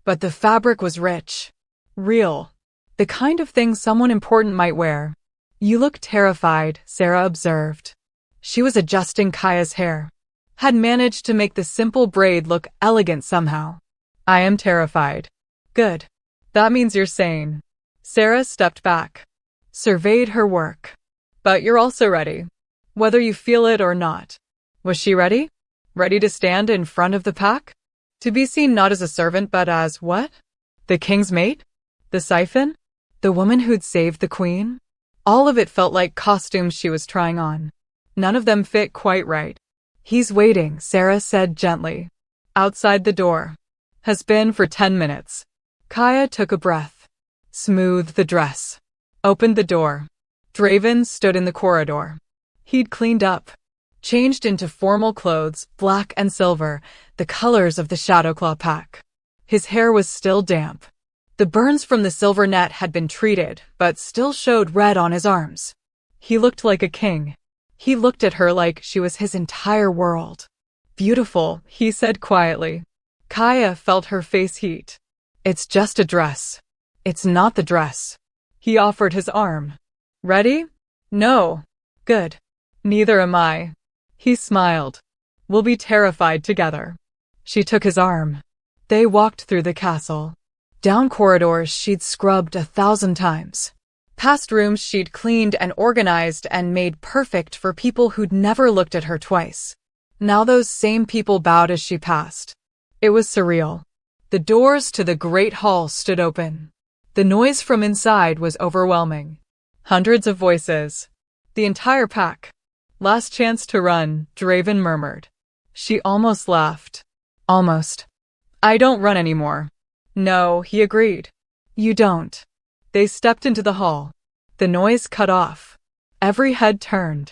But the fabric was rich. Real. The kind of thing someone important might wear. You look terrified, Sarah observed. She was adjusting Kaya's hair. Had managed to make the simple braid look elegant somehow. I am terrified. Good. That means you're sane. Sarah stepped back. Surveyed her work. But you're also ready. Whether you feel it or not. Was she ready? Ready to stand in front of the pack? To be seen not as a servant but as what? The king's mate? The siphon? The woman who'd saved the queen? All of it felt like costumes she was trying on. None of them fit quite right. He's waiting, Sarah said gently. Outside the door. Has been for 10 minutes. Kaya took a breath. Smoothed the dress. Opened the door. Draven stood in the corridor. He'd cleaned up. Changed into formal clothes, black and silver, the colors of the Shadowclaw pack. His hair was still damp. The burns from the silver net had been treated, but still showed red on his arms. He looked like a king. He looked at her like she was his entire world. Beautiful, he said quietly. Kaya felt her face heat. It's just a dress. It's not the dress. He offered his arm. Ready? No. Good. Neither am I. He smiled. We'll be terrified together. She took his arm. They walked through the castle. Down corridors she'd scrubbed 1,000 times. Past rooms she'd cleaned and organized and made perfect for people who'd never looked at her twice. Now those same people bowed as she passed. It was surreal. The doors to the Great Hall stood open. The noise from inside was overwhelming. Hundreds of voices. The entire pack. Last chance to run, Draven murmured. She almost laughed. Almost. I don't run anymore. No, he agreed. You don't. They stepped into the hall. The noise cut off. Every head turned.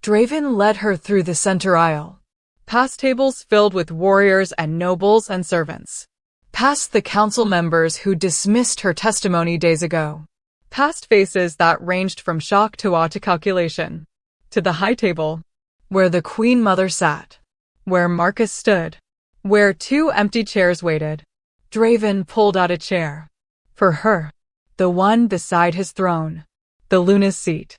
Draven led her through the center aisle, past tables filled with warriors and nobles and servants, past the council members who dismissed her testimony days ago, past faces that ranged from shock to calculation, to the high table, where the Queen Mother sat, where Marcus stood, where 2 empty chairs waited. Draven pulled out a chair. For her. The one beside his throne. The Luna's seat.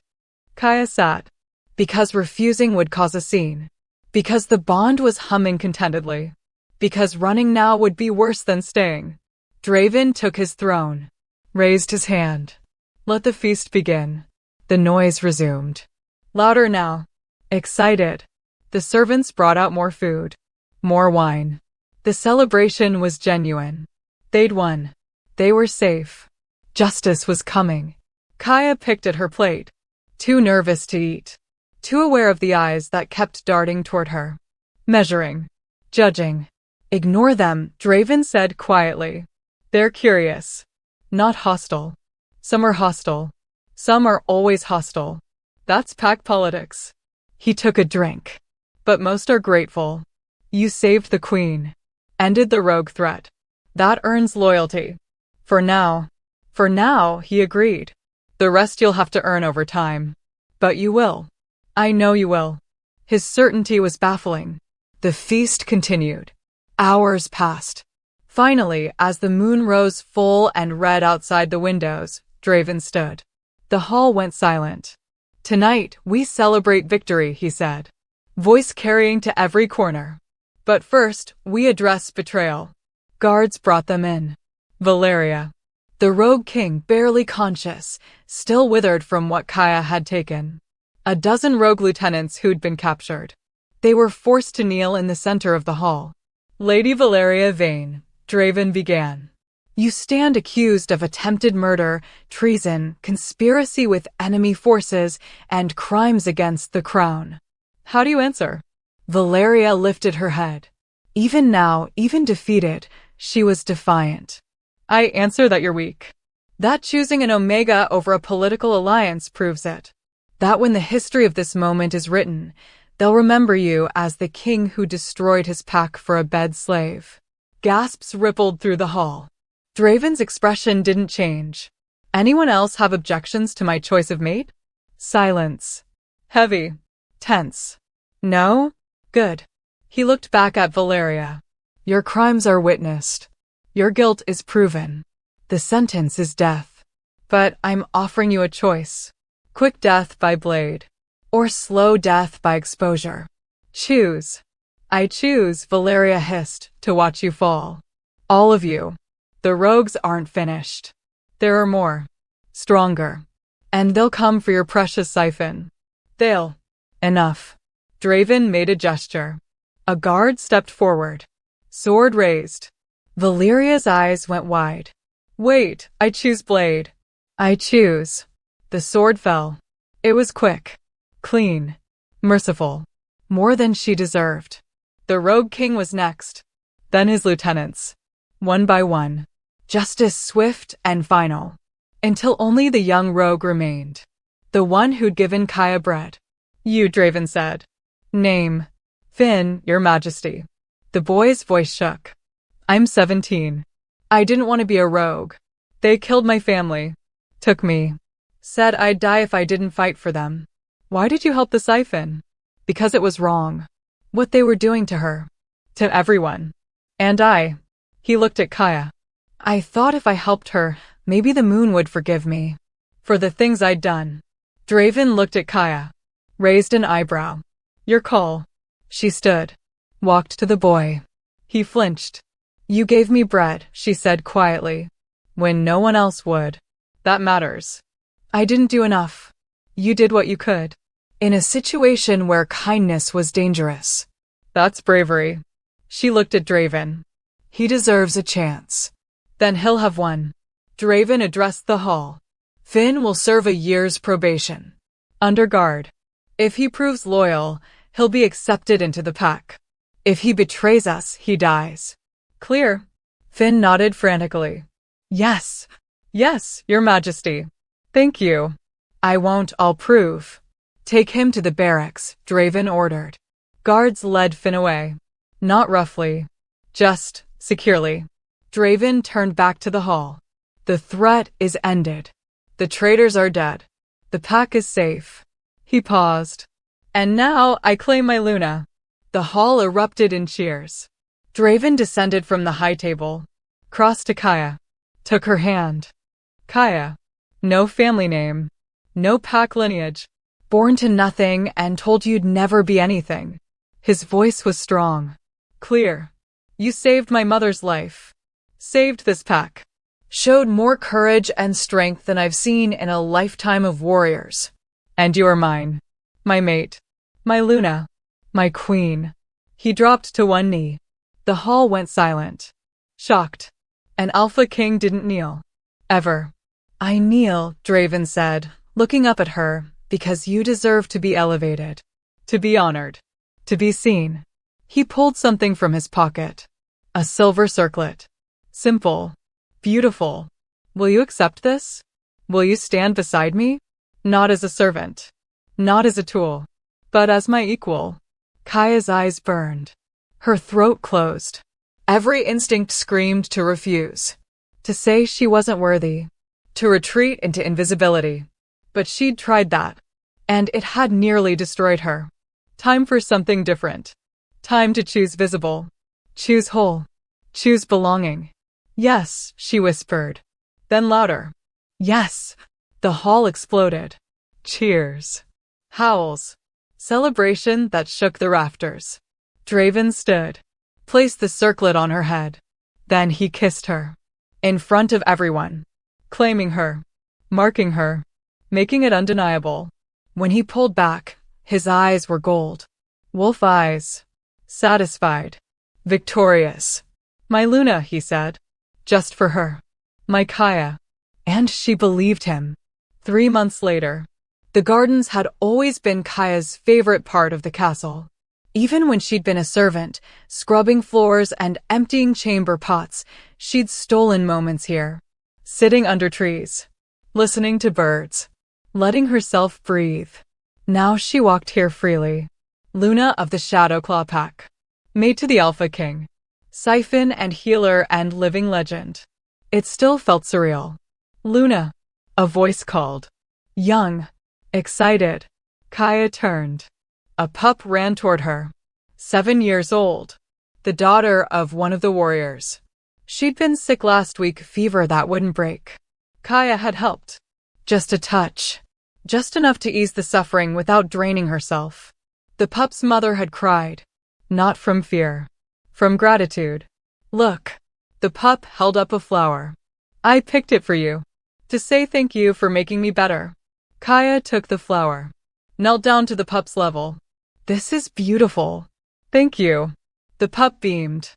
Kaya sat. Because refusing would cause a scene. Because the bond was humming contentedly. Because running now would be worse than staying. Draven took his throne. Raised his hand. Let the feast begin. The noise resumed. Louder now. Excited. The servants brought out more food. More wine. The celebration was genuine. They'd won. They were safe. Justice was coming. Kaya picked at her plate. Too nervous to eat. Too aware of the eyes that kept darting toward her. Measuring. Judging. Ignore them, Draven said quietly. They're curious. Not hostile. Some are hostile. Some are always hostile. That's pack politics. He took a drink. But most are grateful. You saved the queen. Ended the rogue threat. That earns loyalty. For now, he agreed. The rest you'll have to earn over time. But you will. I know you will. His certainty was baffling. The feast continued. Hours passed. Finally, as the moon rose full and red outside the windows, Draven stood. The hall went silent. Tonight, we celebrate victory, he said, voice carrying to every corner. But first, we address betrayal. Guards brought them in. Valeria. The rogue king, barely conscious, still withered from what Kaya had taken. A dozen rogue lieutenants who'd been captured. They were forced to kneel in the center of the hall. Lady Valeria Vane, Draven began. You stand accused of attempted murder, treason, conspiracy with enemy forces, and crimes against the crown. How do you answer? Valeria lifted her head. Even now, even defeated, she was defiant. I answer that you're weak. That choosing an Omega over a political alliance proves it. That when the history of this moment is written, they'll remember you as the king who destroyed his pack for a bed slave. Gasps rippled through the hall. Draven's expression didn't change. Anyone else have objections to my choice of mate? Silence. Heavy. Tense. No? Good. He looked back at Valeria. Your crimes are witnessed. Your guilt is proven. The sentence is death. But I'm offering you a choice. Quick death by blade. Or slow death by exposure. Choose. I choose, Valeria hissed, to watch you fall. All of you. The rogues aren't finished. There are more. Stronger. And they'll come for your precious siphon. They'll. Enough. Draven made a gesture. A guard stepped forward. Sword raised. Valeria's eyes went wide. Wait, I choose blade. I choose. The sword fell. It was quick. Clean. Merciful. More than she deserved. The rogue king was next. Then his lieutenants. One by one. Justice swift and final. Until only the young rogue remained. The one who'd given Kaya bread. You, Draven said. Name. Finn, your majesty. The boy's voice shook. I'm 17. I didn't want to be a rogue. They killed my family. Took me. Said I'd die if I didn't fight for them. Why did you help the siphon? Because it was wrong. What they were doing to her. To everyone. And I. He looked at Kaya. I thought if I helped her, maybe the moon would forgive me. For the things I'd done. Draven looked at Kaya. Raised an eyebrow. Your call. She stood. Walked to the boy. He flinched. You gave me bread, she said quietly. When no one else would. That matters. I didn't do enough. You did what you could. In a situation where kindness was dangerous. That's bravery. She looked at Draven. He deserves a chance. Then he'll have one. Draven addressed the hall. Finn will serve a year's probation. Under guard. If he proves loyal, he'll be accepted into the pack. If he betrays us, he dies. Clear? Finn nodded frantically. Yes. Yes, your majesty. Thank you. I won't, I'll prove. Take him to the barracks, Draven ordered. Guards led Finn away. Not roughly. Just securely. Draven turned back to the hall. The threat is ended. The traitors are dead. The pack is safe. He paused. And now I claim my Luna. The hall erupted in cheers. Draven descended from the high table, crossed to Kaya, took her hand. Kaya. No family name. No pack lineage. Born to nothing and told you'd never be anything. His voice was strong. Clear. You saved my mother's life. Saved this pack. Showed more courage and strength than I've seen in a lifetime of warriors. And you are mine. My mate. My Luna. My queen. He dropped to one knee. The hall went silent. Shocked. An Alpha King didn't kneel. Ever. I kneel, Draven said, looking up at her, because you deserve to be elevated. To be honored. To be seen. He pulled something from his pocket. A silver circlet. Simple. Beautiful. Will you accept this? Will you stand beside me? Not as a servant. Not as a tool. But as my equal. Kaya's eyes burned. Her throat closed. Every instinct screamed to refuse. To say she wasn't worthy. To retreat into invisibility. But she'd tried that. And it had nearly destroyed her. Time for something different. Time to choose visible. Choose whole. Choose belonging. Yes, she whispered. Then louder. Yes. The hall exploded. Cheers. Howls. Celebration that shook the rafters. Draven stood. Placed the circlet on her head. Then he kissed her. In front of everyone. Claiming her. Marking her. Making it undeniable. When he pulled back, his eyes were gold. Wolf eyes. Satisfied. Victorious. My Luna, he said. Just for her. My Kaya. And she believed him. 3 months later. The gardens had always been Kaya's favorite part of the castle. Even when she'd been a servant, scrubbing floors and emptying chamber pots, she'd stolen moments here. Sitting under trees. Listening to birds. Letting herself breathe. Now she walked here freely. Luna of the Shadowclaw Pack. Mate to the Alpha King. Siphon and healer and living legend. It still felt surreal. Luna. A voice called. Young. Excited. Kaya turned. A pup ran toward her. 7 years old. The daughter of one of the warriors. She'd been sick last week, fever that wouldn't break. Kaya had helped. Just a touch. Just enough to ease the suffering without draining herself. The pup's mother had cried. Not from fear. From gratitude. Look. The pup held up a flower. I picked it for you. To say thank you for making me better. Kaya took the flower. Knelt down to the pup's level. This is beautiful. Thank you. The pup beamed.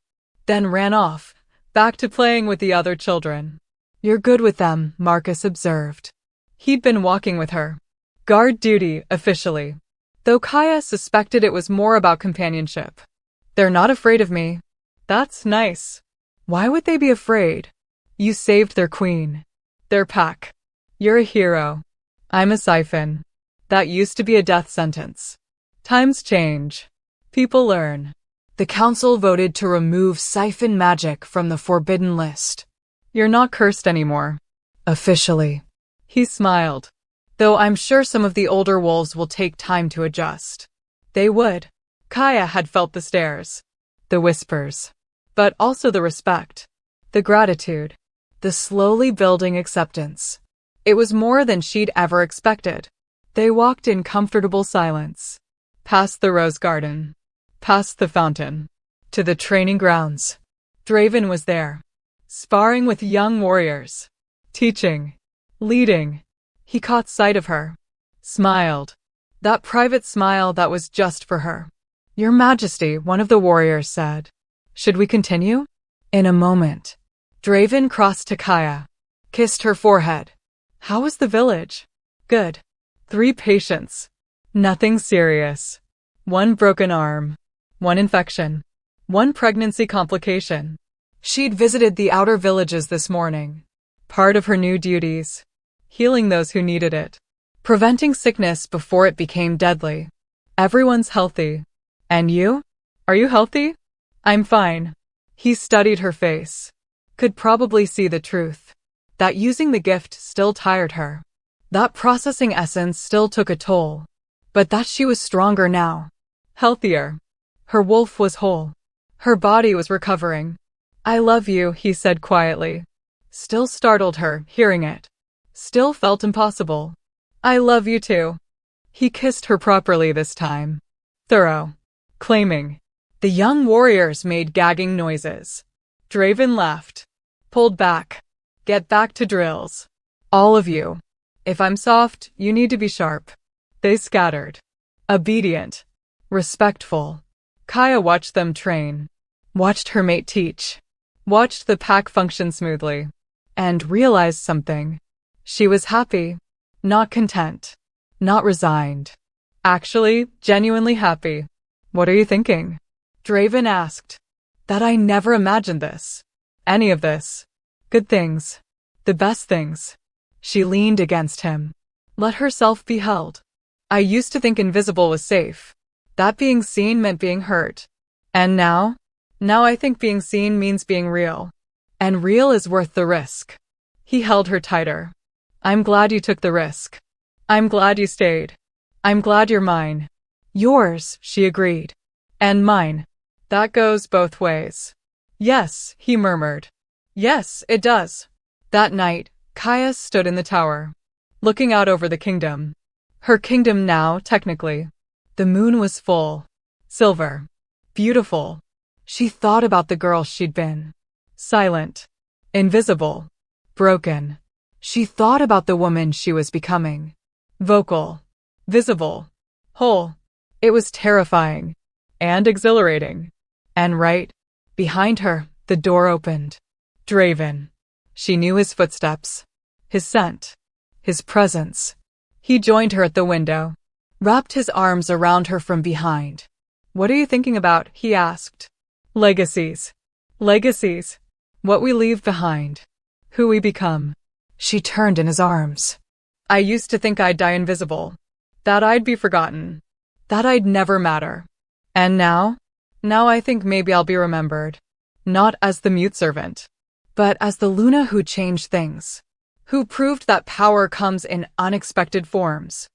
Then ran off, back to playing with the other children. You're good with them, Marcus observed. He'd been walking with her. Guard duty, officially. Though Kaya suspected it was more about companionship. They're not afraid of me. That's nice. Why would they be afraid? You saved their queen. Their pack. You're a hero. I'm a siphon. That used to be a death sentence. Times change. People learn. The council voted to remove siphon magic from the forbidden list. You're not cursed anymore. Officially. He smiled. Though I'm sure some of the older wolves will take time to adjust. They would. Kaya had felt the stares. The whispers. But also the respect. The gratitude. The slowly building acceptance. It was more than she'd ever expected. They walked in comfortable silence. Past the rose garden. Past the fountain. To the training grounds. Draven was there. Sparring with young warriors. Teaching. Leading. He caught sight of her. Smiled. That private smile that was just for her. Your Majesty, one of the warriors said. Should we continue? In a moment. Draven crossed to Kaya. Kissed her forehead. How was the village? Good. 3 patients. Nothing serious. 1 broken arm. 1 infection. 1 pregnancy complication. She'd visited the outer villages this morning. Part of her new duties. Healing those who needed it. preventing sickness before it became deadly. Everyone's healthy. And you? Are you healthy? I'm fine. He studied her face. Could probably see the truth. That using the gift still tired her. That processing essence still took a toll. But that she was stronger now. Healthier. Her wolf was whole. Her body was recovering. I love you, he said quietly. Still startled her, hearing it. Still felt impossible. I love you too. He kissed her properly this time. Thorough. Claiming. The young warriors made gagging noises. Draven laughed. Pulled back. Get back to drills. All of you. If I'm soft, you need to be sharp. They scattered. Obedient. Respectful. Kaya watched them train. Watched her mate teach. Watched the pack function smoothly. And realized something. She was happy. Not content. Not resigned. Actually, genuinely happy. What are you thinking? Draven asked. That I never imagined this. Any of this. Good things. The best things. She leaned against him. Let herself be held. I used to think invisible was safe. That being seen meant being hurt. And now? Now I think being seen means being real. And real is worth the risk. He held her tighter. I'm glad you took the risk. I'm glad you stayed. I'm glad you're mine. Yours, she agreed. And mine. That goes both ways. Yes, he murmured. Yes, it does. That night, Kaya stood in the tower, looking out over the kingdom. Her kingdom now, technically. The moon was full. Silver. Beautiful. She thought about the girl she'd been. Silent. Invisible. Broken. She thought about the woman she was becoming. Vocal. Visible. Whole. It was terrifying. And exhilarating. And right behind her, the door opened. Draven. She knew his footsteps. His scent. His presence. He joined her at the window. Wrapped his arms around her from behind. What are you thinking about? He asked. Legacies. Legacies. What we leave behind. Who we become. She turned in his arms. I used to think I'd die invisible. That I'd be forgotten. That I'd never matter. And now? Now I think maybe I'll be remembered. Not as the mute servant. But as the Luna who changed things. Who proved that power comes in unexpected forms.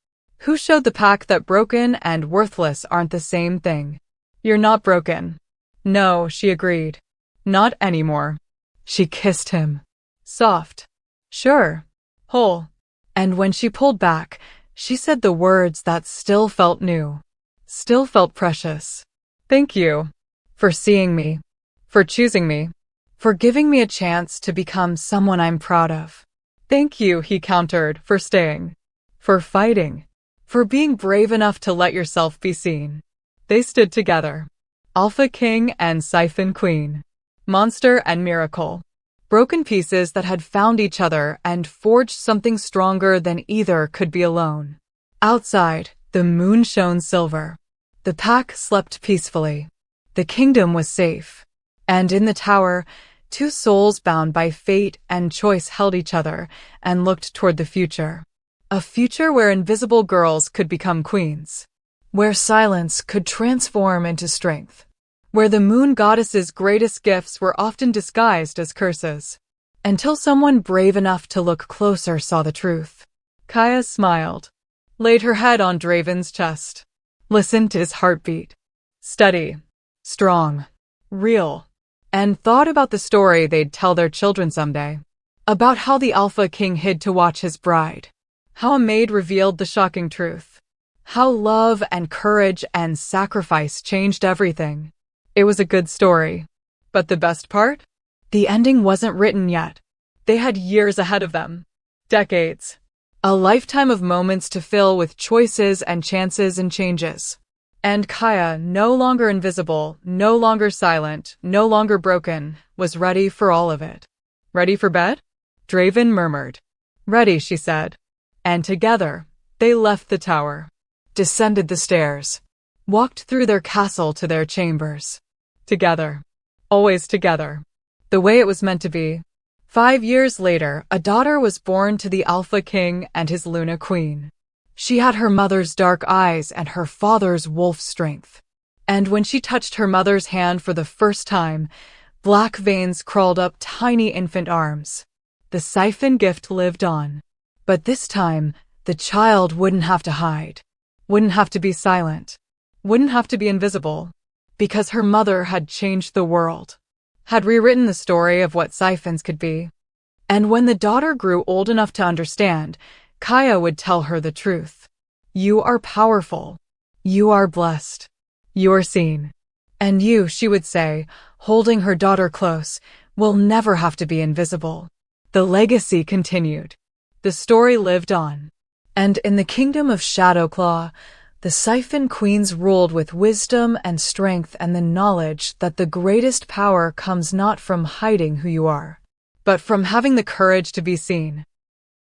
Who showed the pack that broken and worthless aren't the same thing. You're not broken. No, she agreed. Not anymore. She kissed him. Soft. Sure. Whole. And when she pulled back, she said the words that still felt new. Still felt precious. Thank you. For seeing me. For choosing me. For giving me a chance to become someone I'm proud of. Thank you, he countered, for staying. For fighting. For being brave enough to let yourself be seen. They stood together. Alpha King and Siphon Queen. Monster and miracle. Broken pieces that had found each other and forged something stronger than either could be alone. Outside, the moon shone silver. The pack slept peacefully. The kingdom was safe. And in the tower, two souls bound by fate and choice held each other and looked toward the future. A future where invisible girls could become queens. Where silence could transform into strength. Where the moon goddess's greatest gifts were often disguised as curses. Until someone brave enough to look closer saw the truth. Kaya smiled. Laid her head on Draven's chest. Listened to his heartbeat. Steady. Strong. Real. And thought about the story they'd tell their children someday. About how the Alpha King hid to watch his bride. How a maid revealed the shocking truth. How love and courage and sacrifice changed everything. It was a good story. But the best part? The ending wasn't written yet. They had years ahead of them. Decades. A lifetime of moments to fill with choices and chances and changes. And Kaya, no longer invisible, no longer silent, no longer broken, was ready for all of it. Ready for bed? Draven murmured. Ready, she said. And together, they left the tower. Descended the stairs. Walked through their castle to their chambers. Together. Always together. The way it was meant to be. 5 years later, a daughter was born to the Alpha King and his Luna Queen. She had her mother's dark eyes and her father's wolf strength. And when she touched her mother's hand for the first time, black veins crawled up tiny infant arms. The siphon gift lived on. But this time, the child wouldn't have to hide, wouldn't have to be silent, wouldn't have to be invisible, because her mother had changed the world, had rewritten the story of what siphons could be. And when the daughter grew old enough to understand, Kaya would tell her the truth. You are powerful. You are blessed. You are seen. And you, she would say, holding her daughter close, will never have to be invisible. The legacy continued. The story lived on. And in the kingdom of Shadowclaw, the Siphon Queens ruled with wisdom and strength and the knowledge that the greatest power comes not from hiding who you are, but from having the courage to be seen.